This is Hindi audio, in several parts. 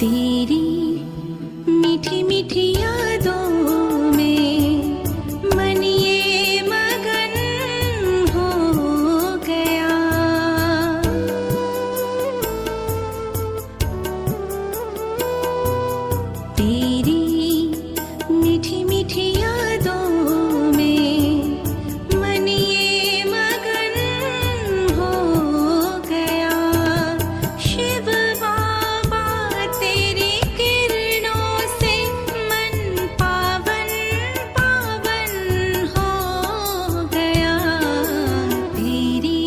तेरी मीठी मीठी यादों में मन ये मगन हो गया। तेरी मीठी मीठी यादों में मन ये मगन हो गया। शिव बाबा तेरी किरणों से मन पावन पावन हो गया। तेरी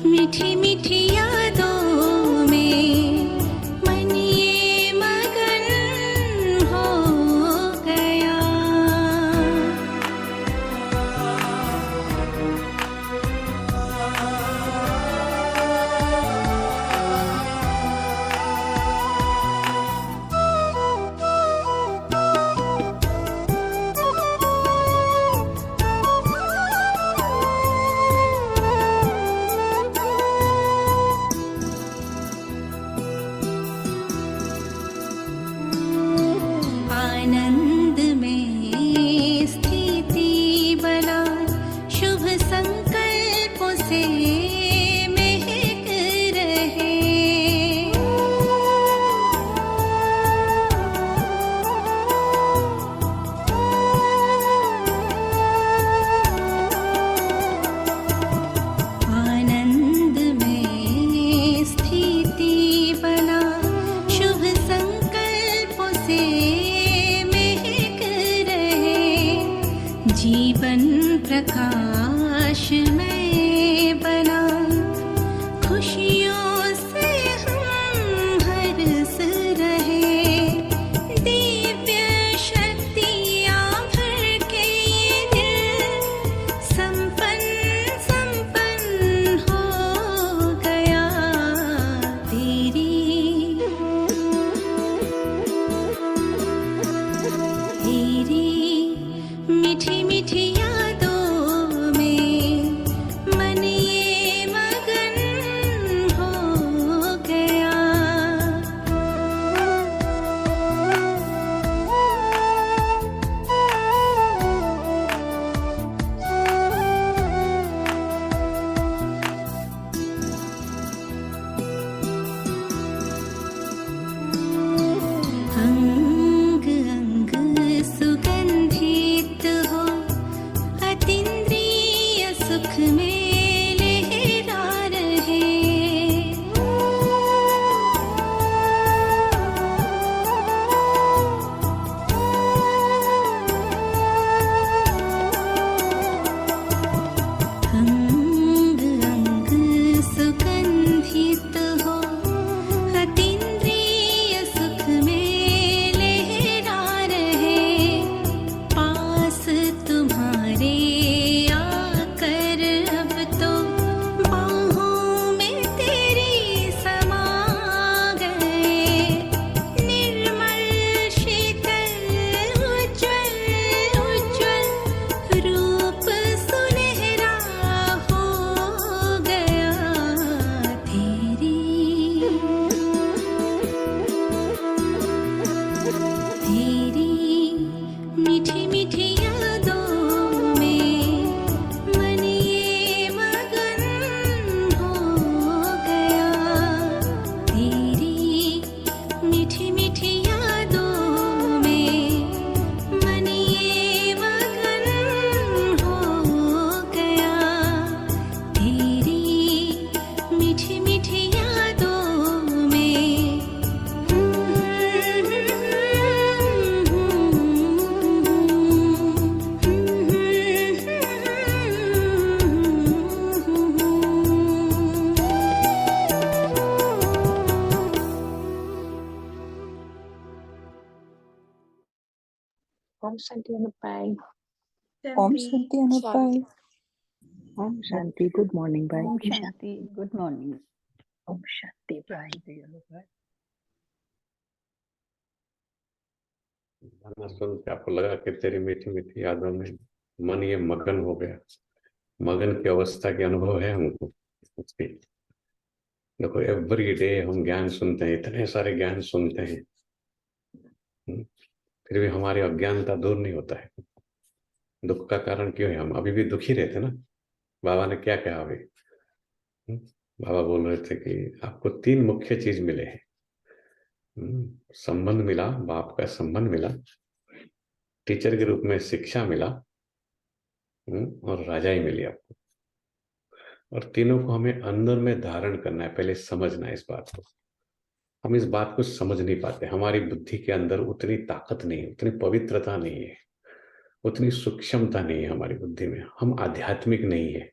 मीठी मीठी यादों में मन ये मगन हो गया। आनंद में स्थिति बना शुभ संकल्पों से महक रहे। आनंद में स्थिति बना शुभ संकल्पों से महक रहे। जीवन प्रकाश में बना खुशियों से हम हर्ष रहे। दिव्य शक्तियाँ भर के ये दिल संपन्न संपन्न हो गया। तेरी मीठी मीठी यादों में मन ये मगन हो गया। अंग अंग सुगंधित हो अतीन्द्रिय सुख में लहरा रहे। अंग अंग सुगंधित हो अतीन्द्रिय सुख में लहरा रहे। पास तुम्हारे आकर अब तो बाहों में तेरी समा गए। निर्मल शीतल उज्ज्वल उज्ज्वल रूप सुनहरा हो गया। तेरी मीठी मीठी यादों में मन ये मगन हो गया। तेरी मीठी मीठी यादों में मन ये मगन हो गया। तेरी मीठी मीठी यादों में Om Shanti Anupai. Om Shanti Anupai. Om Shanti. Good morning, Bhai. Om Shanti. Good morning. Om Shanti, Bhai. गाना सुन के आपको लगा कि तेरी मीठी मीठी यादों में मन ये मगन हो गया। मगन की अवस्था के अनुभव है हमको उसकी। देखो एवरी डे हम ज्ञान सुनते हैं, इतने सारे ज्ञान सुनते हैं, फिर भी हमारी अज्ञानता दूर नहीं होता है। दुख का कारण क्यों है? हम अभी भी दुखी रहते ना। बाबा ने क्या कहा अभी? बाबा बोल रहे थे कि आपको 3 मुख्य चीज मिले हैं। संबंध मिला, बाप का संबंध मिला, टीचर के रूप में शिक्षा मिला, और राजाई मिली आपको। और तीनों को हमें अंदर में धारण करना है, पहले समझना है इस बात को। हम इस बात को समझ नहीं पाते, हमारी बुद्धि के अंदर उतनी ताकत नहीं है, उतनी पवित्रता नहीं है, उतनी सूक्ष्मता नहीं है हमारी बुद्धि में। हम आध्यात्मिक नहीं है।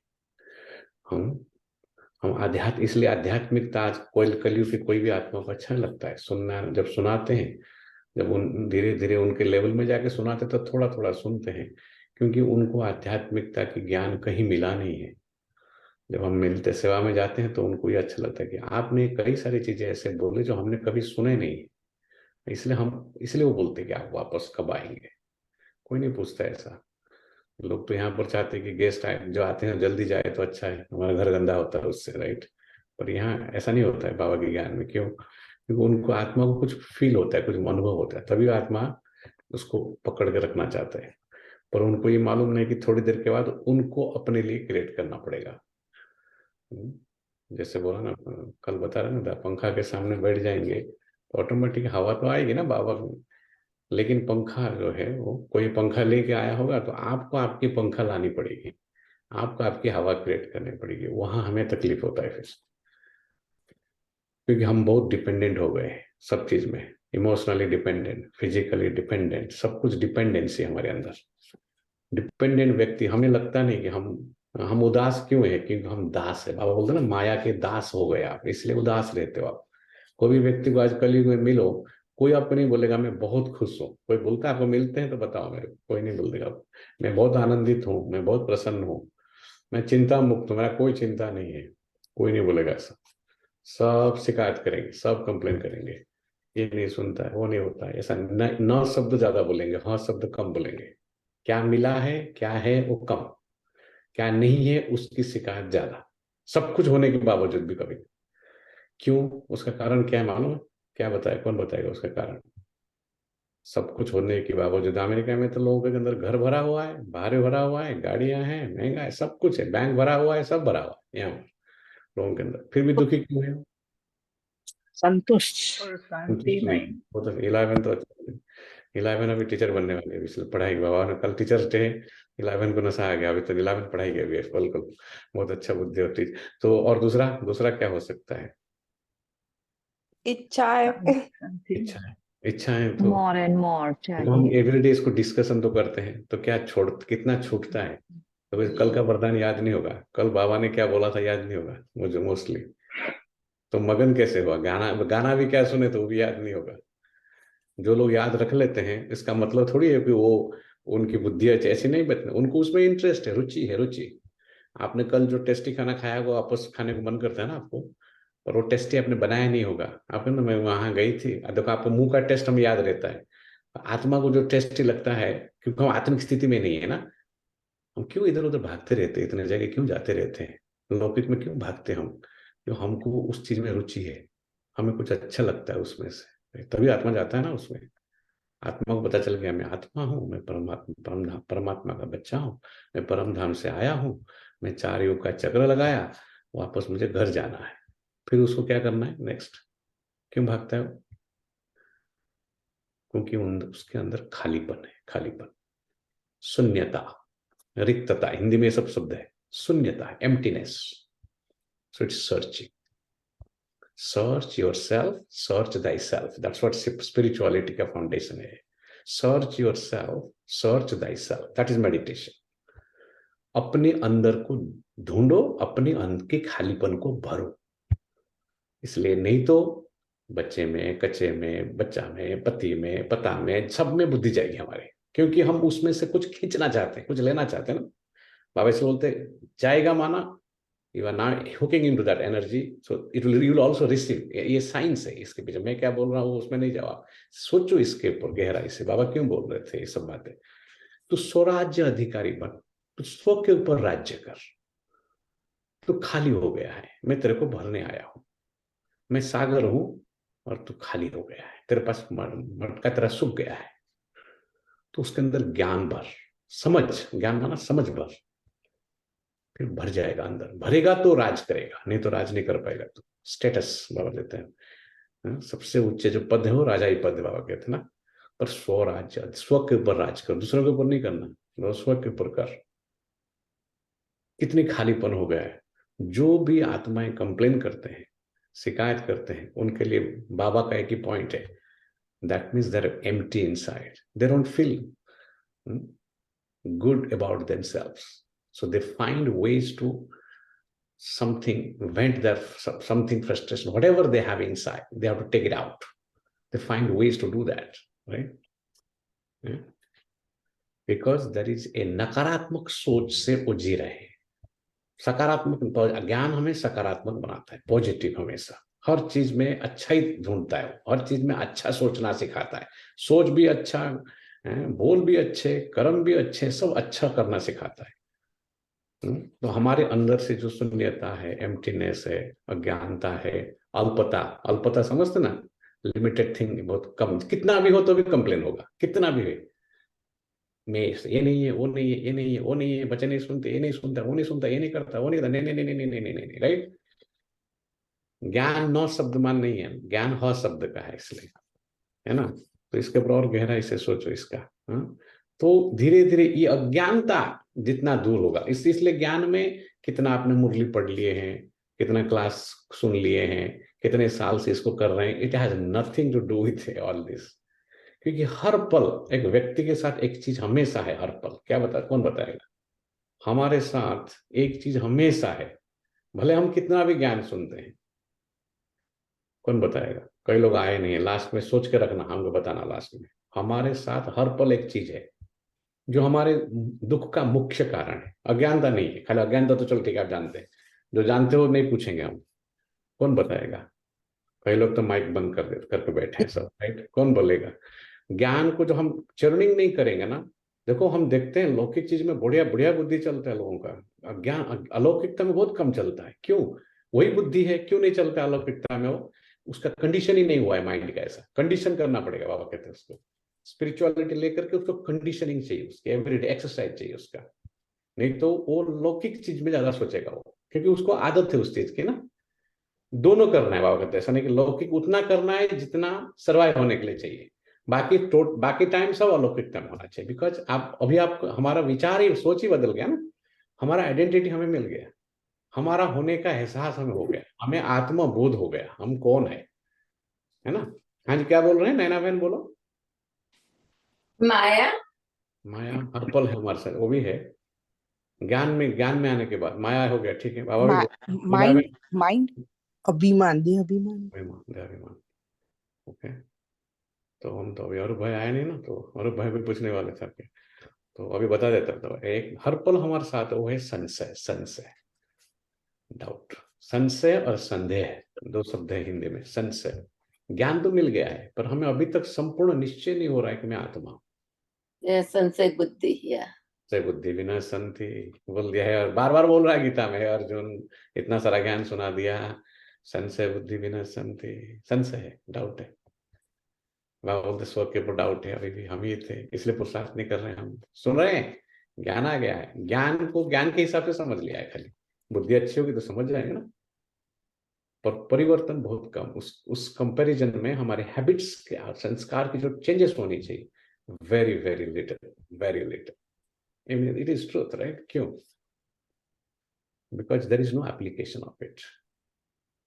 हम आध्यात्म, इसलिए आध्यात्मिकता आज कोई कलयुग की कोई भी आत्मा को अच्छा लगता है सुनना। जब सुनाते हैं, जब उन धीरे धीरे उनके लेवल में जाके सुनाते तो थोड़ा थोड़ा सुनते हैं, क्योंकि उनको आध्यात्मिकता की ज्ञान कहीं मिला नहीं है। जब हम मिलते सेवा में जाते हैं तो उनको ये अच्छा लगता है कि आपने कई सारी चीजें ऐसे बोले जो हमने कभी सुने नहीं, इसलिए वो बोलते हैं कि आप वापस कब आएंगे। कोई नहीं पूछता ऐसा। लोग तो यहाँ पर चाहते हैं कि गेस्ट आए, जो आते हैं जल्दी जाए तो अच्छा है, हमारा घर गंदा होता है उससे, राइट। पर यहाँ ऐसा नहीं होता है बाबा के ज्ञान में। क्यों? क्योंकि उनको आत्मा को कुछ फील होता है, कुछ अनुभव होता है, तभी आत्मा उसको पकड़ के रखना चाहता है। पर उनको ये मालूम नहीं कि थोड़ी देर के बाद उनको अपने लिए क्रिएट करना पड़ेगा। जैसे बोला ना, कल बता रहे ना, पंखा के सामने बैठ जाएंगे तो ऑटोमेटिक हवा तो आएगी ना बाबा, लेकिन पंखा जो है वो कोई पंखा लेके आया होगा तो आपको आपकी पंखा लानी पड़ेगी, आपको आपकी हवा क्रिएट करनी पड़ेगी। वहां हमें तकलीफ होता है फिर, क्योंकि हम बहुत डिपेंडेंट हो गए हैं सब चीज में, इमोशनली डिपेंडेंट, फिजिकली डिपेंडेंट, सब कुछ डिपेंडेंसी हमारे अंदर। डिपेंडेंट व्यक्ति, हमें लगता नहीं कि हम उदास क्यों है, क्योंकि हम दास है। बाबा बोलते ना, माया के दास हो गए आप, इसलिए उदास रहते हो आप। कोई भी व्यक्ति को आज कलयुग में मिलो, कोई आपको नहीं बोलेगा मैं बहुत खुश हूँ। कोई बोलता है आपको मिलते हैं तो बताओ मेरे को, कोई नहीं बोलेगा मैं बहुत आनंदित हूँ, मैं बहुत प्रसन्न हूँ, मैं चिंता मुक्त हूँ, मेरा कोई चिंता नहीं है। कोई नहीं बोलेगा ऐसा। सब शिकायत करेंगे, सब कंप्लेन करेंगे, ये नहीं सुनता है, वो नहीं होता है ऐसा। न शब्द ज्यादा बोलेंगे, हाँ शब्द कम बोलेंगे। क्या मिला है, क्या है वो कम, क्या नहीं है उसकी शिकायत ज्यादा, सब कुछ होने के बावजूद भी कभी। क्यों? उसका कारण क्या है मालूम? क्या बताए, कौन बताएगा उसका कारण? सब कुछ होने के बावजूद अमेरिका में तो लोगों के अंदर घर भरा हुआ है, बाहर भरा हुआ है, गाड़ियां हैं, महंगा है, सब कुछ है, बैंक भरा हुआ है, सब भरा हुआ है यहाँ लोगों के अंदर, फिर भी दुखी क्यों है? संतुष्ट। और शांति संतुष्ट नहीं। नहीं। वो तो 11 तो 11 अभी टीचर बनने वाले हैं, इसलिए पढ़ाई। बाबा ने कल टीचर्स डे, 11 को नशा आ गया, अभी तो 11 पढ़ाई गया अभी, बिल्कुल बहुत अच्छा बुद्धि होती। तो और दूसरा दूसरा क्या हो सकता है? इच्छाएं। शांति। इच्छाएं तो मोर एंड मोर हम चाहिए। एवरीडे इसको डिस्कशन तो करते हैं, तो क्या कितना छूटता है? तो फिर कल का वरदान याद नहीं होगा, कल बाबा ने क्या बोला था याद नहीं होगा मुझे मोस्टली। तो मगन कैसे हुआ? गाना गाना भी क्या सुने तो वो भी याद नहीं होगा। जो लोग याद रख लेते हैं इसका मतलब थोड़ी है कि वो उनकी बुद्धि ऐसी नहीं, बचने उनको उसमें इंटरेस्ट है, रुचि है, रुचि। आपने कल जो टेस्टी खाना खाया वो वापस खाने को मन करता है ना आपको, और वो टेस्टी आपने बनाया नहीं होगा। आपने ना, मैं वहां गई थी, देखो आपको मुंह का टेस्ट हमें याद रहता है, आत्मा को जो टेस्टी लगता है, क्योंकि हम आत्मिक स्थिति में नहीं है ना। हम क्यों इधर उधर भागते रहते हैं, इतने जगह क्यों जाते रहते हैं, लौकिक में क्यों भागते हैं हम? क्यों? हमको उस चीज में रुचि है, हमें कुछ अच्छा लगता है उसमें से, तभी आत्मा जाता है ना उसमें। आत्मा को पता चल गया मैं आत्मा हूँ, मैं परमात्मा का बच्चा हूँ, मैं परम धाम से आया हूँ, मैं 4 युग का चक्र लगाया, वापस मुझे घर जाना है। फिर उसको क्या करना है नेक्स्ट? क्यों भागता है वो? क्योंकि उसके अंदर खालीपन है, खालीपन, शून्यता, रिक्तता, हिंदी में सब शब्द है, शून्यता, emptiness. So it's searching. Search your self, search thy self, that's what spirituality का फाउंडेशन है। Search your self, search thy self, that is meditation. अपने अंदर को ढूंढो, अपने अंदर के खालीपन को भरो। इसलिए नहीं तो बच्चे में, कच्चे में, बच्चा में, पति में, पता में, सब में बुद्धि जाएगी हमारे, क्योंकि हम उसमें से कुछ खींचना चाहते हैं, कुछ लेना चाहते हैं ना। बाबा से बोलते जाएगा माना, you are not hooking into that energy, so it will, you will also receive. ये साइंस है इसके पीछे, मैं क्या बोल रहा हूँ उसमें नहीं जाओ आप, सोचो इसके ऊपर गहराई से बाबा क्यों बोल रहे थे ये सब बातें। तो स्वराज्य अधिकारी बन, तो स्व के ऊपर राज्य कर। तू खाली हो गया है, मैं तेरे को भरने आया हूं, मैं सागर हूं और तू खाली हो गया है, तेरे पास मटका तेरा सूख गया है, तो उसके अंदर ज्ञान भर, समझ, ज्ञान माना समझ भर, फिर भर जाएगा अंदर। भरेगा तो राज करेगा, नहीं तो राज नहीं कर पाएगा। तो स्टेटस बाबा देते हैं, सबसे ऊंचे जो पद है वो राजा ही पद है, बाबा कहते हैं ना। पर स्वराज्य, स्व के ऊपर राज कर, दूसरों के ऊपर नहीं करना, स्व के ऊपर कर। कितनी खालीपन हो गया है। जो भी आत्माएं कंप्लेन करते हैं, शिकायत करते हैं, उनके लिए बाबा का एक ही पॉइंट है, that means there empty inside, they don't feel good about themselves, so they find ways to vent their something frustration, whatever they have inside, they have to take it out. They find ways to do that, right? Yeah. Because there is a नकारात्मक सोच से वो जी रहे हैं। सकारात्मक ज्ञान हमें सकारात्मक बनाता है, पॉजिटिव हमेशा, हर चीज में अच्छा ही ढूंढता है, हर चीज में अच्छा सोचना सिखाता है, सोच भी अच्छा, बोल भी अच्छे, कर्म भी अच्छे, सब अच्छा करना सिखाता है। तो हमारे अंदर से जो शून्यता है, एम्प्टीनेस है, अज्ञानता है, अल्पता, अल्पता समझते ना, लिमिटेड थिंग, बहुत कम, कितना भी हो तो भी कंप्लेन होगा, कितना भी है, मैं ये नहीं है, वो नहीं है, ये नहीं है, वो नहीं है, बच्चे नहीं सुनते, ये नहीं सुनता, वो नहीं सुनता, ये नहीं करता, वो नहीं करता, नहीं नहीं नहीं नहीं नहीं नहीं नहीं, राइट। ज्ञान नौ शब्दमान नहीं है, ज्ञान ह शब्द का है, इसलिए, है ना। तो इसके ऊपर और गहराई से सोचो इसका। तो धीरे धीरे ये अज्ञानता जितना दूर होगा, इसलिए ज्ञान में कितना आपने मुरली पढ़ लिए हैं, कितना क्लास सुन लिए हैं, कितने साल से इसको कर रहे हैं, it has nothing to do with all this. क्योंकि हर पल एक व्यक्ति के साथ एक चीज हमेशा है, हर पल। क्या बता, कौन बताएगा? हमारे साथ एक चीज हमेशा है, भले हम कितना भी ज्ञान सुनते हैं, कौन बताएगा? कई लोग आए नहीं है, लास्ट में सोच के रखना, हमको बताना लास्ट में। हमारे साथ हर पल एक चीज है जो हमारे दुख का मुख्य कारण है, अज्ञानता नहीं है। खाली अज्ञानता तो चलो ठीक है, आप जानते हैं, जो जानते हो नहीं पूछेंगे हम, कौन बताएगा? कई लोग तो माइक बंद कर करके बैठे हैं सब, राइट, कौन बोलेगा? ज्ञान को जो हम चर्निंग नहीं करेंगे ना, देखो हम देखते हैं लौकिक चीज में बढ़िया बढ़िया बुद्धि चलता है लोगों का, ज्ञान अलौकिकता में बहुत कम चलता है। क्यों? वही बुद्धि है, क्यों नहीं चलता अलौकिकता में? वो उसका कंडीशन ही नहीं हुआ है माइंड का, ऐसा कंडीशन करना पड़ेगा, बाबा कहते हैं उसको। स्पिरिचुअलिटी लेकर के उसको कंडीशनिंग चाहिए, उसकी एवरीडे एक्सरसाइज चाहिए उसका, नहीं तो वो लौकिक चीज में ज्यादा सोचेगा वो, क्योंकि उसको आदत है उस चीज की ना। दोनों करना है, बाबा कहते हैं, ऐसा नहीं कि लौकिक उतना करना है जितना सर्वाइव होने के लिए चाहिए, बाकी टाइम सब अलौकिकता में होना चाहिए। बिकॉज आप अभी, आप हमारा विचार ही, सोच ही बदल गया ना, हमारा आइडेंटिटी हमें मिल गया, हमारा होने का एहसास हमें हो गया, हमें आत्मबोध हो गया, हम कौन है ना। हाँ जी, क्या बोल रहे हैं नैना बहन, बोलो। माया, माया हर पल है हमारे साथ, वो भी है। ज्ञान में आने के बाद माया हो गया, ठीक है बाबा भी माइंड माइंड अभिमान, देह अभिमान। अभिमान, ओके। तो हम तो अभी अरूप भाई आए नहीं ना, तो अरूप भाई भी पूछने वाले थे आपके, तो अभी बता देता। तो एक हर पल हमारे साथ वो है संशय, डाउट। संशय और संदेह दो शब्द है हिंदी में। संशय, ज्ञान तो मिल गया है पर हमें अभी तक संपूर्ण निश्चय नहीं हो रहा है कि मैं आत्मा हूं। संशय बुद्धि, या संशय बुद्धि विनय संति बोल दिया है, और बार बार बोल रहा है गीता में, अर्जुन इतना सारा ज्ञान सुना दिया। संशय बुद्धि विनय संति, संशय है, डाउट है। बाबा बोलते स्व के ऊपर डाउट है, अभी भी हम ही थे, इसलिए पुरुषार्थ नहीं कर रहे हैं, हम सुन रहे हैं, ज्ञान आ गया है, ज्ञान को ज्ञान के हिसाब से समझ लिया है, खाली बुद्धि अच्छी होगी तो समझ जाएंगे ना। पर परिवर्तन बहुत कम, उस कंपैरिजन में हमारे हैबिट्स के और संस्कार की जो चेंजेस होनी चाहिए, very very little, very little. It is truth, right? क्यों? Because there is no application of it.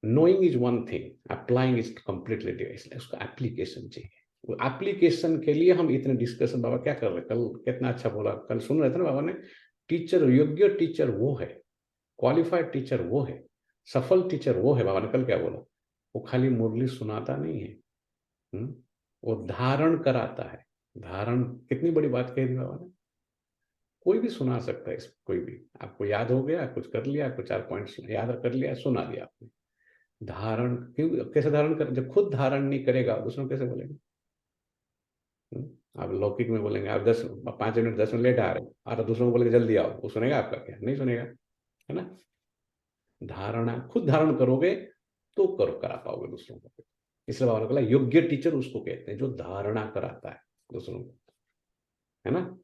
Knowing is one thing, applying is completely different. उसका एप्लीकेशन चाहिए। वो एप्लीकेशन के लिए हम इतने डिस्कशन, बाबा क्या कर रहे, कल कितना अच्छा बोला, कल सुन रहे थे ना बाबा ने, टीचर, योग्य टीचर वो है, क्वालिफाइड टीचर वो है, सफल टीचर वो है। बाबा ने कल क्या बोला? वो खाली मुरली सुनाता नहीं है, वो धारण कराता है। धारण, कितनी बड़ी बात कही थी बाबा ने। कोई भी सुना सकता है, कोई भी, आपको याद हो गया, कुछ कर लिया, कुछ 4 पॉइंट्स याद कर लिया, सुना दिया आपने। धारण क्यों, कैसे धारण कर? जब खुद धारण नहीं करेगा दूसरों कैसे बोलेंगे? आप लौकिक में बोलेंगे आप 5 मिनट 10 मिनट लेट आ रहे हो, और दूसरों को बोलेंगे जल्दी आओ, वो सुनेगा आपका? क्या नहीं सुनेगा, है ना। धारणा खुद धारण करोगे तो करा पाओगे दूसरों को। इसलिए बाबा ने बोला योग्य टीचर उसको कहते हैं जो धारणा कराता है दूसरों को, है ना।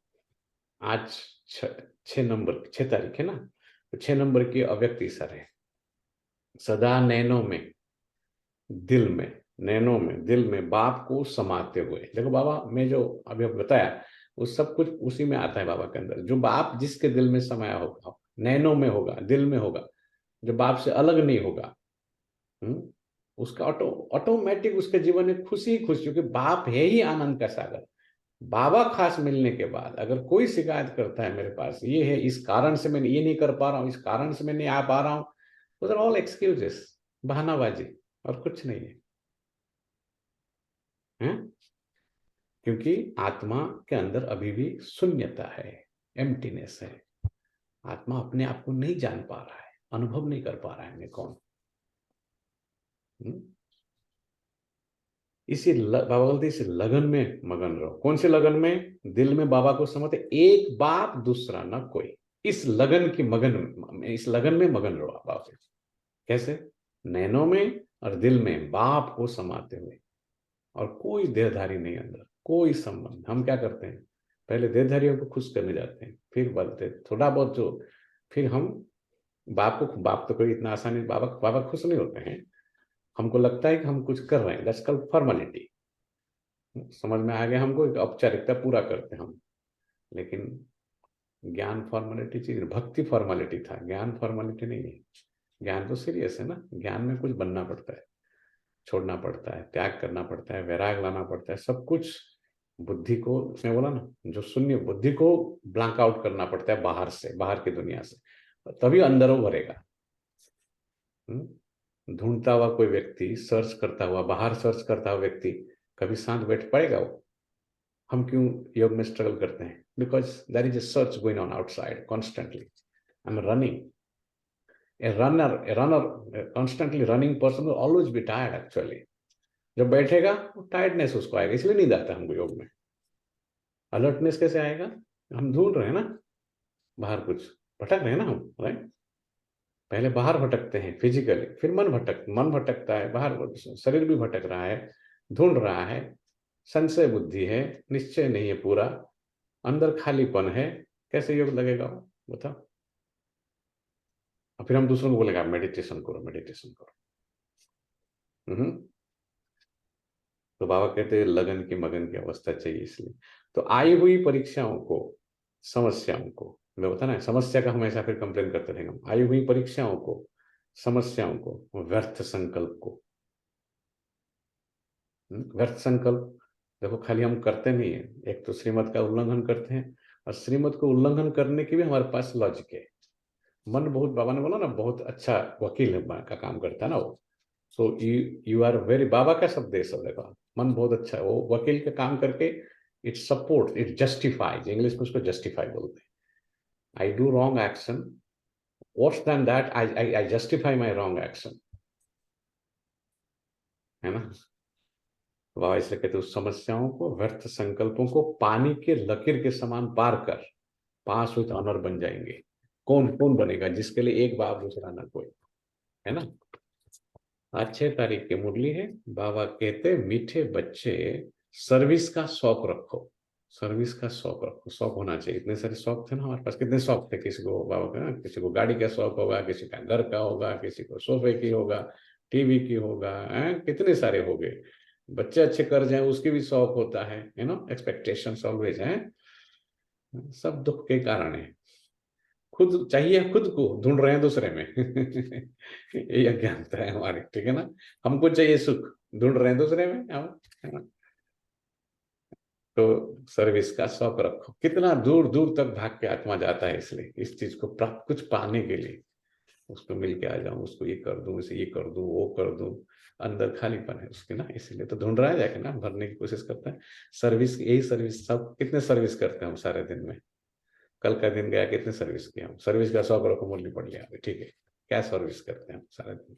आज 6 तारीख है ना, तो 6 नंबर की अव्यक्ति सर है, सदा नैनों में दिल में, नैनों में दिल में बाप को समाते हुए। देखो बाबा मैं जो अभी बताया वो सब कुछ उसी में आता है बाबा के अंदर। जो बाप जिसके दिल में समाया होगा, नैनों में होगा, दिल में होगा, जो बाप से अलग नहीं होगा, उसका ऑटोमेटिक उसके जीवन में खुशी ही खुशी, क्योंकि बाप है ही आनंद का सागर। बाबा खास मिलने के बाद अगर कोई शिकायत करता है मेरे पास ये है, इस कारण से मैं ये नहीं कर पा रहा हूँ, इस कारण से मैं नहीं आ पा रहा हूँ, तो आर ऑल एक्सक्यूजेस, बहानाबाजी और कुछ नहीं है। क्योंकि आत्मा के अंदर अभी भी शून्यता है, एम्प्टीनेस है। आत्मा अपने आप को नहीं जान पा रहा है, अनुभव नहीं कर पा रहा है मैं कौन। बाबा बोलते इस लगन में मगन रहो। कौन से लगन में? दिल में बाबा को समझते, एक बाप दूसरा न कोई। इस लगन में मगन रहो बाबा से। कैसे? नैनों में और दिल में बाप को समाते हुए, और कोई देहधारी नहीं अंदर, कोई संबंध। हम क्या करते हैं, पहले देहधारियों को खुश करने जाते हैं, फिर बोलते थोड़ा बहुत जो, फिर हम बाप तो कोई इतना आसानी, बाबा खुश नहीं होते हैं। हमको लगता है कि हम कुछ कर रहे हैं, दैट्स कॉल्ड फॉर्मेलिटी। समझ में आ गया हमको, एक औपचारिकता पूरा करते हैं हम। लेकिन ज्ञान फॉर्मेलिटी चीज, भक्ति फॉर्मेलिटी था, ज्ञान फॉर्मेलिटी नहीं है। ज्ञान तो सीरियस है ना, ज्ञान में कुछ बनना पड़ता है, छोड़ना पड़ता है, त्याग करना पड़ता है, वैराग लाना पड़ता है, सब कुछ। बुद्धि को, उसने बोला ना, जो शून्य बुद्धि को ब्लैंक आउट करना पड़ता है बाहर से, बाहर की दुनिया से, तभी अंदर वो भरेगा। ढूंढता हुआ कोई व्यक्ति, सर्च करता हुआ, बाहर सर्च करता हुआ व्यक्ति कभी शांत बैठ पाएगा वो? हम क्यों योग में स्ट्रगल करते हैं? Because there is a search going on outside constantly. I am running. A runner, constantly running person will always be tired actually. जब बैठेगा टायर्डनेस उसको आएगा, इसलिए नींद आता है हमको योग में। अलर्टनेस कैसे आएगा? हम ढूंढ रहे हैं ना, बाहर कुछ भटक रहे हैं ना हम, राइट। पहले बाहर भटकते हैं फिजिकली, फिर मन भटकता है बाहर, शरीर भी भटक रहा है, ढूंढ रहा है, संशय बुद्धि है, निश्चय नहीं है पूरा, अंदर खालीपन है। कैसे योग लगेगा बताओ? और फिर हम दूसरों को बोलेंगे आप मेडिटेशन करो, मेडिटेशन करो। तो बाबा कहते हैं लगन की मगन की अवस्था चाहिए। इसलिए तो आई हुई परीक्षाओं को, समस्याओं को, मैं बता ना, समस्या का हमेशा फिर कंप्लेन करते रहेंगे। आई हुई परीक्षाओं को, समस्याओं को, व्यर्थ संकल्प को। व्यर्थ संकल्प देखो, खाली हम करते नहीं है, एक तो श्रीमत का उल्लंघन करते हैं, और श्रीमत को उल्लंघन करने की भी हमारे पास लॉजिक है। मन बहुत, बाबा ने बोला ना, बहुत अच्छा वकील का काम करता है ना वो। सो यू आर वेरी, बाबा का शब्द है सब, देखो मन बहुत अच्छा है, वो वकील का काम करके it support, it justifies, English में उसको जस्टिफाई बोलते हैं। I do wrong action, worse than that I justify my wrong action, है ना। बाबा इसलिए कहते उस समस्याओं को, व्यर्थ संकल्पों को पानी के लकीर के समान पार कर पास हुई तो अनर बन जाएंगे। कौन कौन बनेगा जिसके लिए एक बाप दूसरा ना कोई, है ना। आज 6 तारीख की मुरली है। बाबा कहते मीठे बच्चे सर्विस का शौक रखो, सर्विस का शौक रखो। शौक होना चाहिए, इतने सारे शौक थे ना हमारे पास, कितने शौक थे। किसी को बाबा का, किसी को गाड़ी का शौक होगा, किसी का घर का होगा, किसी को सोफे की होगा, टीवी की होगा, कितने सारे हो गए। बच्चे अच्छे कर जाए उसकी भी शौक होता है, यू नो, एक्सपेक्टेशंस ऑलवेज है। सब दुख के कारण है। खुद चाहिए, खुद को ढूंढ रहे हैं दूसरे में। ये अज्ञानता है हमारी, ठीक है ना। हमको चाहिए सुख, ढूंढ रहे हैं दूसरे में, है ना। तो सर्विस का शौक रखो। कितना दूर दूर तक भाग के आत्मा जाता है, इसलिए इस चीज को प्राप्त, कुछ पाने के लिए, उसको मिल के आ जाऊं, उसको ये कर दूं, इसे ये कर दूं, वो कर दूं, अंदर खालीपन है उसके ना, इसीलिए तो ढूंढ रहा है जाके ना, भरने की कोशिश करता है। सर्विस, यही सर्विस, सब कितने सर्विस करते हैं हम सारे दिन में। कल का दिन गया, कितने सर्विस किया हम। सर्विस का शौक रखो, मुरली पढ़ लिया, ठीक है, क्या सर्विस करते हैं हम सारे दिन।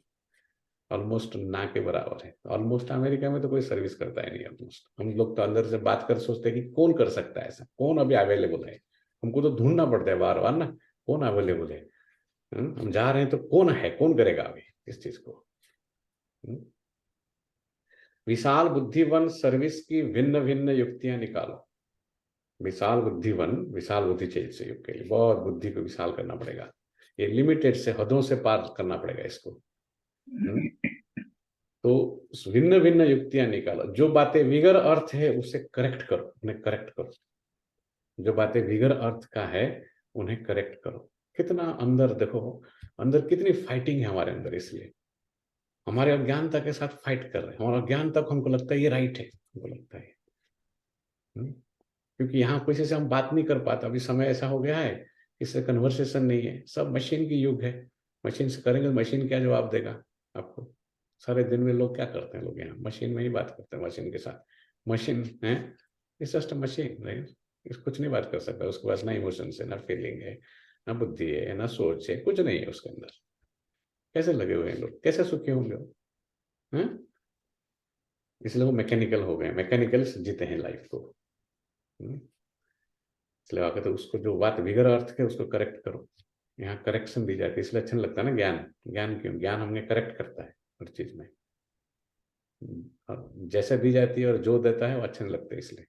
ऑलमोस्ट ना के बराबर है। ऑलमोस्ट अमेरिका में तो कोई सर्विस करता है नहीं ऑलमोस्ट। हम लोग तो अंदर से बात कर सोचते हैं कि कौन कर सकता है ऐसा, कौन अभी अवेलेबल है। हमको तो ढूंढना पड़ता है बार बार ना, कौन अवेलेबल है। हम जा रहे हैं तो कौन है, कौन करेगा अभी इस चीज को। विशाल बुद्धिवन सर्विस की भिन्न भिन्न युक्तियां निकालो। विशाल बुद्धिवन, विशाल बुद्धि चाहिए इस युग के लिए, बहुत बुद्धि को विशाल करना पड़ेगा। ये लिमिटेड से, हदों से पार करना पड़ेगा इसको। तो भिन्न भिन्न युक्तियां निकालो। जो बातें विगर अर्थ है उसे करेक्ट करो, उन्हें करेक्ट करो। जो बातें विगर अर्थ का है उन्हें करेक्ट करो। कितना अंदर देखो, अंदर कितनी फाइटिंग है हमारे अंदर। इसलिए हमारे अज्ञानता के साथ फाइट कर रहे हैं। हमारा अज्ञानता को हमको लगता है ये राइट है, हमको लगता है। क्योंकि यहाँ किसी से हम बात नहीं कर पाता। अभी समय ऐसा हो गया है, इससे कन्वर्सेशन नहीं है, सब मशीन की युग है। मशीन से करेंगे, मशीन क्या जवाब देगा आपको। सारे दिन में लोग क्या करते हैं, लोग यहाँ मशीन में ही बात करते हैं, मशीन के साथ। मशीन है, it's just a machine, right. इस कुछ नहीं बात कर सकता, उसके पास ना इमोशन है, ना फीलिंग है, ना बुद्धि है, ना सोच है, कुछ नहीं है उसके अंदर। कैसे लगे हुए हैं लोग, कैसे सुखी होंगे वो, हैं? इसलिए वो मैकेनिकल हो गए, मैकेनिकल जीते हैं लाइफ को। इसलिए आगे तो उसको जो बात विगर अर्थ है उसको करेक्ट करो। यहाँ करेक्शन दी जाती है, इसलिए अच्छा नहीं लगता ना ज्ञान। ज्ञान क्यों, ज्ञान हमें करेक्ट करता है हर चीज में। और जैसे दी जाती है और जो देता है वो अच्छे नहीं लगते, इसलिए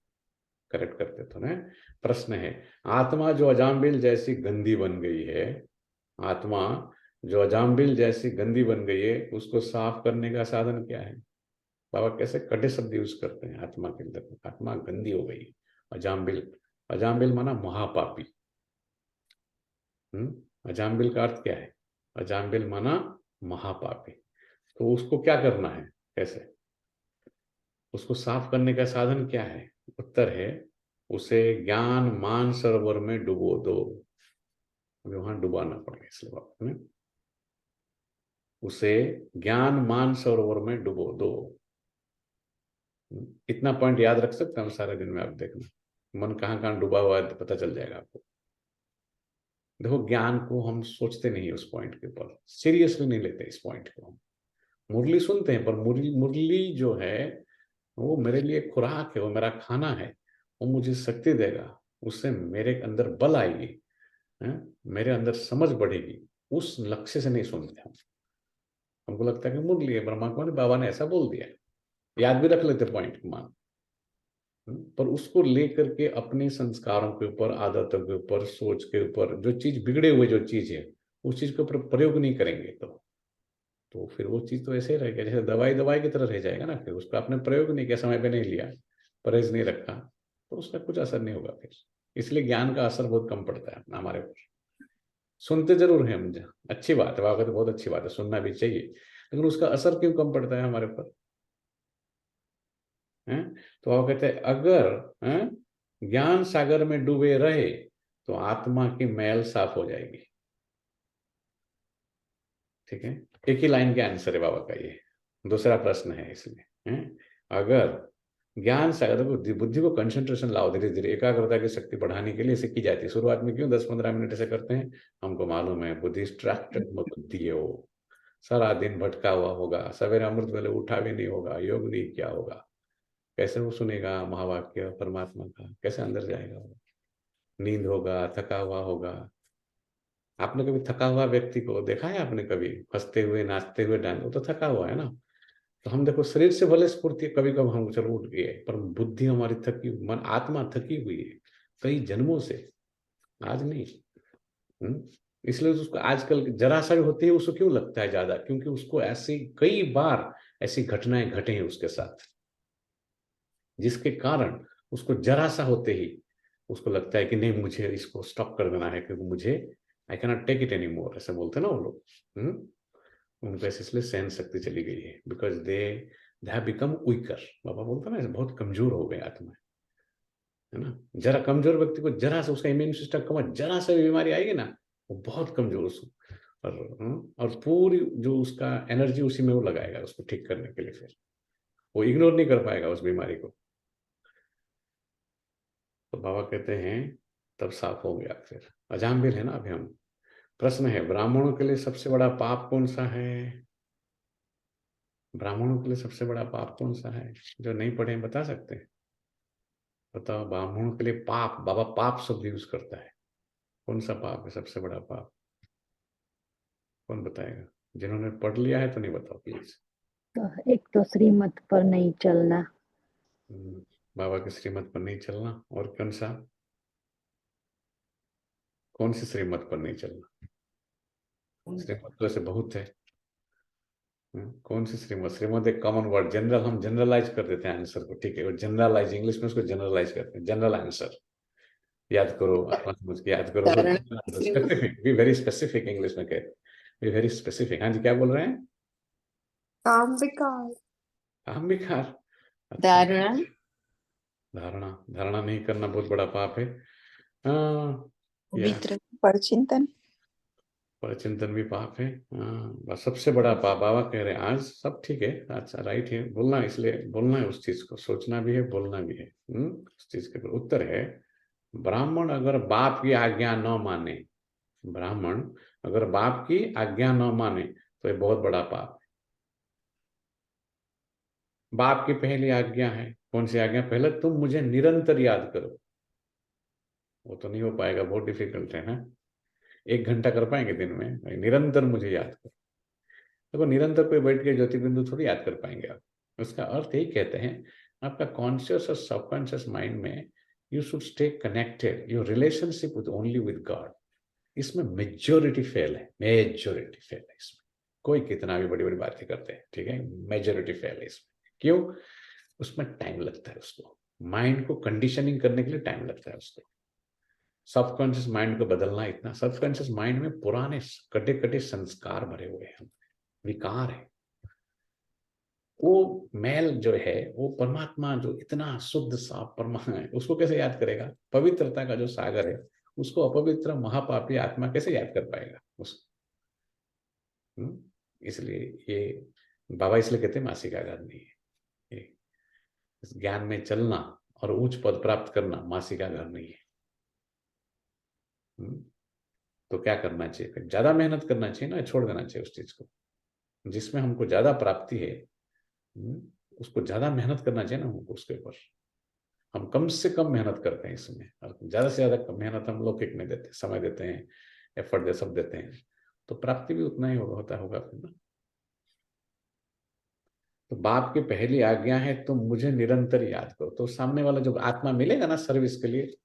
करेक्ट करते तो ना। प्रश्न है, आत्मा जो अजाम्बिल जैसी गंदी बन गई है, आत्मा जो अजाम्बिल जैसी गंदी बन गई है, उसको साफ करने का साधन क्या है। बाबा कैसे कड़े शब्द यूज करते हैं आत्मा के अंदर। आत्मा गंदी हो गई, अजाम्बिल। अजाम्बिल माना महापापी। अजाम्बिल का अर्थ क्या है, अजाम्बिल माना महापापी। तो उसको क्या करना है, कैसे उसको साफ करने का साधन क्या है। उत्तर है, उसे ज्ञान मान सरोवर में डुबो दो। अभी वहां डुबाना पड़ेगा, इसलिए बाबा ने उसे ज्ञान मान सरोवर में डुबो दो। इतना पॉइंट याद रख सकते हैं सारे दिन में, आप देखना मन कहाँ कहाँ डूबा हुआ है तो पता चल जाएगा आपको। देखो ज्ञान को हम सोचते नहीं उस पॉइंट के ऊपर, सीरियसली नहीं लेते इस पॉइंट को। हम मुरली सुनते हैं, पर मुरली जो है वो मेरे लिए खुराक है, वो मेरा खाना है, वो मुझे शक्ति देगा, उससे मेरे अंदर बल आएगी, मेरे अंदर समझ बढ़ेगी। उस लक्ष्य से नहीं सुनते हम। हमको लगता है कि मुरली है, ब्रह्मा कुमारी बाबा ने ऐसा बोल दिया, याद भी रख लेते पॉइंट को मान। पर उसको लेकर के अपने संस्कारों के ऊपर, आदतों के ऊपर, सोच के ऊपर, जो चीज बिगड़े हुए जो चीज है उस चीज के ऊपर प्रयोग नहीं करेंगे तो फिर वो चीज तो ऐसे ही रहेगा, जैसे दवाई दवाई की तरह रह जाएगा ना। फिर उसका आपने प्रयोग नहीं किया, समय पे नहीं लिया, परहेज नहीं रखा, तो उसका कुछ असर नहीं होगा फिर। इसलिए ज्ञान का असर बहुत कम पड़ता है हमारे ऊपर। सुनते जरूर हैं हम, अच्छी बात है, बाबा तो बहुत अच्छी बात है, सुनना भी चाहिए, लेकिन उसका असर क्यों कम पड़ता है हमारे ऊपर। तो आप कहते हैं अगर ज्ञान सागर में डूबे रहे तो आत्मा की मैल साफ हो जाएगी। ठीक है, एक ही लाइन के आंसर है बाबा का ये, दूसरा प्रश्न है इसमें। अगर ज्ञान सागर बुद्धि को कंसंट्रेशन लाओ, धीरे धीरे एकाग्रता की शक्ति बढ़ाने के लिए इसे की जाती है। शुरुआत में क्यों 10-15 मिनट ऐसे करते हैं, हमको मालूम है बुद्धि डिस्ट्रैक्टेड बुद्धि है, वो सारा दिन भटका हुआ होगा, सवेरे अमृत वेले उठा भी नहीं होगा, योग नहीं किया होगा, कैसे वो सुनेगा महावाक्य परमात्मा का, कैसे अंदर जाएगा वो। नींद होगा, थका हुआ होगा। आपने कभी थका हुआ व्यक्ति को देखा है, आपने कभी हंसते हुए नाचते हुए डांस, वो तो थका हुआ है ना। तो हम देखो शरीर से भले स्फूर्ति कभी कभी हम चलो उठ गए, पर बुद्धि हमारी थकी, मन आत्मा थकी हुई है कई जन्मों से, आज नहीं। इसलिए उसको आजकल जरा सा भी होती है उसको क्यों लगता है ज्यादा, क्योंकि उसको ऐसी कई बार ऐसी घटनाएं घटे हैं उसके साथ, जिसके कारण उसको जरा सा होते ही उसको लगता है कि नहीं मुझे इसको स्टॉप कर देना है, क्योंकि मुझे I can not take it any more, ऐसे बोलते ना वो लोग। उनको ऐसे इसलिए सहन शक्ति चली गई है, because they have become weaker. बाबा बोलता ना बहुत कमजोर हो गए आत्मा, है ना। जरा कमजोर व्यक्ति को जरा सा उसका इम्यून सिस्टम कम, जरा सा भी बीमारी आएगी ना वो बहुत कमजोर उसको, और पूरी जो उसका एनर्जी उसी में वो लगाएगा उसको ठीक करने के लिए, फिर वो इग्नोर नहीं कर पाएगा उस बीमारी को। तो बाबा कहते हैं तब साफ हो गया। फिर अजाम्बिल है ना अभी हम। प्रश्न है, ब्राह्मणों के लिए सबसे बड़ा पाप कौन सा है। ब्राह्मणों के लिए सबसे बड़ा पाप कौन सा है? जो नहीं पढ़े हैं बता सकते हैं? बताओ, ब्राह्मणों के लिए पाप, बाबा पाप शब्द यूज करता है। कौन सा पाप है सबसे बड़ा पाप? कौन बताएगा? जिन्होंने पढ़ लिया है तो नहीं बताओ प्लीज। तो एक तो श्रीमत पर नहीं चलना, बाबा के श्रीमत पर नहीं चलना, और कौन सा? कौन सी श्रीमत पर नहीं चलना? श्रीमत तो ऐसे बहुत है। कौन सी श्रीमत? श्रीमत एक कॉमन वर्ड, जनरल, हम जनरलाइज कर देते हैं आंसर को, ठीक है, वो जनरलाइज, इंग्लिश में उसको जनरलाइज करते हैं, जनरल आंसर। याद करो, आत्मा समझ के याद करो। Specific, be very specific, English में कहते हैं, बी वेरी स्पेसिफिक। हाँ जी, क्या बोल रहे हैं? काम विकार, काम विकार। अच्छा, धारणा, धारणा, धारणा नहीं करना बहुत बड़ा पाप है। हाँ, पवित्र, परचिंतन। परचिंतन भी पाप है। हाँ, बस सबसे बड़ा पाप बाबा कह रहे हैं आज। सब ठीक है, अच्छा, राइट है, बोलना, इसलिए बोलना है, उस चीज को सोचना भी है, बोलना भी है। उस चीज के उत्तर है, ब्राह्मण अगर बाप की आज्ञा न माने, ब्राह्मण अगर बाप की आज्ञा न माने तो ये बहुत बड़ा पाप है। बाप की पहली आज्ञा है, कौन सी आज्ञा? पहले तुम मुझे निरंतर याद करो। वो तो नहीं हो पाएगा, बहुत डिफिकल्ट है ना। 1 घंटा कर पाएंगे दिन में? निरंतर मुझे याद करो। देखो, निरंतर कोई बैठ के ज्योति बिंदु थोड़ी याद कर पाएंगे आप। उसका अर्थ यही कहते हैं, आपका कॉन्शियस और सबकॉन्शियस माइंड में you should stay connected, your relationship with only with God. इसमें मेजोरिटी फेल है, मेजोरिटी फेल है इसमें। कोई कितना भी बड़ी बड़ी बातें करते हैं, ठीक है, मेजोरिटी फेल है इसमें। क्यों? उसमें टाइम लगता है, उसको माइंड को कंडीशनिंग करने के लिए टाइम लगता है उसको। सबकॉन्शियस माइंड को बदलना, इतना सबकॉन्शियस माइंड में पुराने कटे कटे संस्कार भरे हुए हैं, विकार है। वो मैल जो है, वो परमात्मा जो इतना शुद्ध साफ परमात्मा है, उसको कैसे याद करेगा? पवित्रता का जो सागर है, उसको अपवित्र महापापी आत्मा कैसे याद कर पाएगा उसको? इसलिए ये बाबा इसलिए कहते हैं मासिक आघात नहीं है। ये इस ज्ञान में चलना और उच्च पद प्राप्त करना मासिक आघात नहीं है। तो क्या करना चाहिए? फिर ज्यादा मेहनत करना चाहिए ना, छोड़ देना चाहिए उस चीज को जिसमें हमको ज्यादा प्राप्ति है। उसको ज्यादा मेहनत करना चाहिए ना हमको उसके ऊपर। हम कम से कम मेहनत करते हैं इसमें, और ज्यादा से ज्यादा मेहनत हम लौकिक में देते हैं, समय देते हैं, एफर्ट सब देते हैं, तो प्राप्ति भी उतना ही होगा फिर ना। तो बाप की पहली आज्ञा है तुम मुझे निरंतर याद करो। तो सामने वाला जो आत्मा मिलेगा ना सर्विस के लिए,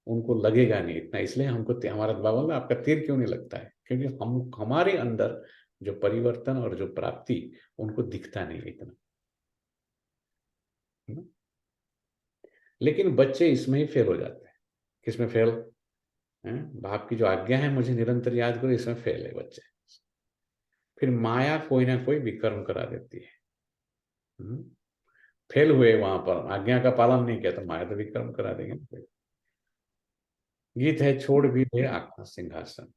उनको लगेगा नहीं इतना। इसलिए हमको हमारा बाबा में आपका तीर क्यों नहीं लगता है? क्योंकि हम हमारे अंदर जो परिवर्तन और जो प्राप्ति उनको दिखता नहीं इतना। लेकिन बच्चे इसमें ही फेल हो जाते हैं। किसमें फेल? बाप की जो आज्ञा है मुझे निरंतर याद करो, इसमें फेल है बच्चे। फिर माया कोई ना कोई विकर्म करा देती है। फेल हुए वहां पर, आज्ञा का पालन नहीं किया तो माया तो विकर्म करा देंगे। गीत है, छोड़ भी दे आकाश सिंहासन,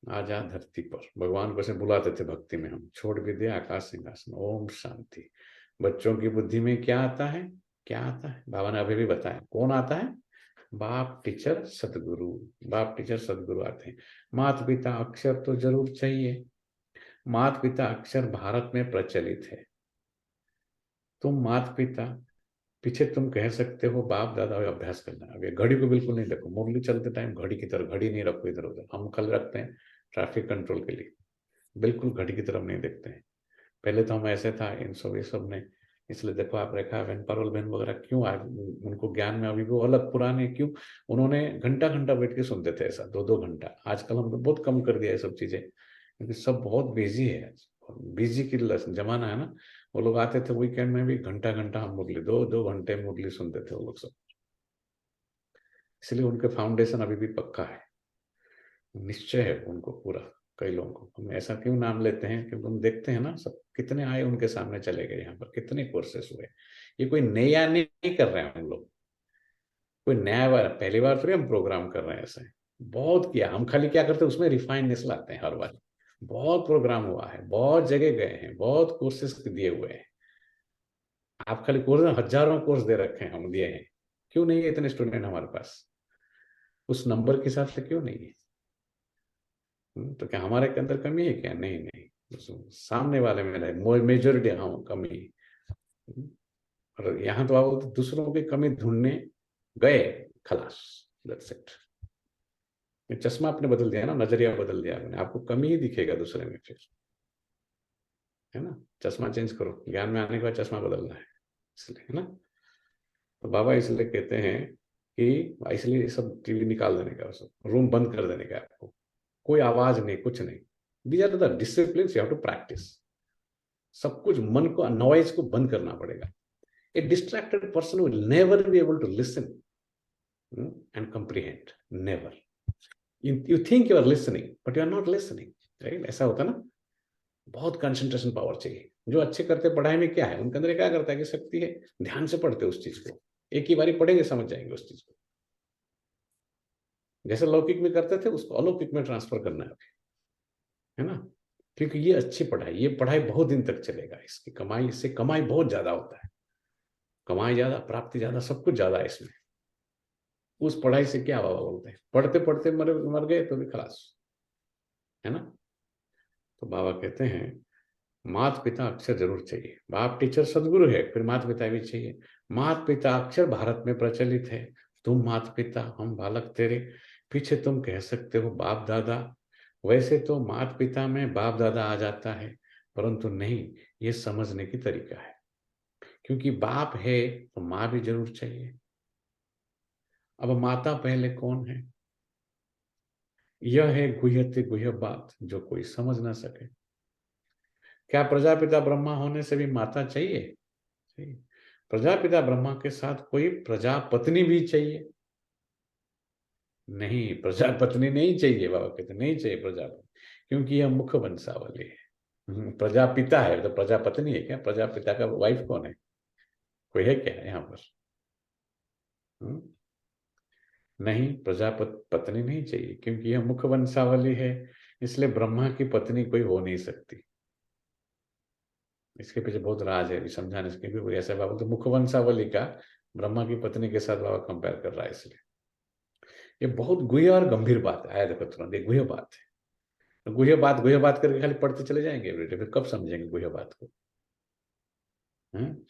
आजा धरती पर। भगवान को से बुलाते थे भक्ति में हम, छोड़ भी दे आकाश सिंहासन, ओम शांति। बच्चों की बुद्धि में क्या आता है? क्या आता है? बाबा ने अभी भी बताया, कौन आता है? बाप, टीचर, सदगुरु। बाप, टीचर, सदगुरु आते हैं। माता पिता अक्षर तो जरूर चाहिए। माता पिता अक्षर भारत में प्रचलित है। तुम माता पिता पीछे तुम कह सकते हो बाप दादा अभ्यास करना। अभी घड़ी को बिल्कुल नहीं देखो, मुरली चलते टाइम घड़ी की तरफ, घड़ी नहीं रखो इधर उधर। हम कल रखते हैं ट्रैफिक कंट्रोल के लिए, बिल्कुल घड़ी की तरफ नहीं देखते हैं। पहले तो हम ऐसे था, इन सब ये सब ने, इसलिए देखो आप रेखा बहन, पारुल बहन वगैरह क्यों आज उनको ज्ञान में अभी वो अलग पुराने, क्यों उन्होंने घंटा घंटा बैठ के सुनते थे ऐसा, 2-2 घंटा। आजकल हम लोग बहुत कम कर दिया ये सब चीजें, क्योंकि सब बहुत बिजी है, बिजी की जमाना है ना। वो लोग आते थे वीकेंड में भी, घंटा घंटा हम मुरली, 2-2 घंटे मुरली सुनते थे वो लोग सब। इसलिए उनके फाउंडेशन अभी भी पक्का है, निश्चय है उनको पूरा। कई लोगों को हम ऐसा क्यों नाम लेते हैं, क्योंकि हम देखते हैं ना सब कितने आए उनके सामने चले गए, यहाँ पर कितने कोर्सेस हुए। ये कोई नया नहीं कर रहे हैं हम लोग, कोई नया बार पहली बार थोड़ी हम प्रोग्राम कर रहे हैं। ऐसे बहुत किया, हम खाली क्या करते हैं उसमें रिफाइननेस लाते हैं हर बार। बहुत प्रोग्राम हुआ है, बहुत जगह गए हैं, बहुत कोर्सेस दिए हुए हैं। आप खाली कोर्स, हजारों कोर्स दे रखे हैं, हम दिए हैं। क्यों नहीं है इतने स्टूडेंट हमारे पास? उस नंबर के हिसाब से क्यों नहीं है? तो क्या हमारे के अंदर कमी है क्या? नहीं नहीं, सामने वाले में रहे, मेजॉरिटी हाँ कमी। और यहाँ तो आप दूसरों की कमी ढूंढने गए, खलास, दैट्स इट। चश्मा आपने बदल दिया ना, नजरिया बदल दिया आपने, आपको कमी ही दिखेगा दूसरे में फिर, है ना। चश्मा चेंज करो, ज्ञान में आने के बाद चश्मा बदलना है, इसलिए, है ना। तो बाबा इसलिए कहते हैं कि इसलिए सब टीवी निकाल देने का, सब रूम बंद कर देने का, आपको कोई आवाज नहीं, कुछ नहीं। These are the discipline you have to practice. सब कुछ, मन को, नॉइज को बंद करना पड़ेगा। A distracted person will never be able to listen and comprehend, never. You think you are listening, but you are not listening, right? ऐसा होता ना। बहुत कंसंट्रेशन पावर चाहिए। जो अच्छे करते पढ़ाई में क्या है, उनके अंदर क्या करता है कि शक्ति है, ध्यान से पढ़ते उस चीज को, एक ही बारी पढ़ेंगे समझ जाएंगे उस चीज को। जैसे लौकिक में करते थे, उसको अलौकिक में ट्रांसफर करना है ना। क्योंकि ये अच्छी पढ़ाई, ये पढ़ाई बहुत दिन तक चलेगा, इसकी कमाई, इससे कमाई बहुत ज्यादा होता है, कमाई ज्यादा, प्राप्ति ज्यादा, सब कुछ ज्यादा है इसमें। उस पढ़ाई से क्या बाबा बोलते हैं, पढ़ते पढ़ते मर गए तो भी खलास, है ना। तो बाबा कहते हैं माता पिता अक्षर जरूर चाहिए। बाप टीचर सदगुरु है, फिर माता पिता भी चाहिए। माता पिता अक्षर भारत में प्रचलित है। तुम माता पिता, हम बालक तेरे, पीछे तुम कह सकते हो बाप दादा। वैसे तो माता पिता में बाप दादा आ जाता है, परंतु नहीं, ये समझने की तरीका है। क्योंकि बाप है तो माँ भी जरूर चाहिए। अब माता पहले कौन है? यह है गुह्यति गुह्य बात जो कोई समझ ना सके। क्या प्रजापिता ब्रह्मा होने से भी माता चाहिए? प्रजापिता ब्रह्मा के साथ कोई प्रजापत्नी भी चाहिए? नहीं, प्रजापत्नी नहीं चाहिए। बाबा कहते नहीं चाहिए प्रजापति, क्योंकि यह मुख वंशावली है। प्रजापिता है तो प्रजापत्नी है क्या? प्रजापिता का वाइफ कौन है? कोई है क्या यहाँ पर? नहीं, प्रजापत्नी नहीं चाहिए, क्योंकि यह मुख वंशावली है, इसलिए ब्रह्मा की पत्नी कोई हो नहीं सकती। इसके पीछे बहुत राज है, समझाने से। क्योंकि ऐसा बाबा तो मुख वंशावली का ब्रह्मा की पत्नी के साथ बाबा कंपेयर कर रहा है, इसलिए ये बहुत गुह्य और गंभीर बात है। आया देखो तुरंत, ये गुह्य बात है। गुह्य बात करके खाली पढ़ते चले जाएंगे बेटे, फिर कब समझेंगे गुह्य बात को?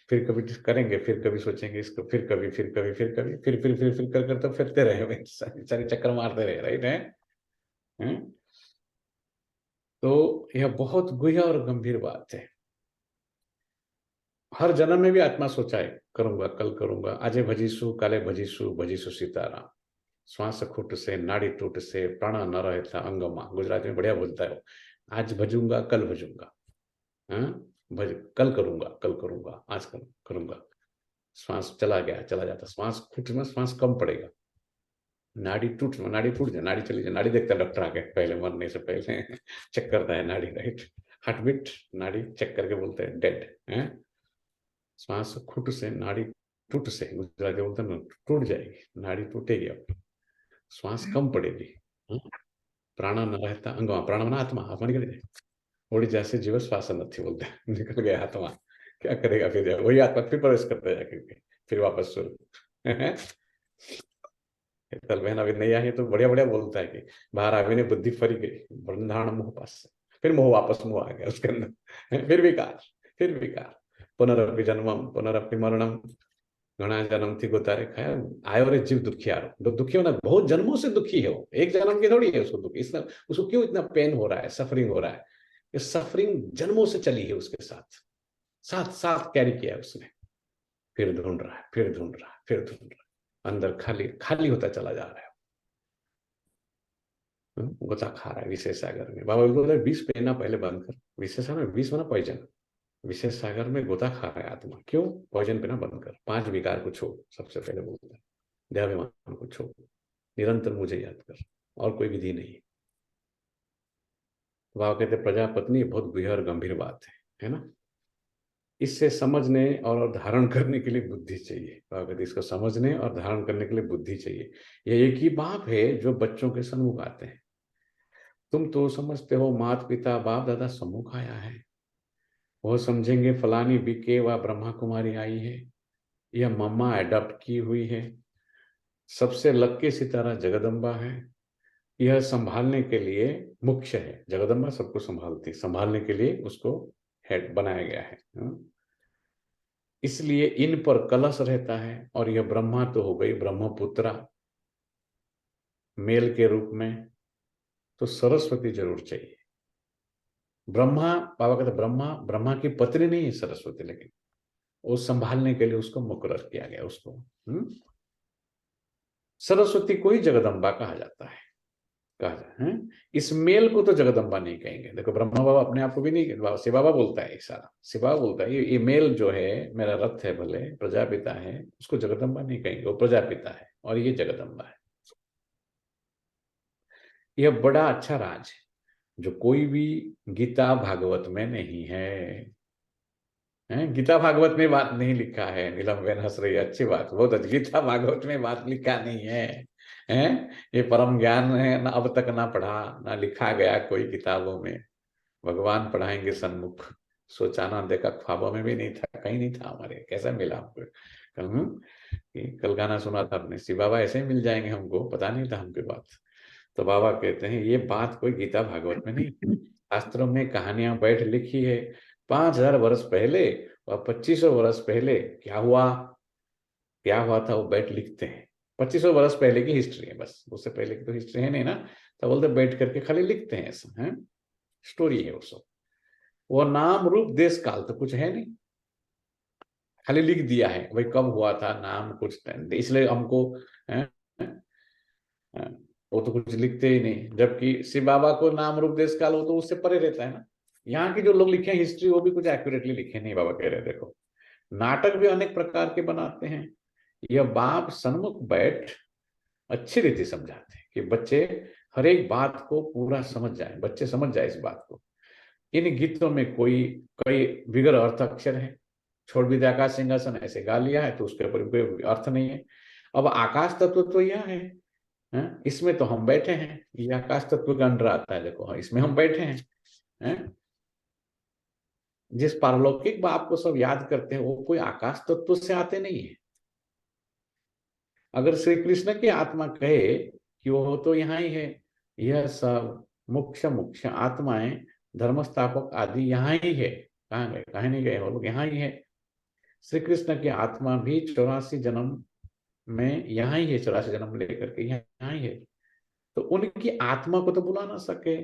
फिर कभी करेंगे, फिर कभी सोचेंगे इसको, फिर कभी, फिर कभी, फिर कभी, फिर कर तो फिरते रहे, सारे चक्कर मारते रहे, राइट है। तो यह बहुत गुह्य और गंभीर बात है। हर जन्म में भी आत्मा सोचाए, करूंगा, कल करूंगा, आजे भजीसु, काले भजीसु, भजीसु सीताराम। श्वास खूट से, नाड़ी टूट से, प्राण न रहता अंगमा। गुजराती में बढ़िया बोलता है। आज भजूंगा, कल भजूंगा, कल करूंगा, आज करूंगा। श्वास चला गया, चला जाता। श्वास खूट में श्वास कम पड़ेगा, नाड़ी टूट जाए, नाड़ी चली जाए। नाड़ी देखता है डॉक्टर आके, पहले मरने से पहले चेक करता है नाड़ी, राइट। हार्ट बीट, नाड़ी चेक करके बोलते हैं डेड है। श्वास खूट से, नाड़ी टूट से, गुजराती बोलते हैं टूट जाएगी, नाड़ी टूटेगी, अब श्वास कम पड़ेगी, प्राण न रहता अंग। प्राण मना आत्मा, आत्मा निकल जाए। ओडी जैसे जीव श्वास नहीं बोलते, निकल गया आत्मा, क्या करेगा फिर? वही आत्मा फिर प्रवेश करता जाके, फिर वापस शुरू। कल बहन अभी नहीं आई तो बढ़िया बढ़िया बोलता है कि बाहर आवे ने बुद्धि फरी गई, बंधारण मोह पास से, फिर मोह वापस मोह आ गया उसके अंदर, फिर विकार, पुनरअपि जन्मम पुनरअपि मरणम, घना जन्म थी गोतारे खाया। आयो रे जीव दुखियारो, दुखी होना, बहुत जन्मों से दुखी है वो, एक जन्म की थोड़ी है उसको दुख। इसलिए उसको क्यों इतना पेन हो रहा है, सफरिंग हो रहा है? ये सफरिंग जन्मों से चली है उसके साथ, साथ साथ कैरी किया है उसने। फिर ढूंढ रहा है, अंदर खाली खाली होता चला जा रहा है, गोता खा रहा है विशेष सागर में। बाबा बोलते हैं 20 पीना पहले बंद कर। विशेष सागर में 20 माना पॉइजन, विशेष सागर में गोता खा रहा है आत्मा। क्यों? पॉइजन पीना बंद कर, 5 विकार को छोड़, सबसे पहले बोलता है देहाभिमान को छोड़, निरंतर मुझे याद कर, और कोई विधि नहीं। बाबा कहते प्रजापत्नी बहुत गुह्य और गंभीर बात है ना। इससे समझने और धारण करने के लिए बुद्धि चाहिए। बाबा कहते इसको समझने और धारण करने के लिए बुद्धि चाहिए। यह एक ही बाप है जो बच्चों के सम्मुख आते हैं। तुम तो समझते हो माता पिता बाप दादा सम्मुख आया है, वो समझेंगे फलानी बीके व ब्रह्मा कुमारी आई है, यह मम्मा एडॉप्ट की हुई है, सबसे लक्की सितारा जगदम्बा है, यह संभालने के लिए मुख्य है। जगदम्बा सबको संभालती, संभालने के लिए उसको हेड बनाया गया है। इसलिए इन पर कलश रहता है। और यह ब्रह्मा तो हो गई ब्रह्मपुत्रा मेल के रूप में, तो सरस्वती जरूर चाहिए। ब्रह्मा, बाबा कहते ब्रह्मा की पत्नी नहीं है सरस्वती, लेकिन वो संभालने के लिए उसको मुकर्रर किया गया उसको। सरस्वती को ही जगदम्बा कहा जाता है, इस मेल को तो जगदम्बा नहीं कहेंगे। देखो ब्रह्मा बाबा अपने आप को भी नहीं, शिव बाबा बोलता है, सारा शिव बाबा बोलता है ये मेल जो है मेरा रथ है, भले प्रजापिता है, उसको जगदम्बा नहीं कहेंगे, वो प्रजापिता है और ये जगदम्बा है। यह बड़ा अच्छा राज है जो कोई भी गीता भागवत में नहीं है। गीता भागवत में बात नहीं लिखा है। नीलम बेन हंस रही है, अच्छी बात, बहुत अच्छी। गीता भागवत में बात लिखा नहीं है, ये परम ज्ञान है, ना अब तक ना पढ़ा ना लिखा गया कोई किताबों में। भगवान पढ़ाएंगे सन्मुख, सोचाना देखा ख्वाबों में भी नहीं था, कहीं नहीं था हमारे। कैसा मिला हमको? कल गाना सुना था आपने, शिव बाबा ऐसे ही मिल जाएंगे हमको, पता नहीं था हमके बात। तो बाबा कहते हैं ये बात कोई गीता भागवत में नहीं, शास्त्रों में कहानियां बैठ लिखी है 5000 वर्ष पहले और 2500 वर्ष पहले क्या हुआ था, वो बैठ लिखते हैं। 2500 वर्ष पहले की हिस्ट्री है बस, उससे पहले की तो हिस्ट्री है नहीं ना, तो बोलते बैठ करके खाली लिखते हैं, ऐसा है, स्टोरी है वो सब। वो नाम रूप देश काल तो कुछ है नहीं, खाली लिख दिया है भाई कब हुआ था, नाम कुछ, इसलिए हमको वो तो कुछ लिखते ही नहीं। जबकि शिव बाबा को नाम रूप देश काल वो तो उससे परे रहता है ना। यहाँ के जो लोग लिखे हिस्ट्री वो भी कुछ एक्यूरेटली लिखे नहीं। बाबा कह रहे देखो नाटक भी अनेक प्रकार के बनाते हैं। यह बाप सन्मुख बैठ अच्छी रीति समझाते हैं कि बच्चे हर एक बात को पूरा समझ जाए, बच्चे समझ जाए इस बात को। इन गीतों में कई बिगर अर्थ अक्षर है। छोड़ भी दे आकाश सिंहासन ऐसे गा लिया है तो उसके ऊपर कोई अर्थ नहीं है। अब आकाश तत्व तो यह है, इसमें तो हम बैठे हैं, ये आकाश तत्व के अंडर आता है। देखो इसमें हम बैठे हैं, जिस पारलौकिक बाप को सब याद करते हैं वो कोई आकाश तत्व से आते नहीं है। अगर श्री कृष्ण की आत्मा कहे कि वो तो यहाँ ही है, यह सब मुख्य आत्माएं धर्मस्थापक आदि यहाँ ही है, कहाँ गए, कहीं नहीं गए, वो लोग यहाँ ही है। श्री कृष्ण की आत्मा भी 84 जन्म में यहाँ ही है, 84 जन्म लेकर के यहाँ ही है। तो उनकी आत्मा को तो बुला ना सके,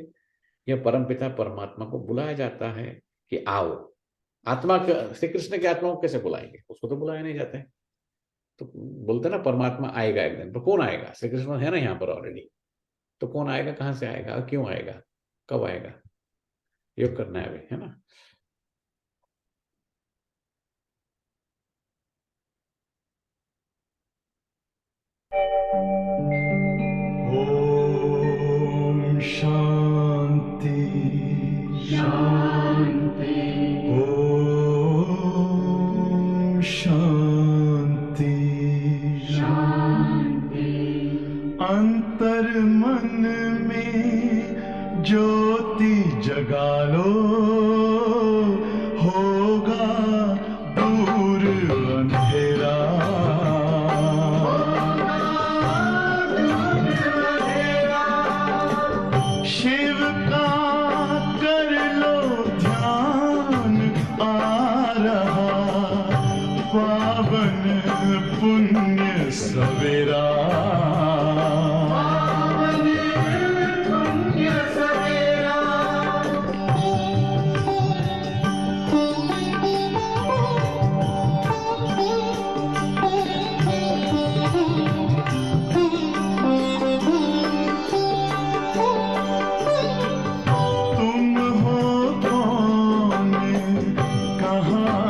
यह परमपिता परमात्मा को बुलाया जाता है कि आओ। आत्मा श्री कृष्ण की आत्मा को कैसे बुलाएंगे, उसको तो बुलाया नहीं जाता है। तो बोलते ना परमात्मा आएगा एक दिन, तो कौन आएगा? श्री कृष्ण है ना यहाँ पर ऑलरेडी, तो कौन आएगा, कहाँ से आएगा, क्यों आएगा, कब आएगा? योग करना है अभी, है ना। ओम शांति शांति, ओम शांति शांति। अंतर मन में ज्योति जगा लो, होगा दूर अंधेरा। शिव का कर लो ध्यान, आ रहा पावन पुण्य सवेरा।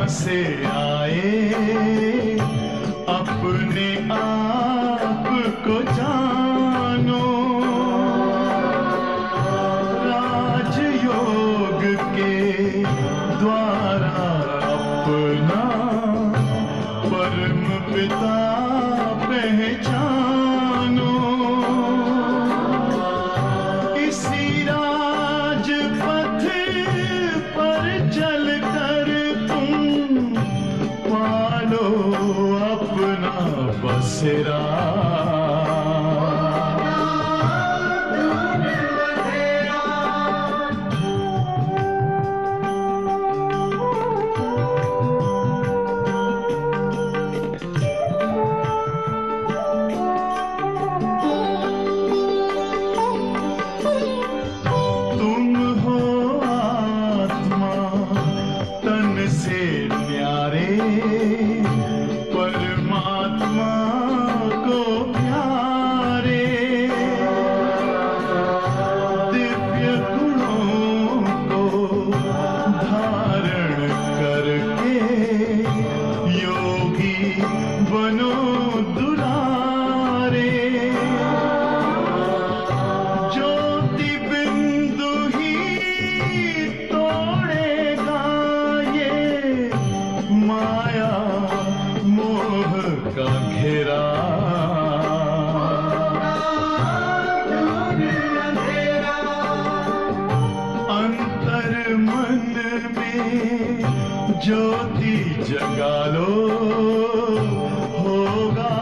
से आए अपने आप को जानो, राजयोग के द्वारा अपना परम पिता पहचानो। इसी राजपथ पर चलकर पालो अपना बसेरा। ज्योति जगा लो, होगा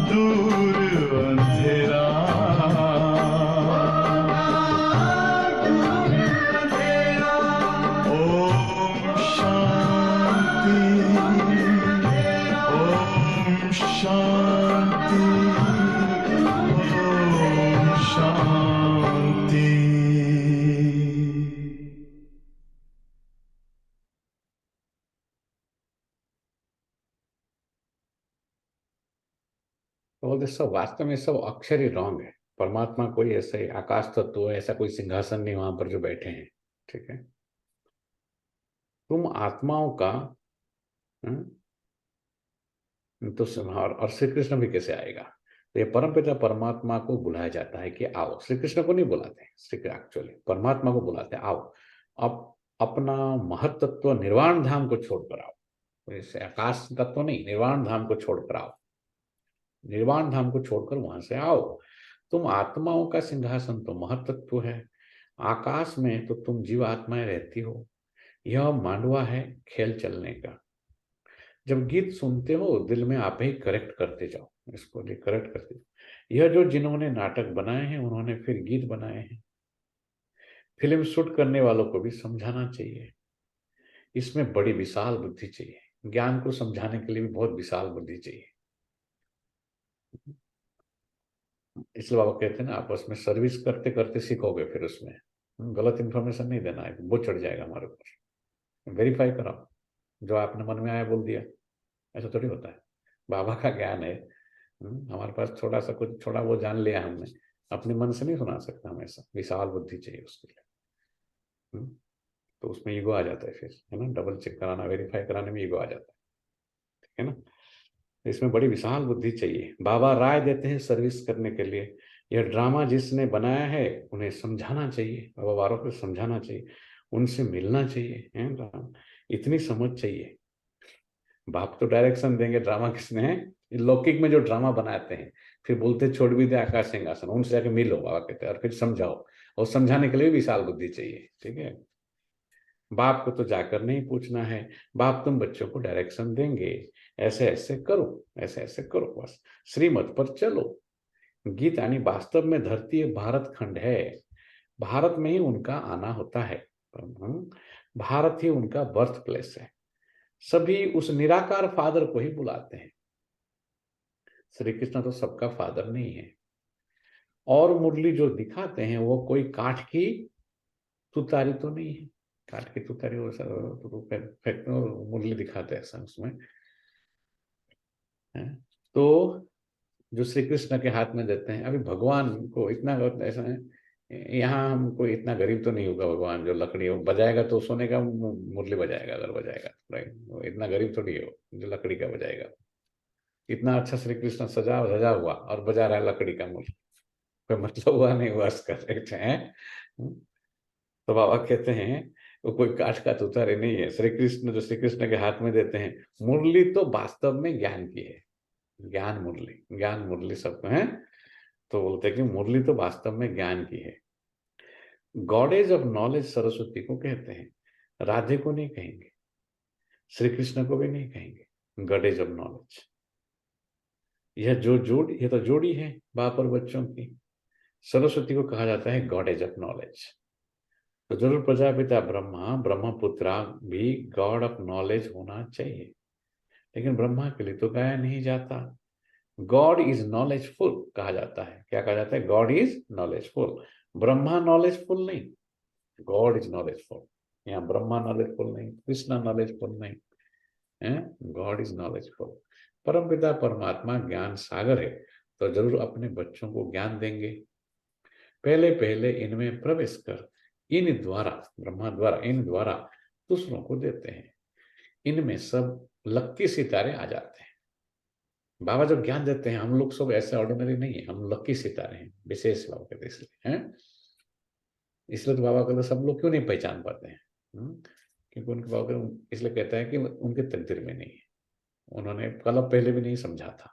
दूर अंधेरा। ओम शांति, ओम शांति, ओम शांति। तो सब वास्तव में सब अक्षर ही रॉन्ग है। परमात्मा कोई ऐसे आकाश तत्व है, ऐसा कोई सिंहासन नहीं वहां पर जो बैठे हैं, ठीक है। तुम आत्माओं का तो और श्री कृष्ण भी कैसे आएगा? तो ये परमपिता परमात्मा को बुलाया जाता है कि आओ। श्री कृष्ण को नहीं बुलाते, श्री एक्चुअली परमात्मा को बुलाते हैं, आओ अब अपना महत्त्व निर्वाण धाम को छोड़कर आओ। ऐसे आकाश तत्व नहीं, निर्वाण धाम को छोड़कर आओ, निर्वाण धाम को छोड़कर वहां से आओ। तुम आत्माओं का सिंहासन तो महत्त्व है, आकाश में तो तुम जीव आत्माएं रहती हो। यह मांडवा है खेल चलने का। जब गीत सुनते हो दिल में आप ही करेक्ट करते जाओ, इसको लिए करेक्ट करते जाओ। यह जो जिन्होंने नाटक बनाए हैं उन्होंने फिर गीत बनाए हैं। फिल्म शूट करने वालों को भी समझाना चाहिए, इसमें बड़ी विशाल बुद्धि चाहिए। ज्ञान को समझाने के लिए भी बहुत विशाल बुद्धि चाहिए। इसलिए बाबा कहते हैं ना, आपस में सर्विस करते करते सीखोगे, फिर उसमें गलत इन्फॉर्मेशन नहीं देना है, वो चढ़ जाएगा हमारे ऊपर। वेरीफाई कराओ, जो आपने मन में आया बोल दिया, ऐसा थोड़ी होता है। बाबा का ज्ञान है, हमारे पास थोड़ा सा कुछ थोड़ा वो जान लिया हमने, अपने मन से नहीं सुना सकता हमेशा, विशाल बुद्धि चाहिए उसके लिए। तो उसमें ईगो आ जाता है फिर, है ना, डबल चेक कराना, वेरीफाई कराने में ईगो आ जाता है, ठीक है ना। इसमें बड़ी विशाल बुद्धि चाहिए। बाबा राय देते हैं सर्विस करने के लिए। यह ड्रामा जिसने बनाया है उन्हें समझाना चाहिए, बाबा वारों को समझाना चाहिए, उनसे मिलना चाहिए, है, इतनी समझ चाहिए। बाप तो डायरेक्शन देंगे, ड्रामा किसने है? लौकिक में जो ड्रामा बनाते हैं फिर बोलते छोड़ भी दे आकाश सिंहासन, उनसे जाके मिलो, बाबा कहते हैं, और फिर समझाओ। और समझाने के लिए भी विशाल बुद्धि चाहिए, ठीक है। बाप को तो जाकर नहीं पूछना है, बाप तुम बच्चों को डायरेक्शन देंगे, ऐसे ऐसे करो, ऐसे ऐसे करो, बस श्रीमत पर चलो। गीता यानी वास्तव में धरती एक भारत खंड है, भारत में ही उनका आना होता है, भारत ही उनका बर्थ प्लेस है। सभी उस निराकार फादर को ही बुलाते हैं। श्री कृष्ण तो सबका फादर नहीं है। और मुरली जो दिखाते हैं वो कोई काठ की तुतारी तो नहीं है, काट के तुतारी तो मुरली दिखाते हैं उसमें है। तो जो श्री कृष्ण के हाथ में देते हैं, अभी भगवान को इतना ऐसा है, यहाँ हमको इतना गरीब तो नहीं होगा भगवान जो लकड़ी बजाएगा तो सोने का मुरली बजाएगा, अगर बजाएगा, राइट। इतना गरीब थोड़ी हो जो लकड़ी का बजाएगा। इतना अच्छा श्री कृष्ण सजा हुआ और बजा रहा है लकड़ी का मुरली, कोई मतलब हुआ नहीं हुआ इसका, है। तो बाबा कहते हैं वो कोई काठ का तुतारी नहीं है। श्री कृष्ण जो श्री कृष्ण के हाथ में देते हैं मुरली तो वास्तव में ज्ञान की है, ज्ञान मुरली सबको है। तो बोलते हैं कि मुरली तो वास्तव में ज्ञान की है। गॉडेज ऑफ नॉलेज सरस्वती को कहते हैं, राधे को नहीं कहेंगे, श्री कृष्ण को भी नहीं कहेंगे गॉडेज ऑफ नॉलेज। यह तो जोड़ी है बाप और बच्चों की। सरस्वती को कहा जाता है गॉडेज ऑफ नॉलेज। तो जरूर प्रजापिता ब्रह्मपुत्रा भी गॉड ऑफ नॉलेज होना चाहिए, लेकिन ब्रह्मा के लिए तो गाया नहीं जाता। गॉड इज नॉलेजफुल कहा जाता है। क्या कहा जाता है? God is knowledgeful. Brahma knowledgeful नहीं, गॉड इज नॉलेजफुल। यहाँ ब्रह्मा नॉलेजफुल नहीं, कृष्णा नॉलेजफुल नहीं है, गॉड इज नॉलेजफुल। परमपिता परमात्मा ज्ञान सागर है, तो जरूर अपने बच्चों को ज्ञान देंगे। पहले इनमें प्रवेश कर इन द्वारा, ब्रह्मा द्वारा, इन द्वारा दूसरों को देते हैं। इनमें सब लक्की सितारे आ जाते हैं। बाबा जब ज्ञान देते हैं, हम लोग सब ऐसे ऑर्डिनरी नहीं है, हम लक्की सितारे हैं, विशेष बाबा कहते हैं, इसलिए हैं। इसलिए तो बाबा कहते सब लोग क्यों नहीं पहचान पाते हैं, क्योंकि उनके बाबा इसलिए कहता है कि उनके तकदीर में नहीं है, उन्होंने कल पहले भी नहीं समझा था।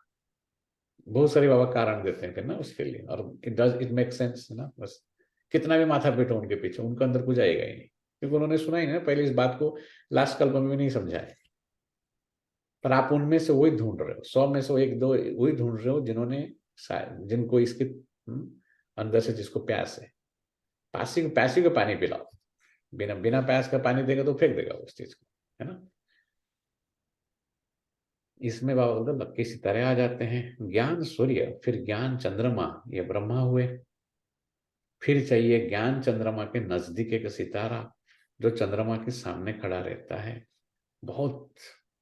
बहुत सारे बाबा कारण देते हैं फिर ना उसके लिए, और इट मेक सेंस ना। बस कितना भी माथा पीटो उनके पीछे, उनके अंदर कुछ आएगा ही नहीं, क्योंकि उन्होंने सुना ही नहीं पहले इस बात को, लास्ट कल्प में भी नहीं समझा है। पर आप उनमें से वही ढूंढ रहे हो, 100 में से 1-2 वही ढूंढ रहे हो जिनको इसके अंदर से जिसको प्यास है। प्यासी को पानी पिलाओ, बिना प्यास का पानी देगा तो फेंक देगा उस चीज को, है ना। इसमें बाबा बोलते लक्की सितारे आ जाते हैं, ज्ञान सूर्य, फिर ज्ञान चंद्रमा, ये ब्रह्मा हुए। फिर चाहिए ज्ञान चंद्रमा के नजदीक एक सितारा जो चंद्रमा के सामने खड़ा रहता है। वो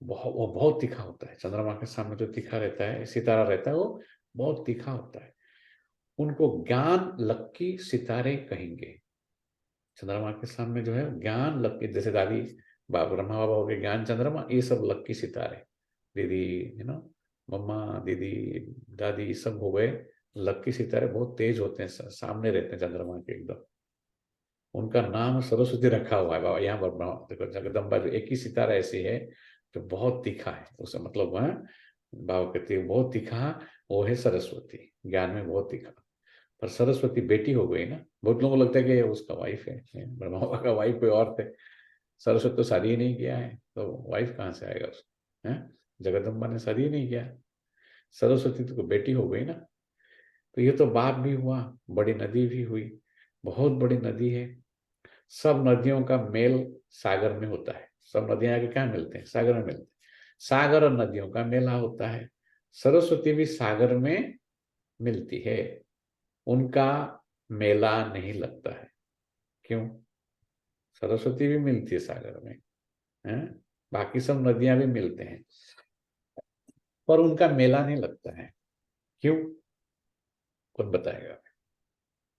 बहुत तीखा होता है। चंद्रमा के सामने जो तीखा रहता है सितारा रहता है वो बहुत तीखा होता है। उनको ज्ञान लक्की सितारे कहेंगे। चंद्रमा के सामने जो है ज्ञान लक्की, जैसे दादी ब्रह्मा बाबा हो गए ज्ञान चंद्रमा, ये सब लक्की सितारे, दीदी मम्मा दीदी दादी सब हो गए लक्की सितारे। बहुत तेज होते हैं, सामने रहते हैं चंद्रमा के एकदम। उनका नाम सरस्वती रखा हुआ है बाबा। यहाँ पर देखो जगदम्बा जो एक ही सितारा ऐसी है जो बहुत तीखा है, उसे मतलब वह बाबा कहते हैं बहुत तीखा, वो है सरस्वती, ज्ञान में बहुत तीखा। पर सरस्वती बेटी हो गई ना, बहुत लोगों को लगता है कि उसका वाइफ है, ब्रह्मा बाबा का वाइफ कोई और थे। सरस्वती तो शादी ही नहीं किया है, तो वाइफ कहाँ से आएगा उसको, है। जगदम्बा ने शादी ही नहीं किया, सरस्वती तो बेटी हो गई ना। तो ये तो बाप भी हुआ, बड़ी नदी भी हुई, बहुत बड़ी नदी है। सब नदियों का मेल सागर में होता है। सब नदियां आगे क्या मिलते हैं, सागर में मिलते हैं। सागर और नदियों का मेला होता है। सरस्वती भी सागर में मिलती है, उनका मेला नहीं लगता है। क्यों? सरस्वती भी मिलती है सागर में, है? बाकी सब नदियां भी मिलते हैं, पर उनका मेला नहीं लगता है। क्यों? कौन बताएगा?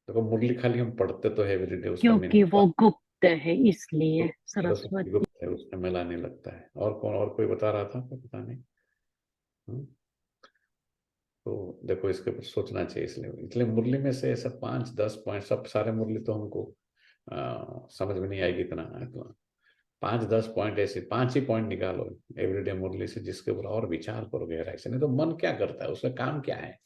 तो मुरली खाली हम पढ़ते तो है एवरीडे, उसका क्योंकि वो गुप्त है इसलिए सरस्वती। गुप्त है, उसका मेला नहीं लगता है। और कोई बता रहा था, पता नहीं। तो देखो इसके ऊपर सोचना चाहिए। इसलिए मुरली में से सब 5-10 पॉइंट, सब सारे मुरली तो हमको समझ में नहीं आएगी इतना, तो 5-10 पॉइंट ऐसे 5 ही पॉइंट निकालो एवरीडे मुरली से, जिसके ऊपर और विचार करो गहराई से। नहीं तो मन क्या करता है, उसका काम क्या है,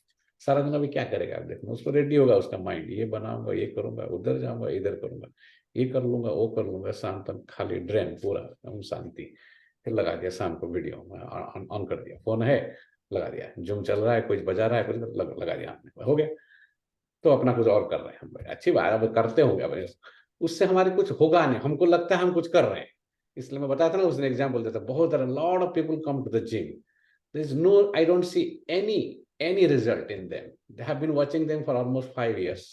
सारा दिन अभी क्या करेगा आप देखो। उसको रेडी होगा उसका माइंड, ये बनाऊंगा, ये करूंगा, उधर जाऊंगा, इधर करूंगा, ये कर लूंगा, वो कर लूंगा। शाम तक खाली ड्रेन पूरा शांति। फिर लगा दिया शाम को वीडियो ऑन कर दिया, फोन है लगा दिया, जूम चल रहा है, कुछ बजा रहा है, कुछ लगा दिया आपने, हो गया। तो अपना कुछ और कर रहे हैं हम, अच्छी बात है, करते होंगे भाई, उससे हमारे कुछ होगा नहीं। हमको लगता है हम कुछ कर रहे हैं, इसलिए मैं बताता ना, उसने एग्जाम्पल देता, बहुत lot of people come to the gym, there is no, I don't see any result in them. They have been watching them for almost 5 years,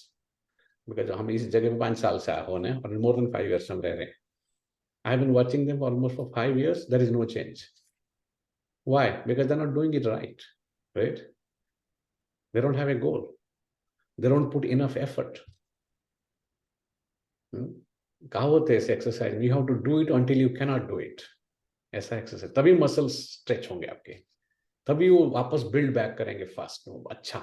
because हम इस जगह में 5 साल से होने, और more than 5 years हम रह रहे हैं। I have been watching them for almost for 5 years. There is no change. Why? Because they're not doing it right. They don't have a goal. They don't put enough effort. कहावत है इस एक्सरसाइज में, you have to do it until you cannot do it. ऐसा एक्सरसाइज, तभी मसल्स स्ट्रेच होंगे आपके, तभी वो वापस बिल्ड बैक करेंगे फास्ट में। अच्छा,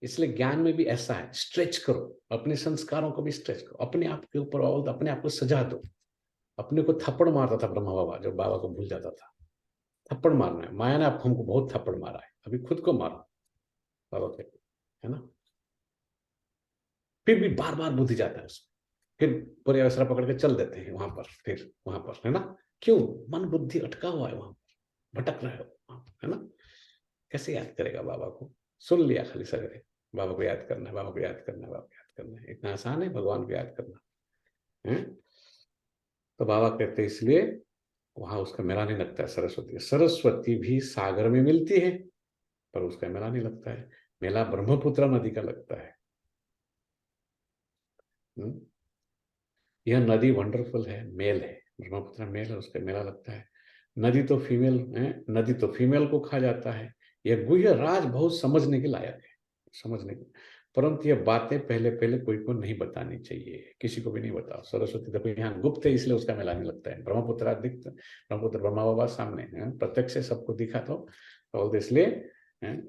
इसलिए ज्ञान में भी ऐसा है, स्ट्रेच करो, अपने संस्कारों को भी स्ट्रेच करो, अपने आप के ऊपर अपने आप को सजा दो। अपने को थप्पड़ मारता था ब्रह्मा बाबा, जब बाबा को भूल जाता था, थप्पड़ मारना है। माया ने हमको बहुत थप्पड़ मारा है, अभी खुद को मारो बाबा के, है ना। फिर भी बार बार बुद्धि जाता है उसमें, फिर पूरे अवसर पकड़ के चल देते हैं वहां पर, फिर वहां पर, है ना। क्यों? मन बुद्धि अटका हुआ है वहां पर, भटक रहा है ना। कैसे याद करेगा बाबा को? सुन लिया खाली सगरे, बाबा को याद करना है, बाबा को याद करना है, बाबा को याद करना है। इतना आसान है भगवान को याद करना है। तो बाबा कहते हैं इसलिए वहां उसका मेला नहीं लगता है। सरस्वती भी सागर में मिलती है, पर उसका मेला नहीं लगता है। मेला ब्रह्मपुत्र नदी का लगता है। यह नदी वंडरफुल है, मेल है, ब्रह्मपुत्र मेल है, उसका मेला लगता है। नदी तो फीमेल है, नदी तो फीमेल को खा जाता है। यह गुह्य राज बहुत समझने के लायक है, समझने के, परंतु यह बातें पहले पहले कोई को नहीं बतानी चाहिए, किसी को भी नहीं बताओ। सरस्वती देखो यहाँ गुप्त है, इसलिए उसका मेला नहीं लगता है। ब्रह्मपुत्र दिखता, ब्रह्मपुत्र ब्रह्मा बाबा सामने है, प्रत्यक्ष से सबको दिखा, तो इसलिए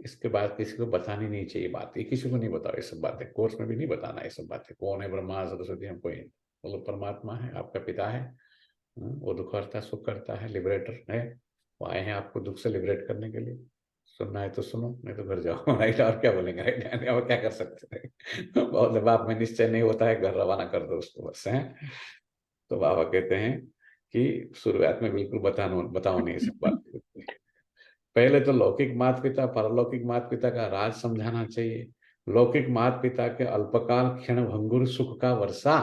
इसके बाद किसी को बतानी नहीं चाहिए बात। ये किसी को नहीं बताओ ये सब बातें, कोर्स में भी नहीं बताना ये सब बातें। कौन है ब्रह्मा सरस्वती? हम कोई बोलो, परमात्मा है, आपका पिता है, वो दुख करता है, सुख करता है, लिबरेटर है। वो आए हैं आपको दुख से लिबरेट करने के लिए। सुनना है तो सुनो, नहीं तो घर जाओ, राइट। और क्या बोलेंगे, राइट, और क्या कर सकते हैं। बहुत बाप में निश्चय नहीं होता है, घर रवाना कर दो उसको बस, है। तो बाबा कहते हैं कि शुरुआत में बिल्कुल बताओ नहीं सब बात। पहले तो लौकिक माता पिता परलौकिक माता पिता का राज समझाना चाहिए। लौकिक माता पिता के अल्पकाल क्षण भंगुर सुख का वर्षा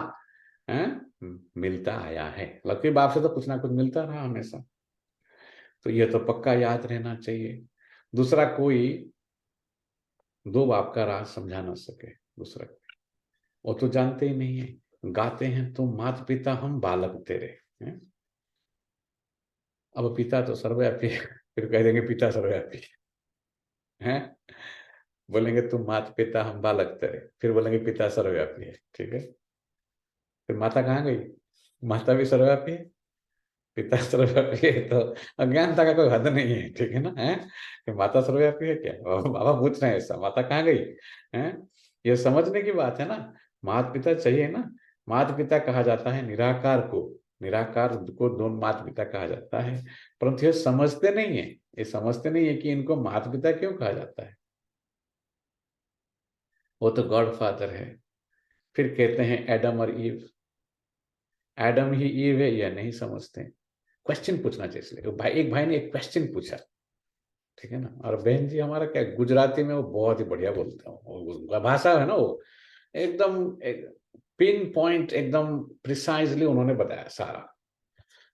मिलता आया है। लौकिक बाप से तो कुछ ना कुछ मिलता रहा हमेशा, तो यह तो पक्का याद रहना चाहिए। दूसरा, कोई दो बाप का राज समझा ना सके दूसरा, वो तो जानते ही नहीं है। गाते हैं तुम माता पिता हम बालक तेरे, हैं? अब पिता तो सर्वव्यापी है, फिर कह देंगे पिता सर्वव्यापी है। बोलेंगे तुम माता पिता हम बालक तेरे, फिर बोलेंगे पिता सर्वव्यापी है। ठीक है, फिर माता कहाँ गई? माता भी सर्वव्यापी है, पिता सर्वव्यापी है, तो अज्ञानता का कोई हद नहीं है। ठीक है ना, है कि माता सर्वव्यापी है क्या? बाबा पूछ रहे हैं ऐसा, माता कहाँ गई है? ये समझने की बात है ना। माता पिता चाहिए ना। माता पिता कहा जाता है निराकार को, निराकार को दोनों माता पिता कहा जाता है, परंतु ये समझते नहीं है। ये समझते नहीं है कि इनको माता पिता क्यों कहा जाता है। वो तो गॉड फादर है। फिर कहते हैं एडम और ईव, एडम ही ईव है, यह नहीं समझते। क्वेश्चन पूछना चाहिए इसलिए। भाई, एक भाई ने एक क्वेश्चन पूछा, ठीक है ना। और बहन जी हमारा क्या गुजराती में वो बहुत ही बढ़िया बोलते हैं, भाषा है ना वो एकदम पिन पॉइंट, एकदम प्रिसाइजली उन्होंने बताया सारा।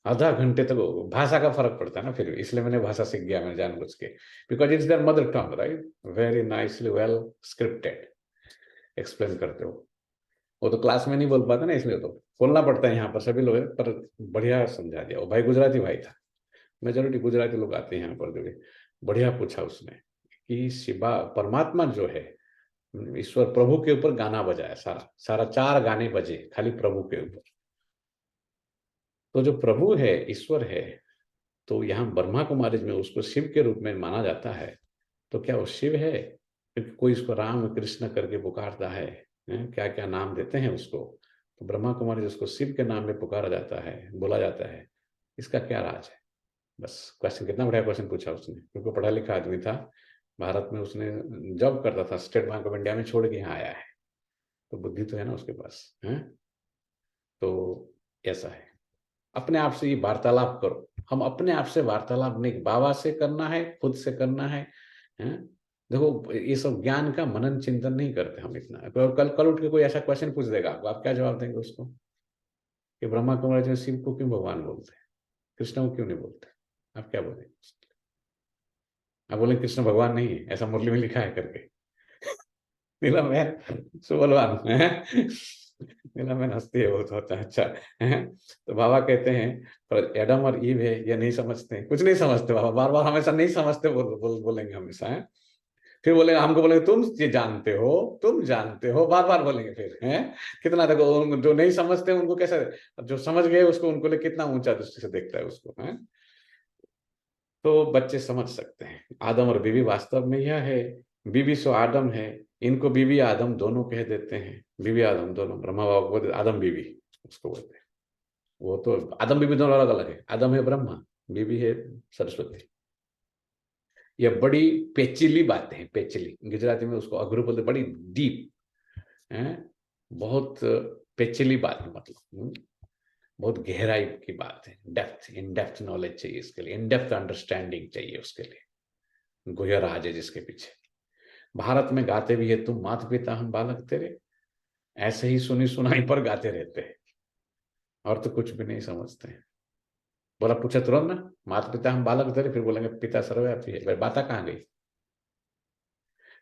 आधा घंटे तक भाषा का फर्क पड़ता है ना, फिर इसलिए मैंने भाषा सीख गया मैं जानबूझ के, because it's there mother tongue, right. Very nicely well scripted explain करते हो। वो तो क्लास में नहीं बोल पाते ना, इसलिए तो बोलना पड़ता है यहाँ पर सभी लोग, पर बढ़िया समझा दिया। वो भाई गुजराती भाई था, मेजोरिटी गुजराती लोग आते हैं यहाँ पर। जो बढ़िया पूछा उसने कि शिवा परमात्मा जो है, ईश्वर प्रभु के ऊपर गाना बजाया, सारा सारा 4 गाने बजे खाली प्रभु के ऊपर। तो जो प्रभु है, ईश्वर है, तो यहाँ ब्रह्मा कुमारी में उसको शिव के रूप में माना जाता है। तो क्या वो शिव है? क्योंकि कोई इसको राम कृष्ण करके पुकारता है, क्या क्या नाम देते हैं उसको। तो ब्रह्मा कुमारी जिसको शिव के नाम में पुकारा जाता है, बोला जाता है, इसका क्या राज है? बस क्वेश्चन, कितना बढ़िया क्वेश्चन पूछा उसने, क्योंकि पढ़ा लिखा आदमी था, भारत में उसने जॉब करता था, स्टेट बैंक ऑफ इंडिया में छोड़ के यहाँ आया है, तो बुद्धि तो है ना उसके पास, है। तो ऐसा है, अपने आप से ये वार्तालाप करो। हम अपने आप से वार्तालाप नहीं, बाबा से करना है, खुद से करना है, हैं? देखो ये सब ज्ञान का मनन चिंतन नहीं करते हम इतना। कल उठ के कोई ऐसा क्वेश्चन पूछ देगा आपको, आप क्या जवाब देंगे उसको? कि ब्रह्मा कुमारी में शिव को क्यों भगवान बोलते हैं, कृष्ण को क्यों नहीं बोलते? आप क्या बोलेंगे? आप बोले कृष्ण भगवान नहीं है, ऐसा मुरली में लिखा है करके। नीला मैन सुबलवान है, नीला मैन हंसती है बहुत, होता है अच्छा है। तो बाबा कहते हैं पर एडम और ईव है, ये नहीं समझते, कुछ नहीं समझते बाबा, बार बार हमेशा नहीं समझते बोलेंगे हमेशा, है। फिर बोलेंगे, हमको बोलेंगे तुम ये जानते हो, तुम जानते हो, बार बार बोलेंगे फिर, हैं। कितना देखो, जो नहीं समझते उनको कैसे, जो समझ गए उसको, उनको लिए कितना ऊंचा दृष्टि से देखता है उसको, है। तो बच्चे समझ सकते हैं आदम और बीवी वास्तव में यह है, बीवी सो आदम है, इनको बीवी आदम दोनों कह देते हैं। बीवी आदम दोनों, ब्रह्मा बाबा बोलते आदम बीवी उसको बोलते हैं। वो तो आदम बीवी दोनों अलग अलग है, आदम है ब्रह्मा, बीवी है सरस्वती। यह बड़ी पेचीली बातें हैं, पेचीली गुजराती में उसको अघरू बोलते, बड़ी डीप है, बहुत पेचीली बात है, मतलब बहुत गहराई की बात है। डेप्थ, इन डेप्थ नॉलेज चाहिए इसके लिए, इन डेप्थ अंडरस्टैंडिंग चाहिए उसके लिए। गोया राज है जिसके पीछे। भारत में गाते भी है तुम माता पिता हम बालक तेरे, ऐसे ही सुनी सुनाई पर गाते रहते हैं, और तो कुछ भी नहीं समझते हैं। बोला पूछा तुरंत ना, माता पिता हम बालक तेरे, फिर बोलेंगे पिता सर्वव्यापी है। भाई बात कहाँ गई?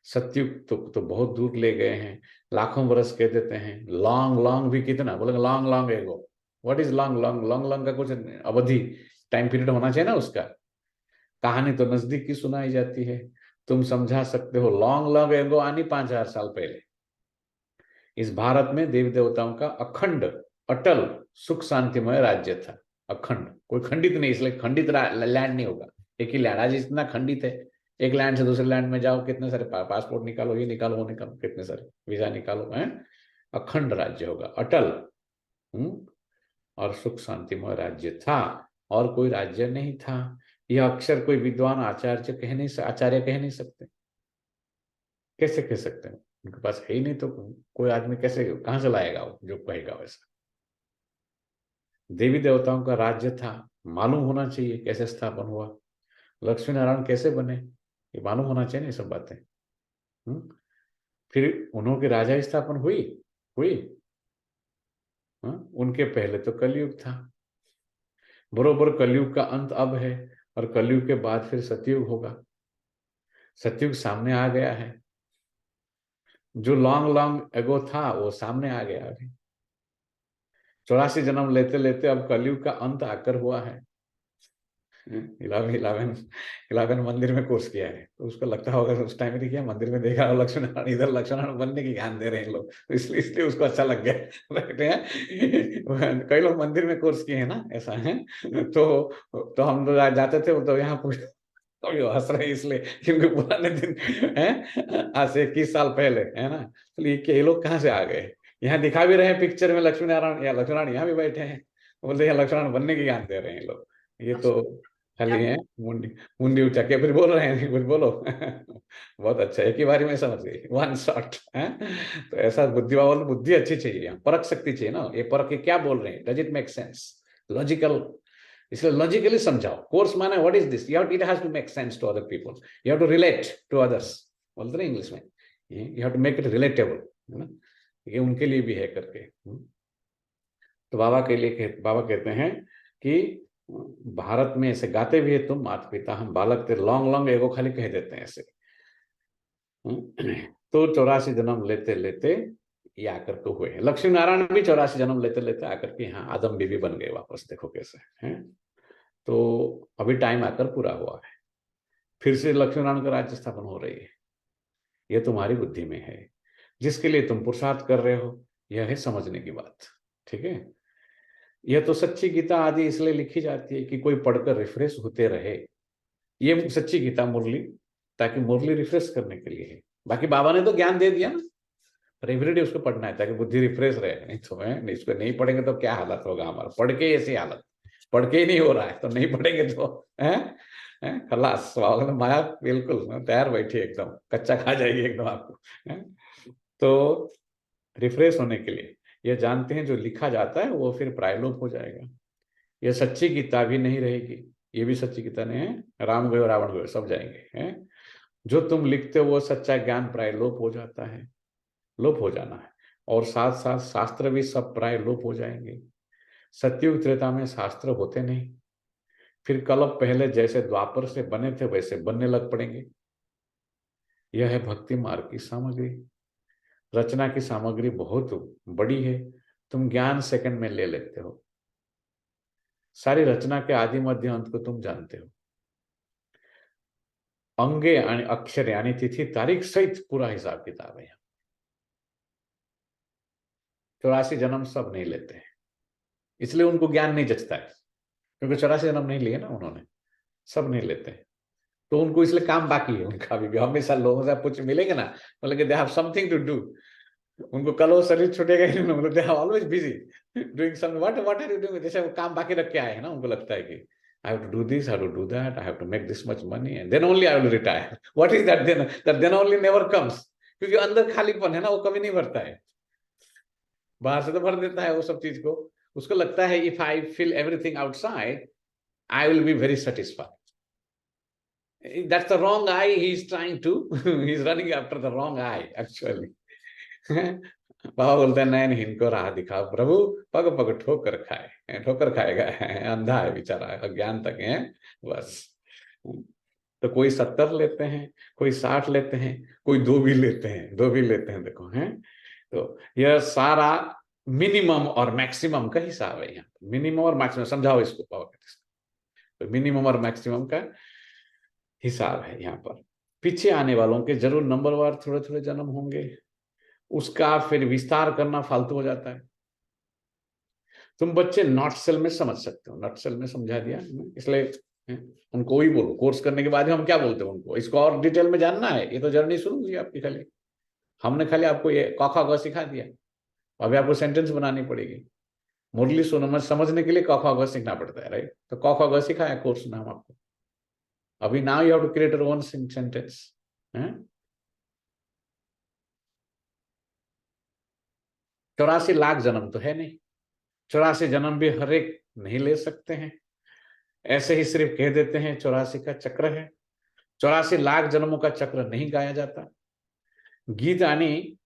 सत्युग तो बहुत दूर ले गए हैं, लाखों वर्ष कह देते हैं। लॉन्ग लॉन्ग भी कितना बोलेंगे, long long ago. What is long long? Long long का कुछ अवधि, टाइम पीरियड होना चाहिए ना उसका। कहानी तो नजदीक की सुनाई जाती है, तुम समझा सकते हो। लॉन्ग लॉन्ग एगो आनी 5000 साल पहले इस भारत में देवी देवताओं का अखंड अटल सुख शांतिमय राज्य था। अखंड, कोई खंडित नहीं, इसलिए खंडित लैंड नहीं होगा, एक ही लैंड। आज इतना खंडित है, एक लैंड से दूसरे लैंड में जाओ, कितने सारे पासपोर्ट निकालो, ये निकालो वो निकालो, कितने सारे वीजा निकालो, है। अखंड राज्य होगा, अटल और सुख शांतिमय राज्य था, और कोई राज्य नहीं था। यह अक्षर कोई विद्वान आचार्य कह नहीं सकते। कैसे कह सकते हैं? उनके पास है ही नहीं, तो कोई आदमी कैसे, कहां से लाएगा वो जो कहेगा वैसा? देवी देवताओं का राज्य था, मालूम होना चाहिए कैसे स्थापन हुआ, लक्ष्मी नारायण कैसे बने, ये मालूम होना चाहिए ना, ये सब बातें। फिर उन्होंने राजा स्थापन हुई हुई उनके पहले तो कलयुग था, बरोबर कलयुग का अंत अब है, और कलयुग के बाद फिर सतयुग होगा। सतयुग सामने आ गया है, जो लॉन्ग लॉन्ग एगो था वो सामने आ गया अभी। 84 जन्म लेते लेते अब कलयुग का अंत आकर हुआ है। 11 मंदिर में कोर्स किया है, तो उसको लगता होगा उस टाइम में किया, मंदिर में देखा लक्ष्मण इधर लक्ष्मण बनने की ज्ञान दे रहे हैं लोग, तो इसलिए उसको अच्छा लग गया। बैठे हैं कई लोग मंदिर में कोर्स किए हैं ना, ऐसा है। तो हम लोग जाते थे तो यहाँ पूछ, तो हंस रहे इसलिए क्योंकि पुराने दिन है, आज से 21 साल पहले, है ना। तो ये लोग कहाँ से आ गए, यहाँ दिखा भी रहे हैं पिक्चर में लक्ष्मी नारायण या लक्ष्मण यहाँ भी बैठे हैं, बोलते हैं लक्ष्मण बनने की ज्ञान दे रहे हैं लोग, ये तो खाली है मुंडी मुंडी उठा के फिर बोल रहे हैं, कुछ बोलो। बहुत अच्छा, एक ही बारी में समझ गई, वन शॉट है। तो ऐसा बुद्धि अच्छी चाहिए, यहाँ परख सकती चाहिए ना, ये परख के क्या बोल रहे हैं, does it make sense, logical, इसलिए लॉजिकली समझाओ। कोर्स माने what is this, it has to make sense to other people, you have to relate to others, बोलते हैं इंग्लिश में, you have to make it relatable, है ना, ये उनके लिए भी है करके। तो बाबा कहते हैं कि भारत में ऐसे गाते भी है, तुम माता पिता हम बालक थे, लॉन्ग लॉन्ग एगो खाली कह देते हैं ऐसे। तो 84 जन्म लेते लेते ये आकर के हुए हैं। लक्ष्मी नारायण भी 84 जन्म लेते लेते आकर के यहाँ आदम बीबी बन गए वापस, देखो कैसे हैं। तो अभी टाइम आकर पूरा हुआ है, फिर से लक्ष्मी नारायण का राज्य स्थापन हो रही है। यह तुम्हारी बुद्धि में है, जिसके लिए तुम पुरुषार्थ कर रहे हो, यह है समझने की बात, ठीक है। यह तो सच्ची गीता आदि इसलिए लिखी जाती है कि कोई पढ़कर रिफ्रेश होते रहे। ये सच्ची गीता मुरली, ताकि मुरली रिफ्रेश करने के लिए है। बाकी बाबा ने तो ज्ञान दे दिया ना, पर एवरीडे उसको पढ़ना है ताकि बुद्धि रिफ्रेश रहे। नहीं तो मैं इसको नहीं पढ़ेंगे तो क्या हालत होगा हमारा, पढ़ के ऐसी हालत, पढ़ के ही नहीं हो रहा है तो नहीं पढ़ेंगे तो है खलास, माया बिल्कुल तैयार बैठी एकदम, कच्चा खा जाएगी एकदम आपको। तो रिफ्रेश होने के लिए यह जानते हैं जो लिखा जाता है वो फिर प्रायलोप हो जाएगा। यह सच्ची गीता भी नहीं रहेगी, ये भी सच्ची गीता नहीं है, राम गयो रावण गयो सब जाएंगे, हैं। जो तुम लिखते हो वो सच्चा ज्ञान प्रायलोप हो जाता है, लोप हो जाना है, और साथ साथ शास्त्र भी सब प्राय लोप हो जाएंगे। सतयुग त्रेता में शास्त्र होते नहीं, फिर कलप पहले जैसे द्वापर से बने थे वैसे बनने लग पड़ेंगे। यह है भक्ति मार्ग की सामग्री। रचना की सामग्री बहुत बड़ी है, तुम ज्ञान सेकंड में ले लेते हो, सारी रचना के आदि मध्य अंत को तुम जानते हो। अंगे यानी अक्षर यानी तिथि तारीख सहित पूरा हिसाब किताब है। 84 जन्म सब नहीं लेते हैं, इसलिए उनको ज्ञान नहीं जचता है, क्योंकि 84 जन्म नहीं लिए ना उन्होंने, सब नहीं लेते हैं। तो उनको इसलिए काम बाकी है उनका भी हमेशा लोगों से कुछ मिलेंगे ना, बोलेंगे they have something to do. उनको कल वो शरीर छूटेगा ही नहीं, they have always busy doing something, what are you doing, जैसे वो काम बाकी रख के आए हैं ना, उनको लगता है कि I have to do this, I have to do that, I have to make this much money, and then only I will retire. What is that then? That then only never comes. क्योंकि अंदर खालीपन है ना, वो कभी नहीं भरता है, बाहर से तो भर देता है वो सब चीज को। उसको लगता है if I fill everything outside, I will be very satisfied. That's the wrong eye he is trying to, he is running after the wrong eye actually. बाबा बोलते हैं नैन इनको राह दिखाओ प्रभु, पग पग ठोकर खाए, ठोकर खाएगा, अंधा है बेचारा, अज्ञान तक है बस। तो कोई 70 लेते हैं, कोई 60 लेते हैं, कोई 2 भी लेते हैं, 2 भी लेते हैं, देखो हैं। तो यह सारा मिनिमम और मैक्सिमम का हिसाब है यहाँ, मिनिमम और मैक्सिमम, समझाओ इसको बाबा कहते हैं। तो मिनिमम और मैक्सिमम का हिसाब है यहाँ पर। पीछे आने वालों के जरूर नंबरवार थोड़े थोड़े जन्म होंगे, उसका फिर विस्तार करना फालतू हो जाता है। तुम बच्चे नॉट सेल में समझ सकते हो, नॉट सेल में समझा दिया, इसलिए उनको ही बोलो। कोर्स करने के बाद हम क्या बोलते हैं उनको, इसको और डिटेल में जानना है, ये तो जर्नी शुरू हुई आपकी, खाली हमने खाली आपको ये क ख ग सिखा दिया, अभी आपको सेंटेंस बनानी पड़ेगी। मुरली समझने के लिए क ख ग सीखना पड़ता है, राइट। तो क ख ग सिखाया कोर्स में हम आपको, अभी now you have to create your own sentence. 84 lakh जन्म तो है नहीं, 84 जन्म भी हर एक नहीं ले सकते हैं। ऐसे ही सिर्फ कह देते हैं 84 का चक्र है, 84 लाख जन्मों का चक्र नहीं गाया जाता। गीत आनी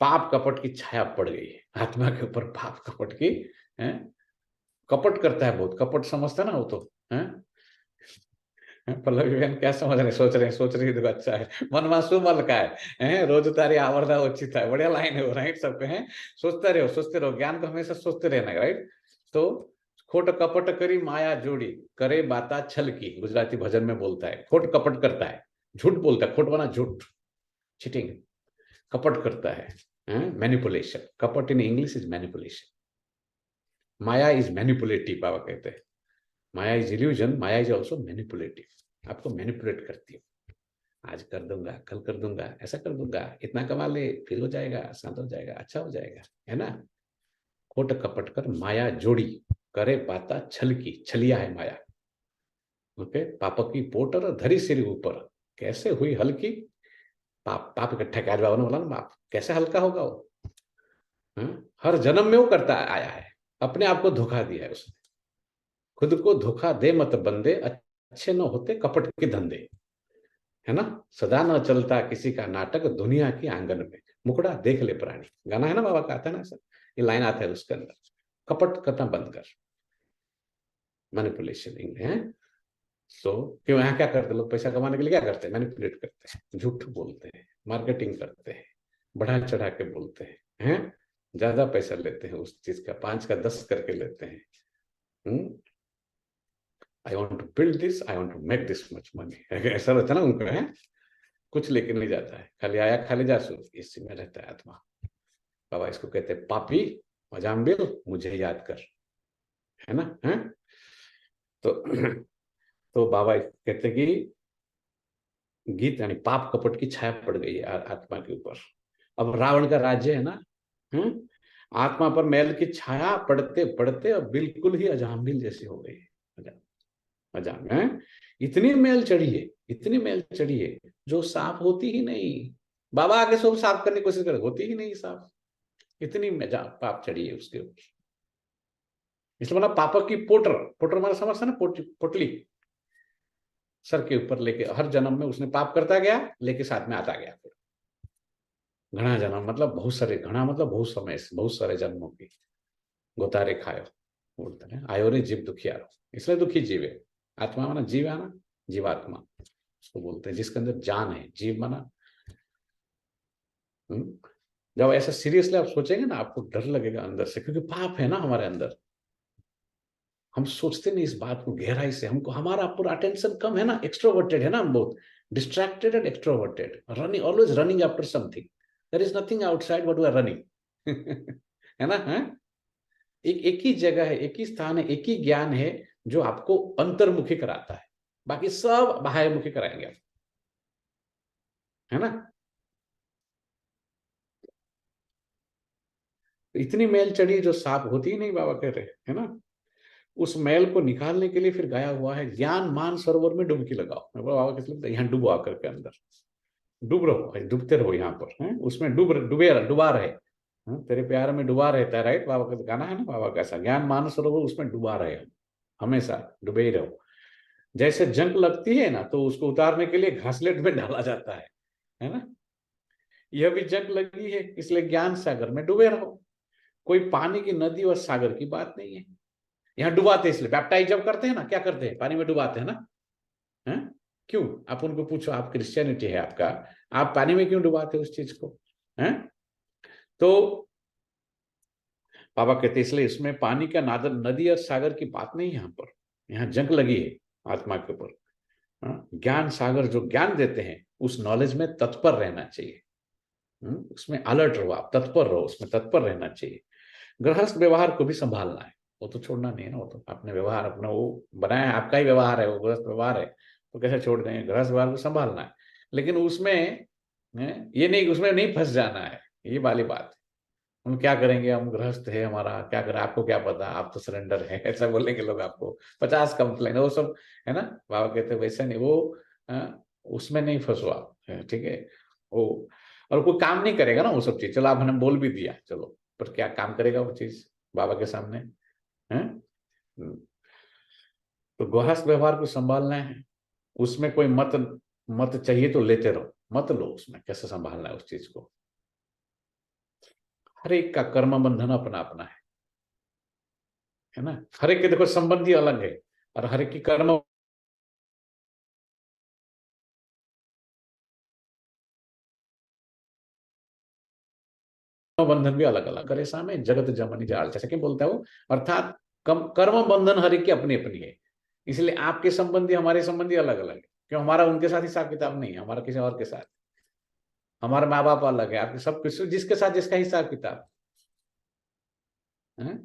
पाप कपट की छाया पड़ गई है आत्मा के ऊपर, पाप कपट की है। कपट करता है बहुत, कपट समझता है ना वो तो है। पल्लवी बहन क्या समझ रहे, सोच रही देखो अच्छा है, मन मासू मल का है, रोज तारी आवरदा उचित है, बढ़िया लाइन है वो, राइट। सबके हैं सोचते रहो, ज्ञान को हमेशा सोचते रहना, राइट। तो खोट कपट करी माया जोड़ी, करे बाता छल की, गुजराती भजन में बोलता है। खोट कपट करता है, झूठ बोलता है, खोट बना झूठ, चीटिंग, कपट करता है, मैनिपुलेशन। कपट in English is manipulation. Maya is manipulative, बाबा कहते हैं। Maya is illusion, maya is also manipulative. आपको मैनिपुलेट करती है, आज कर दूंगा, कल कर दूंगा, ऐसा कर दूंगा, इतना कमा ले, फिर हो जाएगा, शांत हो जाएगा, अच्छा हो जाएगा, है ना। खोट कपट कर माया जोड़ी, करे बाता छल की, छलिया है माया। ओके, पाप की पोटर धरी सिर ऊपर, कैसे हुई हल्की। पाप इकट्ठा क्या बाबा ने बोला ना, बाप कैसे हल्का होगा वो। हर जन्म में वो करता आया है, अपने आप को धोखा दिया है उसने। खुद को धोखा दे मत बंदे, अच्छे न होते कपट के धंधे, है ना। सदा न चलता किसी का नाटक, दुनिया की आंगन में मुकड़ा देख ले प्राणी। गाना है ना बाबा का, आता है ना सर, ये लाइन आता है उसके अंदर। कपट करना बंद कर, मैनिपुलेशन है। सो क्यों यहाँ क्या करते लोग, पैसा कमाने के लिए क्या करते हैं, मैनिपुलेट करते हैं, झूठ बोलते हैं, मार्केटिंग करते हैं, बढ़ा चढ़ा के बोलते हैं, ज्यादा पैसा लेते हैं उस चीज का, 5 का 10 करके लेते हैं। I want to build this, I want to make this much money, ऐसा रहता है ना उनका, है कुछ लेके नहीं जाता है, खाली आया खाली जासू, इसी में रहता है आत्मा। बाबा इसको कहते हैं पापी अजाम्बिल, मुझे याद कर, है ना, है। तो बाबा कहते हैं कि गीत यानी पाप कपट की छाया पड़ गई है आत्मा के ऊपर। अब रावण का राज्य है ना, आत्मा पर मैल की छाया पड़ते पड़ते अब बिल्कुल ही अजाम्बिल जैसी हो गई है। अजाम है, इतनी मैल चढ़ी है जो साफ होती ही नहीं। बाबा आगे सब साफ करने की कोशिश करे, होती ही नहीं साफ, इतनी पाप चढ़ी है उसके ऊपर। इसलिए मतलब पाप की पोटर हमारा समझता ना, पोटली सर के ऊपर लेके, हर जन्म में उसने पाप करता गया, लेके साथ में आता गया। फिर घना जन्म मतलब बहुत सारे, घना मतलब बहुत समय से, बहुत सारे जन्मों की गोतारे खायो बोलते हैं। आयो रे जीव दुखियारो, इसलिए दुखी जीव है। आत्मा माना जीव है ना, जीवात्मा उसको बोलते हैं, जिसके अंदर जान है। जीव माना, जब ऐसा सीरियसली आप सोचेंगे ना, आपको डर लगेगा अंदर से, क्योंकि पाप है ना हमारे अंदर। हम सोचते नहीं इस बात को गहराई से, हमको हमारा पूरा अटेंशन कम है ना, एक्सट्रोवर्टेड है ना हम, बहुत distracted and extroverted, running, always running after something, there is nothing outside what we are running है ना, है। एक ही जगह है, एक ही स्थान है, एक ही ज्ञान है जो आपको अंतर्मुखी कराता है, बाकी सब बाह्यमुखी कराएंगे आप, है ना। इतनी मैल चढ़ी जो साफ होती ही नहीं, बाबा कह रहे है ना। उस मैल को निकालने के लिए फिर गाया हुआ है, ज्ञान मान सरोवर में डुबकी लगाओ। बाबा कहते यहाँ डूबो, आकर के अंदर डूब रहो, डूबते रहो यहाँ पर, है उसमें डुबा रहे, तेरे प्यार में डुबा रहता है, राइट। बाबा का गाना है ना, बाबा कैसा, ज्ञान मान सरोवर उसमें डुबा रहे हो, हमेशा डूबे ही रहो। जैसे जंग लगती है ना, तो उसको उतारने के लिए घासलेट में डाला जाता है ना। यह भी जंग लगी है, इसलिए ज्ञान सागर में डूबे रहो। कोई पानी की नदी और सागर की बात नहीं है, यहाँ डुबाते इसलिए बैप्टाइज जब करते हैं ना, क्या करते हैं, पानी में डुबाते हैं ना, है क्यों। आप उनको पूछो, आप क्रिश्चियनिटी है आपका, आप पानी में क्यों डुबाते उस चीज को, है। तो बाबा कहते इसलिए इसमें पानी का नादर, नदी और सागर की बात नहीं है यहाँ पर, यहाँ जंग लगी है आत्मा के ऊपर। ज्ञान सागर जो ज्ञान देते हैं, उस नॉलेज में तत्पर रहना चाहिए, उसमें अलर्ट रहो आप, तत्पर रहो, उसमें तत्पर रहना चाहिए। गृहस्थ व्यवहार को भी संभालना है, वो तो छोड़ना नहीं है ना, वो तो अपने व्यवहार, अपना वो बनाया है, आपका ही व्यवहार है, वो गृहस्थ व्यवहार है, तो कैसे छोड़ देंगे। गृहस्थ व्यवहार को संभालना है, लेकिन उसमें ये नहीं, उसमें नहीं फंस जाना है, ये वाली बात है। हम क्या करेंगे, हम गृहस्थ है, हमारा क्या करें, आपको क्या पता, आप तो सरेंडर है, ऐसा बोलेंगे लोग आपको, 50 कंप्लेन, वो सब है ना। बाबा कहते हैं वैसा नहीं, वो उसमें नहीं फंसो आप, ठीक है। वो और कोई काम नहीं करेगा ना वो सब चीज, चलो आप हमने बोल भी दिया, चलो, पर क्या काम करेगा वो चीज बाबा के सामने, हैं? तो गृहस्थ व्यवहार को संभालना है, उसमें कोई मत चाहिए तो लेते रहो, मत लो, उसमें कैसे संभालना है उस चीज को। हर एक का कर्म बंधन अपना अपना है ना। हर एक के देखो संबंधी अलग है और हर एक की कर्म बंधन भी अलग अलग। करे सामे जगत जमनी जाल, जैसे कि बोलता है वो, अर्थात कर्म बंधन हर एक की अपनी अपनी है। इसलिए आपके संबंधी हमारे संबंधी अलग अलग है, क्यों? हमारा उनके साथ हिसाब किताब नहीं है, हमारा किसी और के साथ। हमारे माँ बाप अलग है, आपके सब कुछ जिसके साथ जिसका हिसाब किताब है।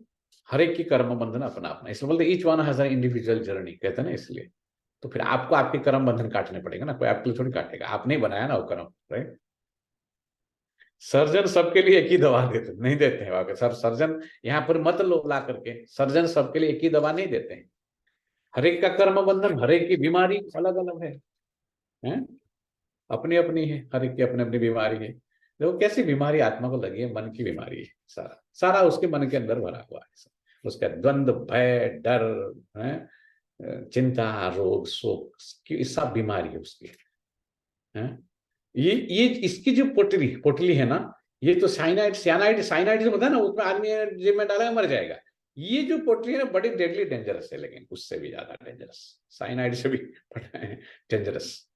हर एक की कर्म बंधन अपना अपना, इसलिए बोलते each one has an individual journey, कहते हैं ना। इसलिए तो फिर आपको आपके कर्म बंधन काटने पड़ेगा ना, कोई आपके लिए थोड़ी काटेगा, आपने बनाया ना वो कर्म, राइट। सर्जन सबके लिए एक ही दवा देते नहीं देते हैं सर, सर्जन यहाँ पर मत लो ला करके, सर्जन सबके लिए एक ही दवा नहीं देते हैं। हर एक का कर्म बंधन, हर एक की बीमारी अलग अलग है, हैं? अपनी अपनी है, हर एक की अपनी अपनी बीमारी है। देखो कैसी बीमारी आत्मा को लगी है, मन की बीमारी है, सारा सारा उसके मन के अंदर भरा हुआ है। उसका द्वंद्व, भय, डर, चिंता, रोग, शोक, सब बीमारी है उसकी, है? ये इसकी जो पोटली है ना, ये तो साइनाइड जो होता है ना, उसमें आदमी जेब में डालेगा मर जाएगा। ये जो पोटली है ना, बड़ी डेडली डेंजरस है, लेकिन उससे भी ज्यादा डेंजरस, साइनाइड से भी डेंजरस।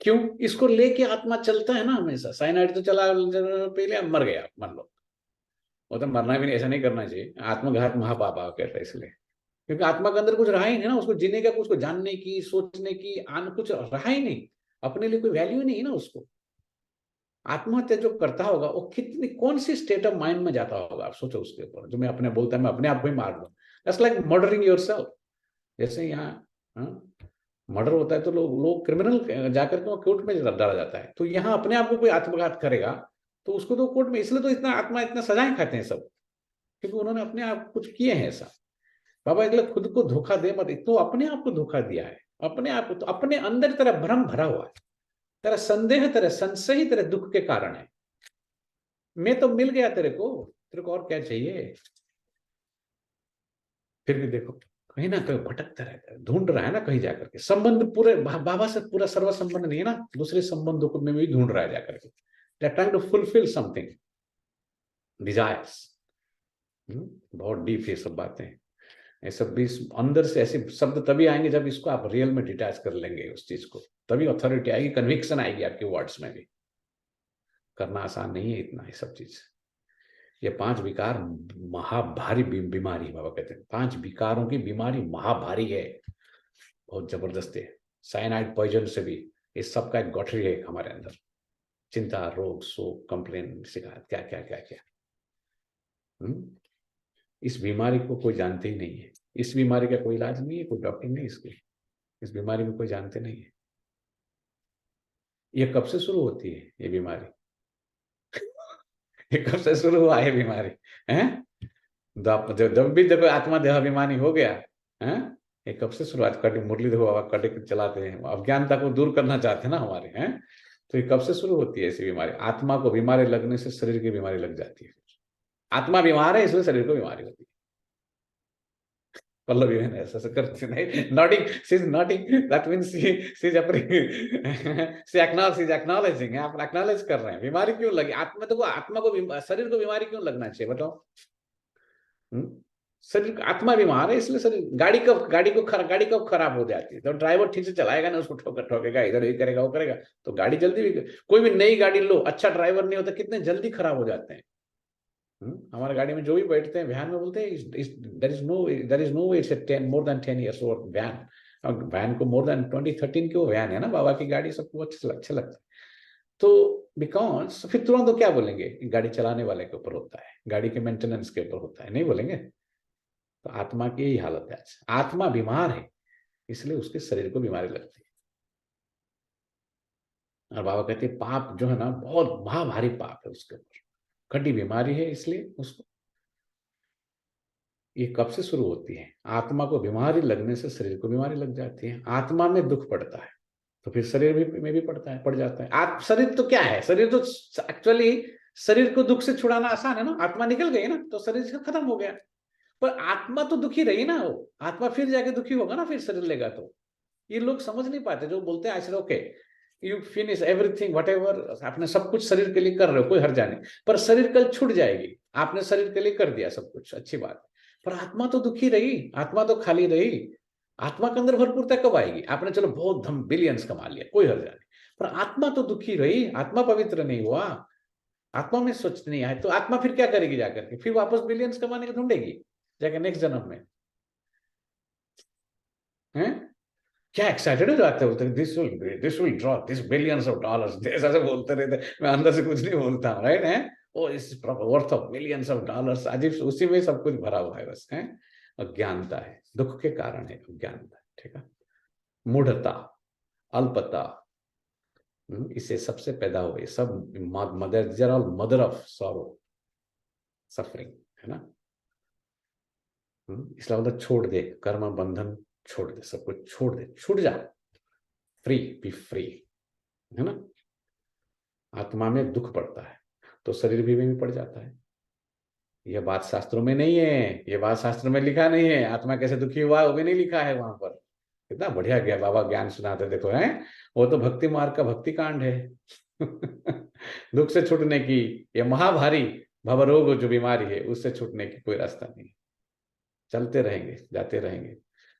क्यों? इसको लेके आत्मा चलता है ना हमेशा। साइनाइड तो चला पहले, मर गया मान लो, वो तो मरना भी नहीं, ऐसा नहीं करना चाहिए। आत्मघात महापाप कहता है, इसलिए क्योंकि आत्मा के अंदर कुछ रहा ही नहीं ना, उसको जीने का, कुछ जानने की, सोचने की, कुछ रहा ही नहीं, अपने लिए कोई वैल्यू नहीं ना उसको। आत्महत्या जो करता होगा वो कितनी, कौन सी स्टेट ऑफ माइंड में जाता होगा, आप सोचो उसके ऊपर। जो मैं अपने बोलता है, मैं अपने आप को ही मार दूं, दैट्स लाइक मर्डरिंग योरसेल्फ। जैसे यहाँ मर्डर होता है तो लोग क्रिमिनल जाकर के कोर्ट में डाला जाता है, तो यहाँ अपने आप को कोई आत्मघात करेगा तो उसको तो कोर्ट में, इसलिए तो इतना आत्मा इतना सजाएं खाते हैं सब, क्योंकि उन्होंने अपने आप कुछ किए हैं ऐसा। बाबा अगले खुद को धोखा दे मत, तो अपने आप को धोखा दिया है, अपने आप को। तो अपने अंदर तेरा भ्रम भरा हुआ है, तेरा संदेह, तेरा संशय ही तेरे दुख के कारण है। मैं तो मिल गया तेरे को और क्या चाहिए? फिर भी देखो कहीं ना कहीं भटकता रहता है, ढूंढ रहा है ना कहीं जाकर के संबंध। पूरे बाबा से पूरा सर्व संबंध नहीं है ना, दूसरे संबंधों को में भी ढूंढ रहा है जाकर के। They are trying to fulfil something, desires. बहुत डीप ये सब बातें, ये सब भी अंदर से ऐसे शब्द तभी आएंगे जब इसको आप रियल में डिटैच कर लेंगे उस चीज को, तभी अथॉरिटी आएगी, कन्विक्शन आएगी आपके वर्ड्स में भी। करना आसान नहीं है इतना, ये सब चीज। ये 5 विकार महाभारी बीमारी, बाबा कहते हैं 5 विकारों की बीमारी महाभारी है, बहुत जबरदस्त है। साइनाइड पॉइजन से भी, इस सब का एक गठरी है हमारे अंदर। चिंता, रोग, शोक, कंप्लेन, शिकायत, क्या क्या क्या क्या। इस बीमारी को कोई जानते ही नहीं है। इस बीमारी का कोई इलाज नहीं है, कोई डॉक्टर नहीं इसके, इस बीमारी को कोई जानते नहीं है। ये कब से शुरू होती है ये बीमारी? ये कब से शुरू हुआ है बीमारी? हैं? जब भी देखो आत्मा देहाभिमानी हो गया, हैं? ये कब से शुरुआत? कटी मुरली देखो बाबा, कटी चलाते हैं, अज्ञानता को दूर करना चाहते हैं ना हमारे, हैं? तो ये कब से शुरू होती है ऐसी बीमारी? आत्मा को बीमारी लगने से शरीर की बीमारी लग जाती है। आत्मा बीमार है इसलिए शरीर को बीमारी होती है। पल्लवी बहन ऐसा करती नहीं, noting, she is noting, that means she is acknowledging, आप एक्नॉलेज कर रहे हैं। बीमारी क्यों लगी? आत्मा तो आत्मा को, शरीर को बीमारी क्यों लगना चाहिए बताओ? शरीर, आत्मा बीमार है इसलिए शरीर। गाड़ी कब खराब हो जाती है? तो ड्राइवर ठीक से चलाएगा ना, उसको ठोकेगा, इधर ही करेगा, वो करेगा, तो गाड़ी जल्दी भी। कोई भी नई गाड़ी लो, अच्छा ड्राइवर नहीं होता, कितने जल्दी खराब हो जाते हैं। हमारे गाड़ी में जो भी बैठते हैं, वैन में बोलते हैं there is no it's 10 more than 10 years old van. Van को more than 2013 की वो वैन है ना, बाबा की गाड़ी, सबको अच्छा लगता है। तो बिकॉज फिर तुरंत तो क्या बोलेंगे? गाड़ी चलाने वाले के ऊपर होता है, गाड़ी के मेंटेनेंस के ऊपर होता है, नहीं बोलेंगे? तो आत्मा की यही हालत है आज। आत्मा बीमार है इसलिए उसके शरीर को बीमारी लगती है। और बाबा कहते हैं पाप जो है ना, बहुत महाभारी पाप है उसके ऊपर, कटी बीमारी है, इसलिए उसको। ये कब से शुरू होती है? आत्मा को बीमारी लगने से शरीर को बीमारी लग जाती है। आत्मा में दुख पड़ता है तो फिर शरीर में भी पड़ जाता है। शरीर तो क्या है? शरीर तो एक्चुअली, शरीर को दुख से छुड़ाना आसान है ना, आत्मा निकल गई ना तो शरीर खत्म हो गया। पर आत्मा तो दुखी रही ना, वो आत्मा फिर जाके दुखी होगा ना, फिर शरीर लेगा तो। ये लोग समझ नहीं पाते, जो बोलते हैं ऐसे okay you finish everything what ever, आपने सब कुछ शरीर के लिए कर रहे हो, कोई हर्जा नहीं, पर शरीर कल छूट जाएगी, आपने शरीर के लिए कर दिया सब कुछ, अच्छी बात, पर आत्मा तो दुखी रही, आत्मा तो खाली रही। आत्मा के अंदर भरपूरता कब आएगी? आपने चलो बहुत धम बिलियंस कमा लिया, कोई हर्जा नहीं, पर आत्मा तो दुखी रही, आत्मा पवित्र नहीं हुआ, आत्मा में स्वच्छ नहीं आए, तो आत्मा फिर क्या करेगी जाकर के? फिर वापस बिलियंस कमाने को ढूंढेगी जाके नेक्स्ट जन्म में, हैं? क्या एक्साइटेड हो जाते हो, this will draw this billions of dollars, ऐसे बोलते रहते, मैं अंदर से कुछ नहीं बोलता हूँ, राइट है, ओ इस worth of millions of dollars, अजीब उसी में सब कुछ भरा हुआ है बस, है अज्ञानता है, दुख के कारण है अज्ञानता, ठीक है, मूढ़ता, अल्पता, इससे सबसे पैदा हुए सब मदर ऑफ सॉरो, सफरिंग, है ना। इसलिए मतलब छोड़ दे, कर्म बंधन छोड़ दे, सब कुछ छोड़ दे, छूट जा, फ्री, बी फ्री, है ना। आत्मा में दुख पड़ता है तो शरीर भी पड़ जाता है। यह बात शास्त्रों में नहीं है, ये बात शास्त्र में लिखा नहीं है, आत्मा कैसे दुखी हुआ वो भी नहीं लिखा है वहां पर। कितना बढ़िया गया बाबा ज्ञान सुनाते, देखो है, वो तो भक्ति मार्ग का भक्ति कांड है। दुख से छूटने की, ये महाभारी भवरोग जो बीमारी है, उससे छूटने की कोई रास्ता नहीं। चलते रहेंगे, जाते रहेंगे,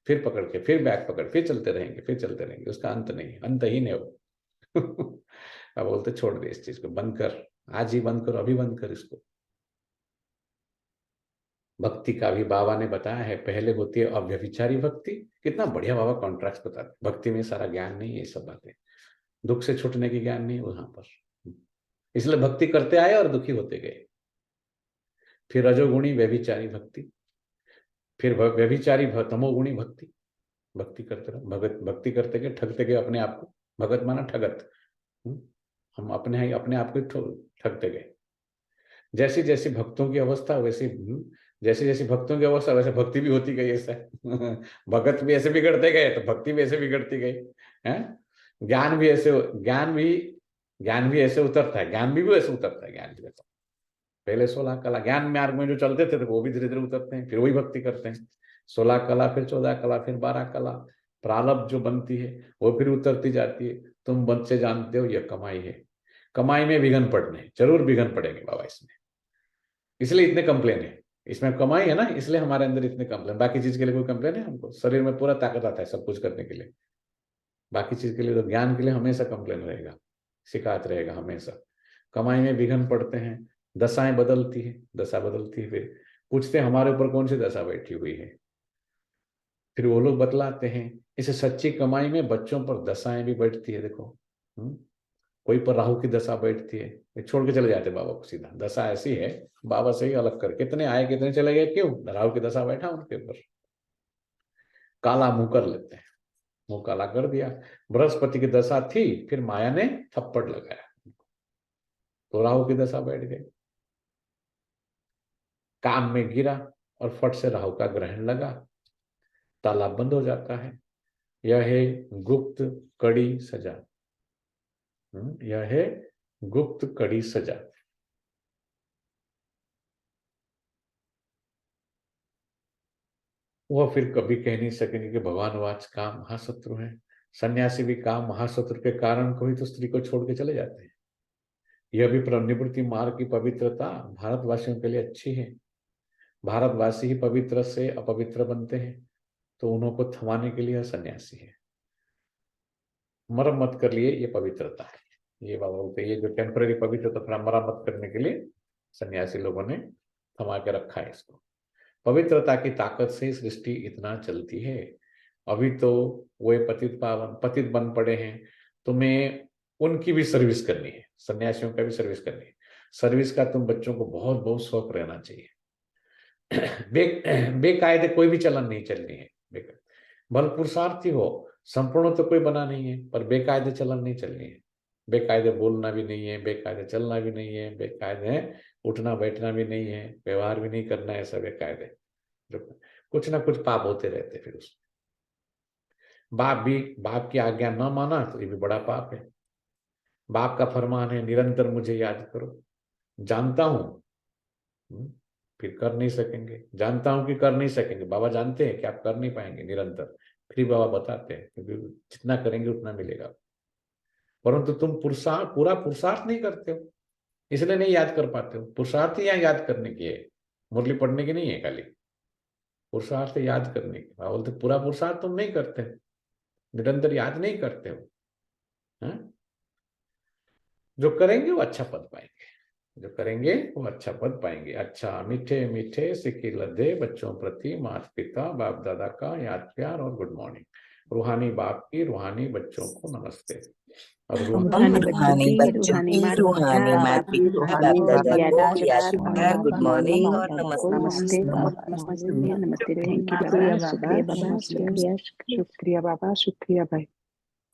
फिर पकड़ के, फिर बैक पकड़, फिर चलते रहेंगे, फिर चलते रहेंगे, उसका अंत नहीं, अंतहीन है वो। अब बोलते छोड़ दे इस चीज को, बंद कर, आज ही बंद करो, अभी बंद कर इसको। भक्ति का भी बाबा ने बताया है, पहले होती है अव्यभिचारी भक्ति, कितना बढ़िया बाबा कॉन्ट्रैक्ट बताते, भक्ति में सारा ज्ञान नहीं है, ये सब बातें, दुख से छूटने की ज्ञान नहीं वहां पर, इसलिए भक्ति करते आए और दुखी होते गए। फिर रजोगुणी व्यभिचारी भक्ति, फिर व्यभिचारी तमोगुणी भक्ति, भक्ति करते रहो, भक्ति करते गए, ठगते गए अपने आप को, भगत माना ठगत, हम अपने आप को ठगते गए। जैसी जैसी भक्तों की अवस्था वैसी, जैसी जैसी भक्तों की अवस्था वैसे भक्ति भी होती गई, ऐसा भगत भी ऐसे बिगड़ते गए तो भक्ति भी ऐसे बिगड़ती गई, है ज्ञान भी ऐसे उतरता है, ज्ञान भी ऐसे उतरता है, ज्ञान भी ऐसा। पहले 16 कला ज्ञान मार्ग में जो चलते थे तो वो भी धीरे धीरे उतरते हैं, फिर वही भक्ति करते हैं, 16 कला, फिर 14 कला, फिर 12 कला, प्रारब्ध जो बनती है वो फिर उतरती जाती है। तुम बच्चे जानते हो यह कमाई है, कमाई में विघन पड़ने, जरूर विघन पड़ेंगे बाबा इसमें, इसलिए इतने कंप्लेन है, इसमें कमाई है ना, इसलिए हमारे अंदर इतने कंप्लेन, बाकी चीज के लिए कोई कंप्लेन है हमको, शरीर में पूरा ताकत आता है सब कुछ करने के लिए, बाकी चीज के लिए तो ज्ञान के लिए हमेशा कंप्लेन रहेगा, शिकायत रहेगा हमेशा। कमाई में विघन पड़ते हैं, दशाएं बदलती है, दशा बदलती है, फिर पूछते हैं हमारे ऊपर कौन सी दशा बैठी हुई है, फिर वो लोग बतलाते हैं इसे सच्ची कमाई में बच्चों पर दशाएं भी बैठती है, देखो कोई पर राहु की दशा बैठती है, छोड़ के चले जाते बाबा को सीधा, दशा ऐसी है बाबा से ही अलग कर, कितने आए कितने चले गए, क्यों? राहु की दशा बैठा उनके ऊपर, काला मुंह कर लेते हैं, मुंह काला कर दिया। बृहस्पति की दशा थी, फिर माया ने थप्पड़ लगाया तो राहु की दशा बैठ गई, काम में गिरा और फट से राहु का ग्रहण लगा, तालाब बंद हो जाता है। यह है गुप्त कड़ी सजा, यह है गुप्त कड़ी सजा। वह फिर कभी कह नहीं सकेंगे कि भगवान वाच काम महाशत्रु है। सन्यासी भी काम महाशत्रु के कारण को ही तो स्त्री को छोड़ के चले जाते हैं। यह भी निवृत्ति मार्ग की पवित्रता भारतवासियों के लिए अच्छी है, भारतवासी ही पवित्र से अपवित्र बनते हैं तो उन्हों को थमाने के लिए सन्यासी है, मरम्मत कर लिए ये पवित्रता है। ये बाबा बोलते ये जो टेम्पररी पवित्रता थोड़ा मरम्मत करने के लिए सन्यासी लोगों ने थमा के रखा है इसको। पवित्रता की ताकत से सृष्टि इतना चलती है। अभी तो वो पतित बन पड़े हैं, तुम्हें उनकी भी सर्विस करनी है, सन्यासियों का भी सर्विस करनी है। सर्विस का तुम बच्चों को बहुत बहुत शौक रहना चाहिए। बेकायदे कोई भी चलन नहीं चलनी है, भल पुरुषार्थी हो, संपूर्ण तो कोई बना नहीं है, पर बेकायदे चलन नहीं चलनी है। बेकायदे बोलना भी नहीं है, बेकायदे चलना भी नहीं है, बेकायदे उठना बैठना भी नहीं है, व्यवहार भी नहीं करना है, सब बेकायदे, कुछ ना कुछ पाप होते रहते। फिर उसमें बाप की आज्ञा न माना तो ये भी बड़ा पाप है। बाप का फरमान है निरंतर मुझे याद करो। जानता हूं फिर कर नहीं सकेंगे, जानता हूं कि कर नहीं सकेंगे, बाबा जानते हैं कि आप कर नहीं पाएंगे निरंतर, फिर बाबा बताते हैं क्योंकि जितना करेंगे उतना मिलेगा, परंतु तुम पूरा पुरुषार्थ नहीं करते हो, इसलिए नहीं याद कर पाते हो। पुरुषार्थ ही यहाँ याद करने की है, मुरली पढ़ने की नहीं है, खाली पुरुषार्थ याद करने की। बाबा बोलते पूरा पुरुषार्थ तुम नहीं करते, निरंतर याद नहीं करते हो। हाँ? जो करेंगे वो अच्छा पद पाएंगे, जो करेंगे वो अच्छा पद पाएंगे। अच्छा मीठे मीठे सिक्के लदे बच्चों प्रति माता पिता बाप दादा का याद प्यार और गुड मॉर्निंग। रूहानी बाप की रूहानी बच्चों को नमस्ते। और रूहानी बच्चों की रूहानी माता रूहानी बाप माता की बाप रूहानी दादा को याद याद प्यार गुड मॉर्निंग और नमस्ते नमस्ते। थैंक यू बाबा, शुक्रिया बाबा, शुक्रिया शुक्रिया बाबा, शुक्रिया भाई।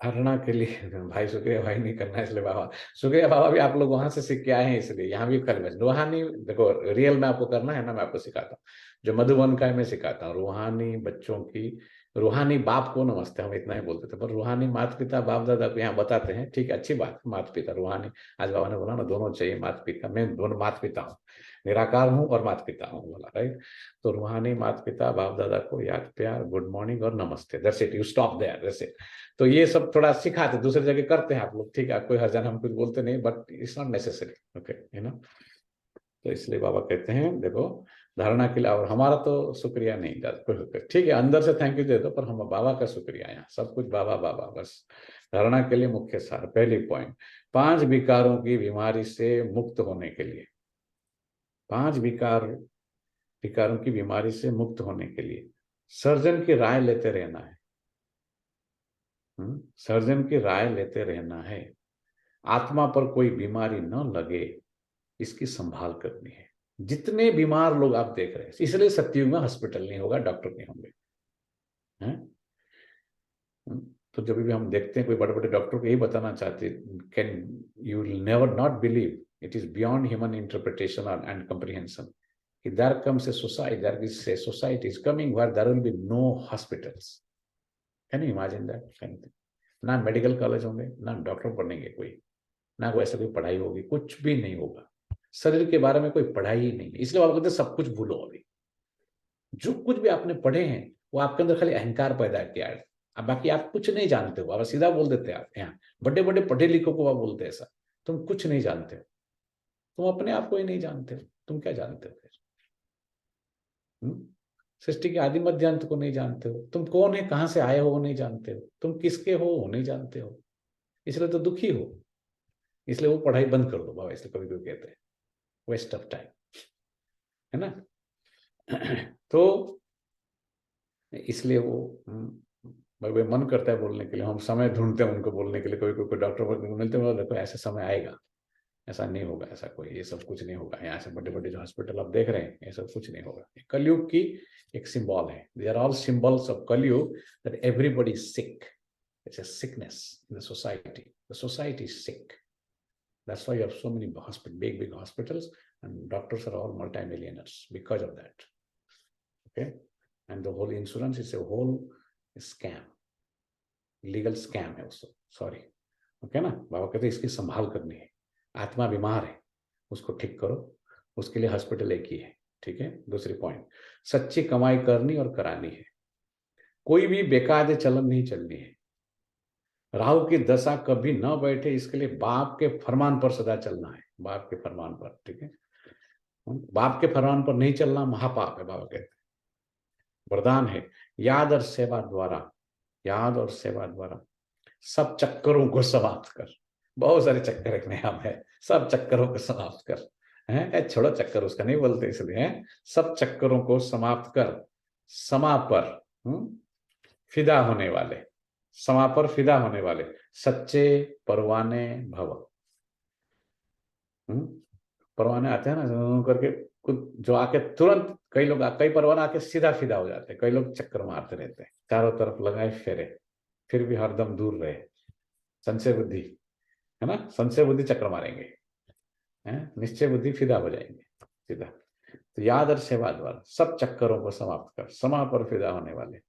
धारणा के लिए भाई शुक्रिया भाई नहीं करना, इसलिए बाबा शुक्रिया बाबा भी आप लोग वहां से सीख के आए हैं, इसलिए यहाँ भी कल में रूहानी देखो रियल में आपको करना है ना, मैं आपको सिखाता हूँ जो मधुबन का मैं सिखाता हूँ। रूहानी बच्चों की रूहानी बाप को नमस्ते, हम इतना ही बोलते थे, पर रूहानी माता पिता बाप दादा को यहाँ बताते हैं। ठीक है, अच्छी बात, माता पिता रूहानी, आज बाबा ने बोला ना दोनों चाहिए, माता पिता, मैं दोनों माता पिता हूँ, निराकार हूँ और माता पिता हूँ बोला, राइट। तो रूहानी माता पिता बाप दादा को याद प्यार गुड मॉर्निंग और नमस्ते, that's it, you stop there, that's it. तो ये सब थोड़ा सिखाते, दूसरी जगह करते हैं आप लोग, ठीक है, कोई हरजान हम कुछ बोलते नहीं, but it's not necessary, okay, you know. तो इसलिए बाबा कहते हैं देखो धारणा के लिए, और हमारा तो शुक्रिया नहीं जाता, ठीक है, अंदर से थैंक यू दे दो, पर हम बाबा का शुक्रिया, यहाँ सब कुछ बाबा बाबा बस। धारणा के लिए मुख्य सार, पहली पॉइंट, 5 विकारों की बीमारी से मुक्त होने के लिए, 5 विकारों की बीमारी से मुक्त होने के लिए सर्जन की राय लेते रहना है। सर्जन की राय लेते रहना है। आत्मा पर कोई बीमारी न लगे इसकी संभाल करनी है। जितने बीमार लोग आप देख रहे हैं, इसलिए सत्युग में हॉस्पिटल नहीं होगा, डॉक्टर नहीं होंगे, हैं? तो जब भी हम देखते हैं कोई बड़े बड़े डॉक्टर को यही बताना चाहते, can you will never not believe, it is beyond human interpretation and comprehension. There comes a society, there is a society is coming where there will be no hospitals. Can you imagine that kind of thing? ना मेडिकल कॉलेज होंगे, ना डॉक्टर पढ़ेंगे कोई, ना कोई ऐसा कोई पढ़ाई होगी, कुछ भी नहीं होगा, शरीर के बारे में कोई पढ़ाई ही नहीं है। इसलिए आप कहते हैं सब कुछ भूलो, अभी जो कुछ भी आपने पढ़े हैं वो आपके अंदर खाली अहंकार पैदा किया है, अब बाकी आप कुछ नहीं जानते हो। आप सीधा बोल देते हैं, आप यहाँ बड़े बड़े पढ़े लिखों को आप बोलते हैं ऐसा, तुम कुछ नहीं जानते हो, तुम अपने आप को ही नहीं जानते हो, तुम क्या जानते हो फिर? सृष्टि के आदि मध्य अंत को नहीं जानते हो, तुम कौन है, कहां से आए हो वो नहीं जानते हो, तुम किसके हो वो नहीं जानते हो, इसलिए तो दुखी हो। इसलिए वो पढ़ाई बंद कर दो बाबा, इसलिए कभी कभी कहते हैं वेस्ट ऑफ टाइम, है ना। तो इसलिए वो मन करता है बोलने के लिए, हम समय ढूंढते हैं उनको बोलने के लिए, कोई डॉक्टर मिलते हैं, देखो ऐसे समय आएगा, ऐसा नहीं होगा, ऐसा कोई ये सब कुछ नहीं होगा, यहाँ से बड़े बड़े जो हॉस्पिटल आप देख रहे हैं ये सब कुछ नहीं होगा। कलयुग की एक सिंबल है, they are all symbols of Kalyug, that everybody is sick, it's a sickness in the society is sick, that's why you have so many hospital, big hospitals, and doctors are all multimillionaires because of that, okay, and the whole insurance is a whole scam, legal scam है उसको, सॉरी, ओके ना। बाबा कहते हैं इसकी संभाल करनी है, आत्मा बीमार है उसको ठीक करो, उसके लिए हॉस्पिटल एक ही है, ठीक है। दूसरी पॉइंट, सच्ची कमाई करनी और करानी है, कोई भी बेकायदे चलन नहीं चलनी है। राहु की दशा कभी न बैठे इसके लिए बाप के फरमान पर सदा चलना है, बाप के फरमान पर, ठीक है। बाप के फरमान पर नहीं चलना महापाप है, बाबा कहते हैं। वरदान है, याद और सेवा द्वारा सब चक्करों को समाप्त कर। बहुत सारे चक्कर एक नाम है, सब चक्करों को समाप्त कर, है छोड़ो चक्कर उसका नहीं बोलते, इसलिए सब चक्करों को समाप्त कर, समा पर फिदा होने वाले, समा पर फिदा होने वाले सच्चे परवाने भव। परवाने आते हैं ना करके कुछ जो आके तुरंत, कई परवाने आके सीधा फिदा हो जाते हैं, कई लोग चक्कर मारते रहते हैं, चारों तरफ लगाए फेरे, फिर भी हरदम दूर रहे, संशय बुद्धि, है ना, संशय बुद्धि चक्कर मारेंगे, निश्चय बुद्धि फिदा हो जाएंगे सीधा। तो याद और सेवा द्वारा सब चक्करों को समाप्त कर, समा पर फिदा होने वाले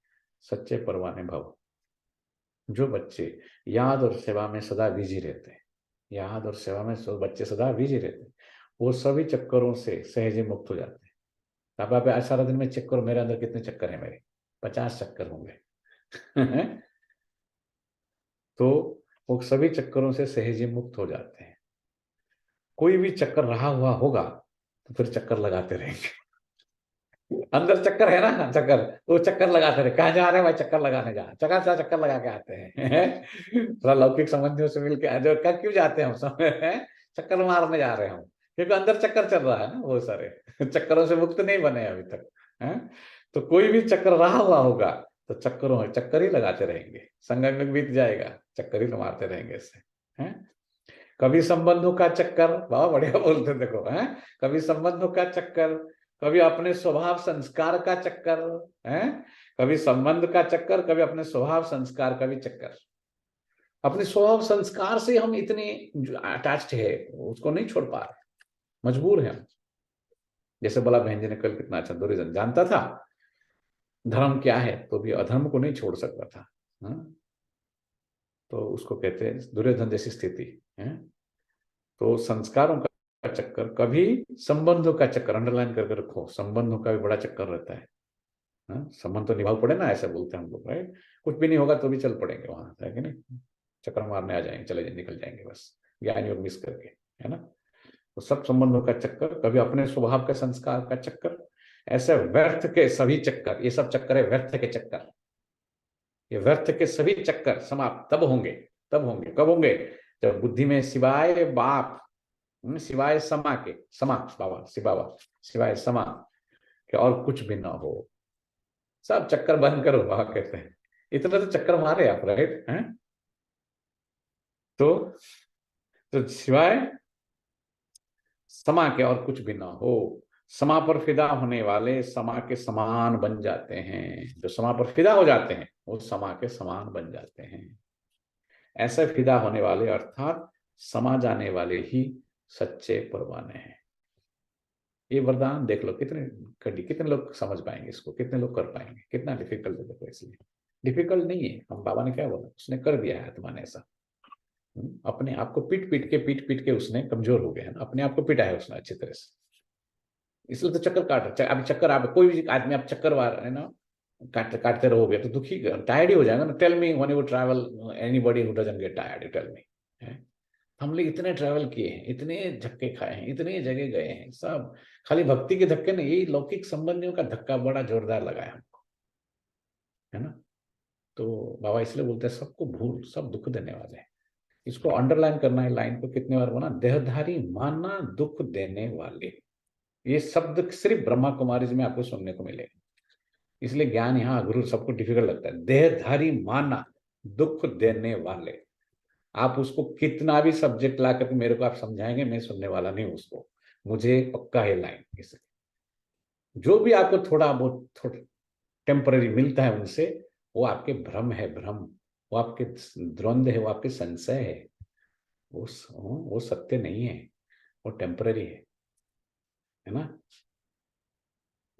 सच्चे परवाने भव। जो बच्चे याद और सेवा में सदा बिजी रहते हैं, याद और सेवा में बच्चे सदा बिजी रहते हैं, वो सभी चक्करों से सहजे मुक्त हो जाते हैं। आप आज सारा दिन में चेक करो मेरे अंदर कितने चक्कर है, मेरे 50 चक्कर होंगे। तो वो सभी चक्करों से सहज ही मुक्त हो जाते हैं। कोई भी चक्कर रहा हुआ होगा तो फिर चक्कर लगाते रहेंगे। अंदर चक्कर है ना, चक्कर, वो चक्कर लगाते रहे, कहाँ जा रहे हैं भाई, चक्कर लगाने जा, चक्कर लगा के आते हैं। थोड़ा लौकिक संबंधियों से मिलके क्यों जाते हैं हम सब, चक्कर मारने जा रहे हैं हम, क्योंकि अंदर चक्कर चल रहा है ना, वो सारे चक्करों से मुक्त नहीं बने अभी तक है। तो कोई भी चक्कर रहा हुआ होगा तो चक्कर ही लगाते रहेंगे, संगम बीत जाएगा, चक्कर ही मारते रहेंगे इससे है। कभी संबंधों का चक्कर, बहुत बढ़िया बोलते देखो है, कभी संबंधों का चक्कर, कभी अपने स्वभाव संस्कार का चक्कर है, कभी संबंध का चक्कर, कभी अपने स्वभाव संस्कार का भी चक्कर। अपने स्वभाव संस्कार से हम इतने अटैच्ड है, उसको नहीं छोड़ पा रहे, मजबूर हैं हम। जैसे बोला बहन जी ने कल, कितना अच्छा, दुर्योधन जानता था धर्म क्या है तो भी अधर्म को नहीं छोड़ सकता था है? तो उसको कहते हैं दुर्योधन जैसी स्थिति है। तो संस्कारों का चक्कर, कभी संबंधों का चक्कर, अंडरलाइन करके रखो, संबंधों का भी बड़ा चक्कर रहता है। संबंध तो निभाव पड़े ना, ऐसे बोलते हैं हम लोग, राइट। कुछ भी नहीं होगा तो भी चल पड़ेंगे वहां, है कि नहीं, चक्कर मारने आ जाएंगे, चले जाए, निकल जाएंगे बस, ज्ञान योग मिस करके, है ना। तो सब संबंधों का चक्कर, कभी अपने स्वभाव के संस्कार का चक्कर, ऐसे व्यर्थ के सभी चक्कर, ये सब चक्कर है व्यर्थ के चक्कर। ये व्यर्थ के सभी चक्कर समाप्त तब होंगे, कब होंगे, जब बुद्धि में सिवाय बाप, सिवाय समा के, समा बाबा सिवाय समा के और कुछ भी ना हो। सब चक्कर बंद करो, बाबा कहते हैं। इतना तो चक्कर मारे आप, राइट हैं। तो सिवाय समा के और कुछ भी ना हो। समा पर फिदा होने वाले समा के समान बन जाते हैं। जो समा पर फिदा हो जाते हैं वो समा के समान बन जाते हैं। ऐसे फिदा होने वाले अर्थात समा जाने वाले ही सच्चे परवाने हैं। ये वरदान देख लो, कितने लोग समझ पाएंगे इसको, कितने लोग कर पाएंगे, कितना डिफिकल्ट है। देखो इसलिए डिफिकल्ट नहीं है, हम बाबा ने क्या बोला, उसने कर दिया है आत्मा ने ऐसा। अपने आप को पीट पीट के उसने कमजोर हो गया है, अपने आप को पीटा है उसने अच्छी तरह से, इसलिए तो चक्कर काट। अब चक्कर, आप कोई भी आदमी आप चक्कर वार है ना काटते रहोगे तो दुखी, टायर्ड ही हो जाएगा ना। Tell me when you travel, anybody who doesn't get tired, tell me. हम लोग इतने ट्रैवल किए हैं, इतने धक्के खाए हैं, इतने जगह गए हैं, सब खाली भक्ति के धक्के नहीं, यही लौकिक संबंधियों का धक्का बड़ा जोरदार लगा है हमको, है ना। तो बाबा इसलिए बोलते हैं सबको भूल, सब दुख देने वाले हैं। इसको अंडरलाइन करना है, लाइन को कितने बार बोला, देहधारी माना दुख देने वाले। ये शब्द सिर्फ ब्रह्मा कुमारी में आपको सुनने को मिलेगा, इसलिए ज्ञान यहाँ गुरु सबको डिफिकल्ट लगता है। देहधारी माना दुख देने वाले, आप उसको कितना भी सब्जेक्ट ला करके मेरे को आप समझाएंगे, मैं सुनने वाला नहीं उसको, मुझे पक्का है लाइन। इसलिए जो भी आपको थोड़ा बहुत टेम्पररी मिलता है उनसे, वो आपके भ्रम है, भ्रम, वो आपके द्वंद्व है, वो आपके संशय है, वो सत्य नहीं है, वो टेम्पररी है ना।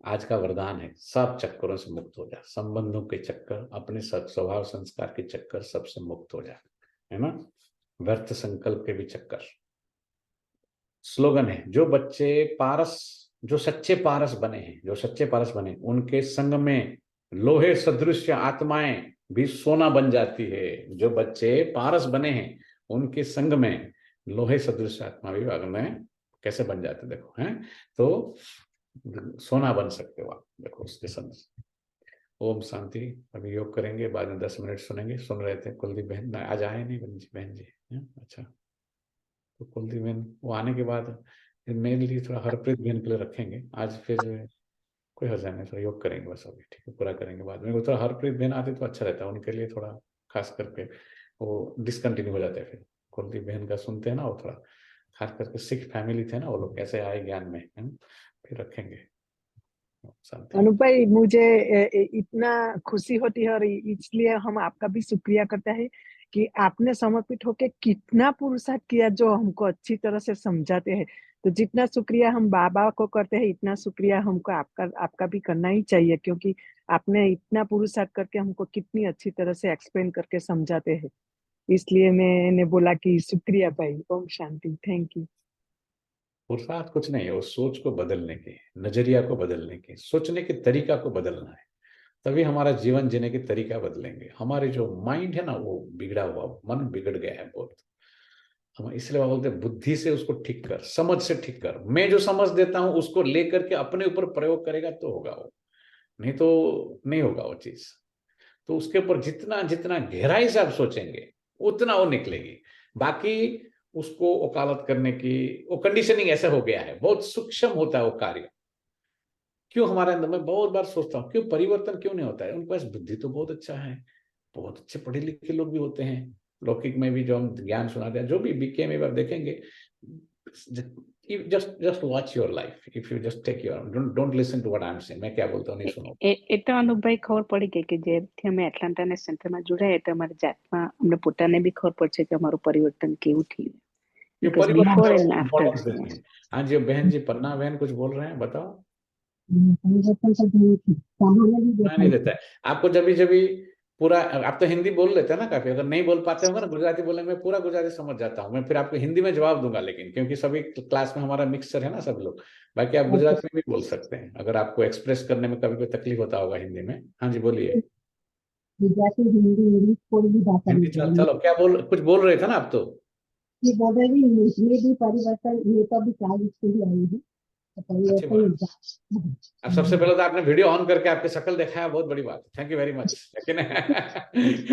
आज का वरदान है, सब चक्करों से मुक्त हो जा, संबंधों के चक्कर, अपने स्वभाव संस्कार के चक्कर, सबसे मुक्त हो जा, है ना। व्यर्थ संकल्प के भी चक्कर। स्लोगन है, जो सच्चे पारस बने उनके संग में लोहे सदृश आत्माएं भी सोना बन जाती है। जो बच्चे पारस बने हैं उनके संग में लोहे सदृश आत्मा भी अगर में कैसे बन जाते, देखो हैं, तो सोना बन सकते हो आप, देखो उसके संग। ओम शांति। अभी योग करेंगे, बाद में 10 मिनट सुनेंगे। सुन रहे थे कुलदीप बहन, आज आए नहीं बहन जी अच्छा। तो कुलदीप बहन वो आने के बाद मेरे लिए थोड़ा हरप्रीत बहन के लिए रखेंगे आज, फिर कोई हर्जा नहीं, थोड़ा योग करेंगे बस अभी, ठीक है, पूरा करेंगे बाद में। थोड़ा हरप्रीत बहन आते तो अच्छा रहता है, उनके लिए थोड़ा खास करके वो डिसकंटिन्यू हो जाता है। फिर कुलदीप बहन का सुनते हैं ना, वो थोड़ा खास करके सिख फैमिली थे ना वो लोग, कैसे आए ज्ञान में, फिर रखेंगे। अनु भाई, मुझे इतना खुशी होती है और इसलिए हम आपका भी शुक्रिया करते हैं कि आपने समर्पित होकर कितना पुरुषार्थ किया, जो हमको अच्छी तरह से समझाते हैं। तो जितना शुक्रिया हम बाबा को करते हैं, इतना शुक्रिया हमको आपका भी करना ही चाहिए, क्योंकि आपने इतना पुरुषार्थ करके हमको कितनी अच्छी तरह से एक्सप्लेन करके समझाते हैं। इसलिए मैंने बोला कि शुक्रिया भाई। ओम शांति। Thank you. पुरुषार्थ कुछ नहीं है, वो सोच को बदलने की, नजरिया को बदलने की, सोचने के तरीका को बदलना है। तभी हमारा जीवन जीने की तरीका बदलेंगे। हमारे जो माइंड है ना, वो बिगड़ा हुआ, मन बिगड़ गया है बहुत। हम इसलिए बोलते हैं बुद्धि से उसको ठीक कर, समझ से ठीक कर। मैं जो समझ देता हूं उसको लेकर के अपने ऊपर प्रयोग करेगा तो होगा वो, नहीं तो नहीं होगा वो चीज। तो उसके ऊपर जितना जितना गहराई से आप सोचेंगे उतना वो निकलेगी। बाकी उसको वकालत करने की वो कंडीशनिंग ऐसा हो गया है, बहुत सूक्ष्म होता है वो कार्य। क्यों हमारे अंदर, मैं बहुत बार सोचता हूँ क्यों परिवर्तन क्यों नहीं होता है। उनके पास बुद्धि तो बहुत अच्छा है, बहुत अच्छे पढ़े लिखे लोग भी होते हैं, लौकिक में भी जो हम ज्ञान सुनाते हैं, जो भी बीके में आप देखेंगे, just watch your life. If you just take your, don't listen to what I'm saying. मैं क्या बोलता हूँ नहीं सुनो। એ તો અનુભાઈ ખબર પડી ગઈ કે જેથી અમે એટલાન્ટા સેન્ટરમાં જોડાયા તો અમારી જાતમાં અમને પોતાને બી ખબર પડશે કે અમારું પરિવર્તન કેવું થયું। ये Because before and परिवर्तन after, इम्पोर्टेंस देते हैं। हाँ जी, बहन जी, पन्ना बहन कुछ बोल रहे हैं, बताओ। मैं नहीं देता है आपको। जब भी पूरा, आप तो हिंदी बोल लेते हैं ना काफी, अगर नहीं बोल पाते होंगे ना गुजराती बोले, मैं पूरा गुजराती समझ जाता हूँ। मैं फिर आपको हिंदी में जवाब दूंगा, लेकिन क्योंकि सभी क्लास में हमारा मिक्सचर है ना सब लोग। बाकी आप गुजराती में भी बोल सकते हैं अगर आपको एक्सप्रेस करने में कभी कोई तकलीफ होता होगा हिंदी में। हाँ जी बोलिए। गुजराती, हिंदी, इंग्लिश कोई भी भाषा हिंदी चलो, क्या कुछ बोल रहे थे ना आप तो। ये बोल रहे भी इंग्लिश में भी परिवर्तन, ये तो भी 40 से ही आई है। अब सबसे पहले तो आपने वीडियो ऑन करके आपकी शक्ल देखा है, बहुत बड़ी बात, थैंक यू वेरी मच। लेकिन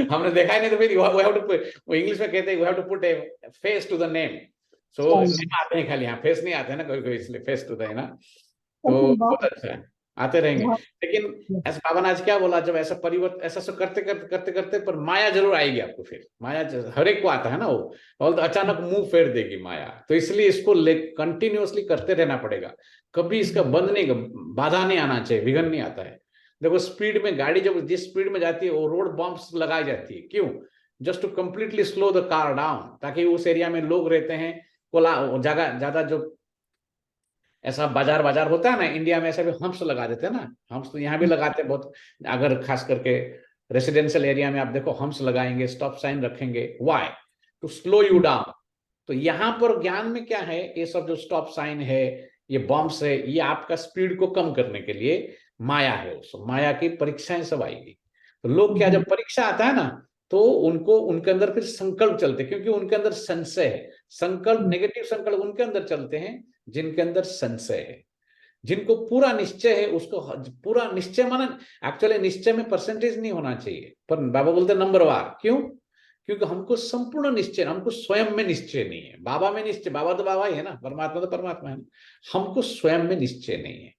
हमने देखा ही नहीं तो फिर वो इंग्लिश में कहते हैं we have to put a face to the name. So name आते हैं खाली, यहाँ फेस नहीं आते हैं ना कोई कोई, इसलिए फेस टू द है ना, तो बहुत अच्छा है, आते रहेंगे। लेकिन ऐसा बाबा ने आज क्या बोला, जब ऐसा परिवर्तन ऐसा सब करते करते करते करते पर माया जरूर आएगी आपको। फिर माया हर एक को आता है ना वो, और तो अचानक मुंह फेर देगी माया। तो इसलिए इसको कंटिन्यूअसली करते रहना पड़ेगा, कभी इसका बंद नहीं, बाधा नहीं आना चाहिए, विघन नहीं आता है। देखो स्पीड में गाड़ी जब जिस स्पीड में जाती है वो रोड बम्प्स लगाई जाती है, क्यों? Just to completely slow the car down, ताकि उस एरिया में लोग रहते हैं, जगह ज्यादा जो ऐसा बाजार होता है ना इंडिया में, ऐसा भी हम्स लगा देते हैं ना। हम्स तो यहाँ भी लगाते हैं बहुत, अगर खास करके रेसिडेंशियल एरिया में आप देखो हम्स लगाएंगे, स्टॉप साइन रखेंगे, why? To slow you down. तो यहाँ पर ज्ञान में क्या है, ये सब जो स्टॉप साइन है, ये बॉम्ब्स है, ये आपका स्पीड को कम करने के लिए माया है। उस माया की परीक्षाएं सब आएगी। तो लोग क्या, जब परीक्षा आता है ना तो उनको उनके अंदर फिर संकल्प चलते, क्योंकि उनके अंदर संशय है। संकल्प, नेगेटिव संकल्प उनके अंदर चलते हैं जिनके अंदर संशय है। जिनको पूरा निश्चय है, उसको पूरा निश्चय माना, एक्चुअली निश्चय में परसेंटेज नहीं होना चाहिए, पर बाबा बोलते नंबरवार। क्यों? क्योंकि हमको संपूर्ण निश्चय, हमको स्वयं में निश्चय नहीं है। बाबा में निश्चय, बाबा तो बाबा ही है ना, परमात्मा तो परमात्मा है ना। हमको स्वयं में निश्चय नहीं है।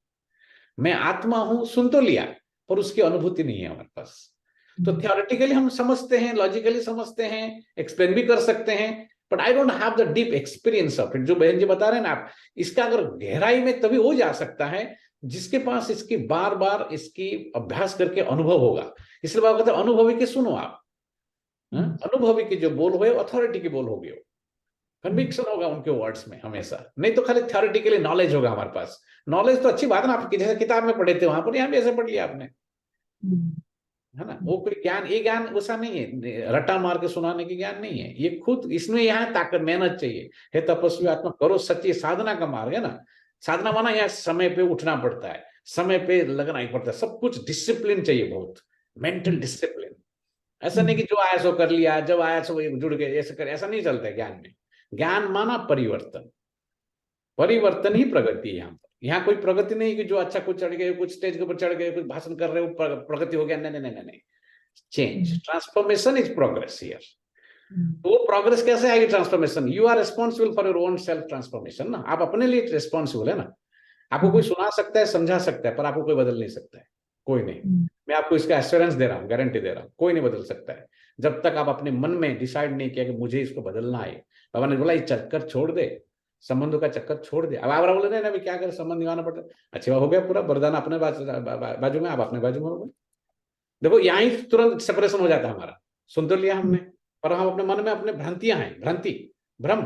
मैं आत्मा हूं, सुन तो लिया, पर उसकी अनुभूति नहीं है हमारे पास। तो थियोरेटिकली हम समझते हैं, लॉजिकली समझते हैं, एक्सप्लेन भी कर सकते हैं, but I don't have the deep experience of it. जो बहन जी बता रहे हैं ना आप, इसका अगर गहराई में तभी हो जा सकता है जिसके पास इसकी बार बार इसकी अभ्यास करके अनुभव होगा। इसलिए बाबा कहते हैं अनुभवी के सुनो आप। अनुभवी की जो बोल हुए अथॉरिटी की बोल होगी, कन्विक्शन होगा उनके वर्ड्स में हमेशा। नहीं तो खाली थियोरेटिकली नॉलेज होगा हमारे पास। नॉलेज तो अच्छी बात है ना, आप जैसे किताब में पढ़े थे वहां पर, यहाँ भी ऐसे पढ़ लिया आपने, है ना। वो कोई ज्ञान, ये ज्ञान वैसा नहीं है रट्टा मार के सुनाने की ज्ञान नहीं है। ये खुद इसमें यहाँ ताकत, मेहनत चाहिए। हे तपस्वी आत्मा करो सच्ची साधना का मार्ग है ना। साधना माना यहाँ समय पे उठना पड़ता है, समय पे लगना ही पड़ता है, सब कुछ डिसिप्लिन चाहिए, बहुत मेंटल डिसिप्लिन। ऐसा नहीं कि जो आया सो कर लिया, जब आया सो जुड़ गए, ऐसा कर, ऐसा नहीं चलता है ज्ञान में। ज्ञान माना परिवर्तन, परिवर्तन ही प्रगति है यहाँ पर। यहाँ कोई प्रगति नहीं कि जो अच्छा कुछ चढ़ गए, कुछ स्टेज के ऊपर चढ़ गए, कुछ भाषण कर रहे हो, प्रगति हो गया। नहीं नहीं नहीं नहीं, change, transformation is progress here. तो वो प्रोग्रेस कैसे आएगी? Transformation, you are responsible for your own self transformation ना। आप अपने लिए रिस्पॉन्सिबल है ना। आपको कोई सुना सकता है, समझा सकता है, पर आपको कोई बदल नहीं सकता है, कोई नहीं। मैं आपको इसका एश्योरेंस दे रहा हूँ, गारंटी दे रहा हूँ, कोई नहीं बदल सकता है जब तक आप अपने मन में डिसाइड नहीं किया कि मुझे इसको बदलना है। बाबा ने बोला ये चक्कर छोड़ दे, संबंधों का चक्कर छोड़ दे। अब आप बोले नहीं ना क्या करें, संबंध निभाना पड़ता है। अच्छा हो गया, पूरा वरदान अपने बाजू में, आप अपने बाजू में हो गए। देखो यहाँ ही तुरंत सेपरेशन हो जाता है हमारा। सुन तो लिया हमने, पर हम अपने मन में अपने भ्रांतियां हैं, भ्रांति भ्रम,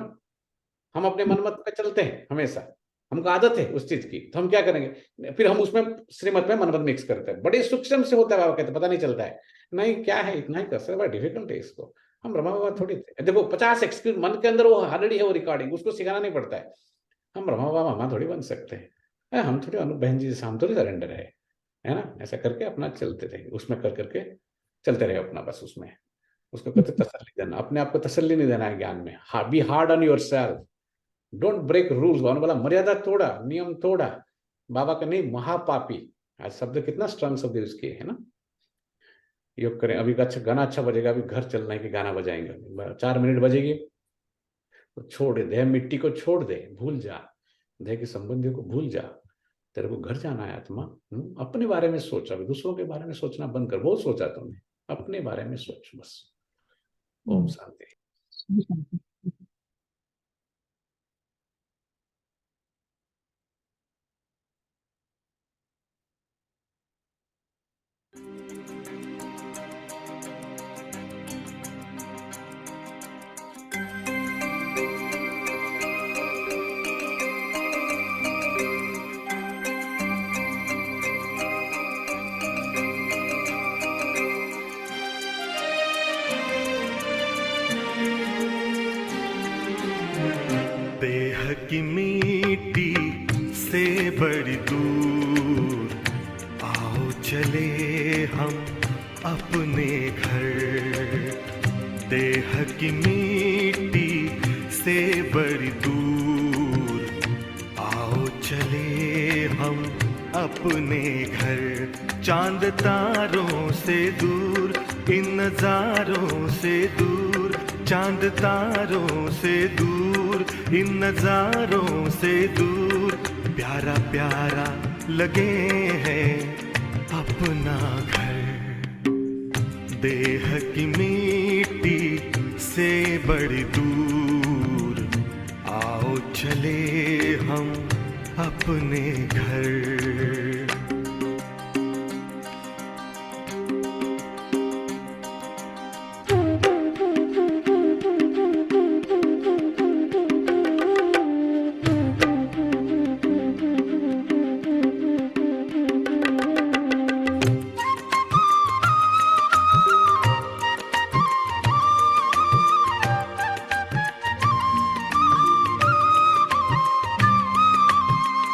हम अपने मन मत पे चलते हैं हमेशा, हमको आदत है उस चीज की। तो हम क्या करेंगे, फिर हम उसमें श्रीमत में मनमत मिक्स करते हैं। बड़े सूक्ष्म से होता है, बाबा कहते पता नहीं चलता है। नहीं क्या है, इतना ही कर सकते, बड़ा डिफिकल्ट है इसको। हम ब्रह्मा बाबा थोड़ी थे। देखो 50 एक्सपीरियंस मन के अंदर वो ऑलरेडी है, वो रिकॉर्डिंग, उसको सिखाना नहीं पड़ता है। हम ब्रह्मा बाबा मामा थोड़ी बन सकते हैं, हम थोड़ी अनु बहन जी जैसे हम थोड़ी सरेंडर है ना। ऐसा करके अपना चलते रहे, उसमें कर करके चलते रहे अपना, बस उसमें उसको कहते तसल्ली देना, अपने आप को तसल्ली नहीं देना है ज्ञान में। Be hard on yourself, don't break rules. बाबा ने बोला मर्यादा तोड़ा, नियम तोड़ा, बाबा का नहीं महापापी। आज शब्द कितना स्ट्रॉन्ग शब्द यूज किए है ना। योग करें, अभी अच्छा गाना अच्छा बजेगा, अभी घर चलना है कि गाना बजाएंगे, 4 मिनट बजेगी तो छोड़ दे, मिट्टी को छोड़ दे, भूल जा, देह के संबंधियों को भूल जा, तेरे को घर जाना है आत्मा। अपने बारे में सोच, अभी दूसरों के बारे में सोचना बंद कर, बहुत सोचा तुमने, अपने बारे में सोच बस। ओम शांति। देह की मिट्टी से बड़ी दूर, आओ चले हम अपने घर। देह की मिट्टी से बड़ी दूर, आओ चले हम अपने घर। चांद तारों से दूर, इन नजारों से दूर, चांद तारों से दूर, इन नजारों से दूर, प्यारा प्यारा लगे हैं अपना घर। देह की मिट्टी से बड़ी दूर, आओ चले हम अपने घर।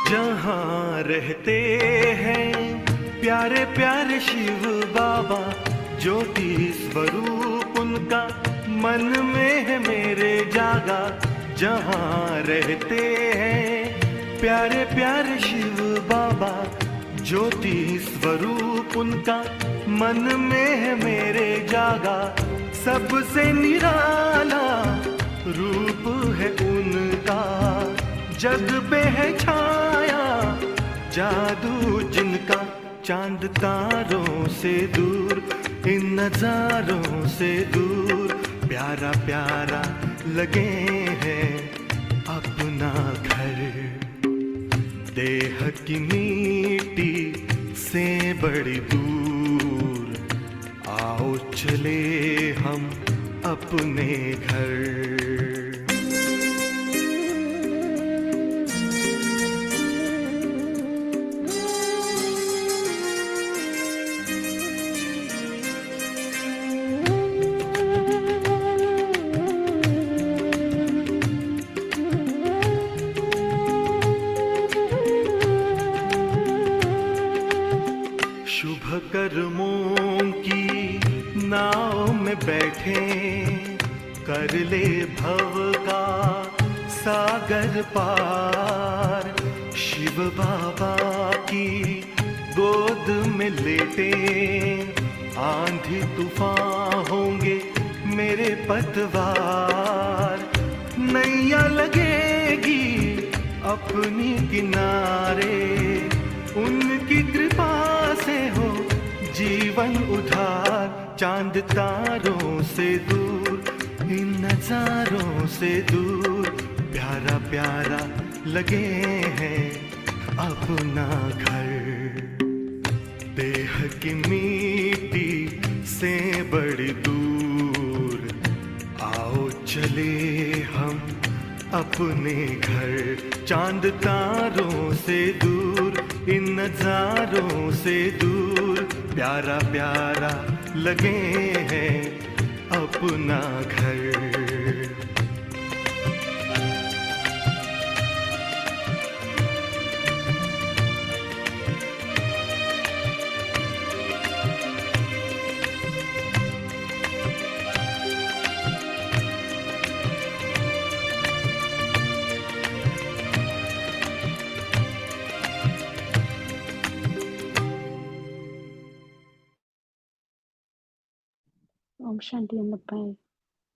जहाँ रहते हैं प्यारे प्यारे शिव बाबा, ज्योति स्वरूप उनका मन में है मेरे जागा। जहाँ रहते हैं प्यारे प्यारे शिव बाबा, ज्योति स्वरूप उनका मन में है मेरे जागा। सबसे निराला रूप है उनका, जग पे है छाया जादू जिनका। चांद तारों से दूर, इन नजारों से दूर, प्यारा प्यारा लगे हैं अपना घर। देह की मिट्टी से बड़ी दूर, आओ चले हम अपने घर। शुभ कर्मों की नाव में बैठे, कर ले भव का सागर पार। शिव बाबा की गोद में लेटे, आंधी तूफान होंगे मेरे पतवार। नैया लगेगी अपनी किनारे, उनकी कृपा से हो जीवन उधार। चांद तारों से दूर, इन नजारों से दूर, प्यारा प्यारा लगे हैं अपना घर। देह की मिट्टी से बड़ी दूर, आओ चले हम अपने घर। चांद तारों से दूर, इन नजारों से दूर, प्यारा प्यारा लगे हैं अपना घर। ओम शांति अमृत भाई।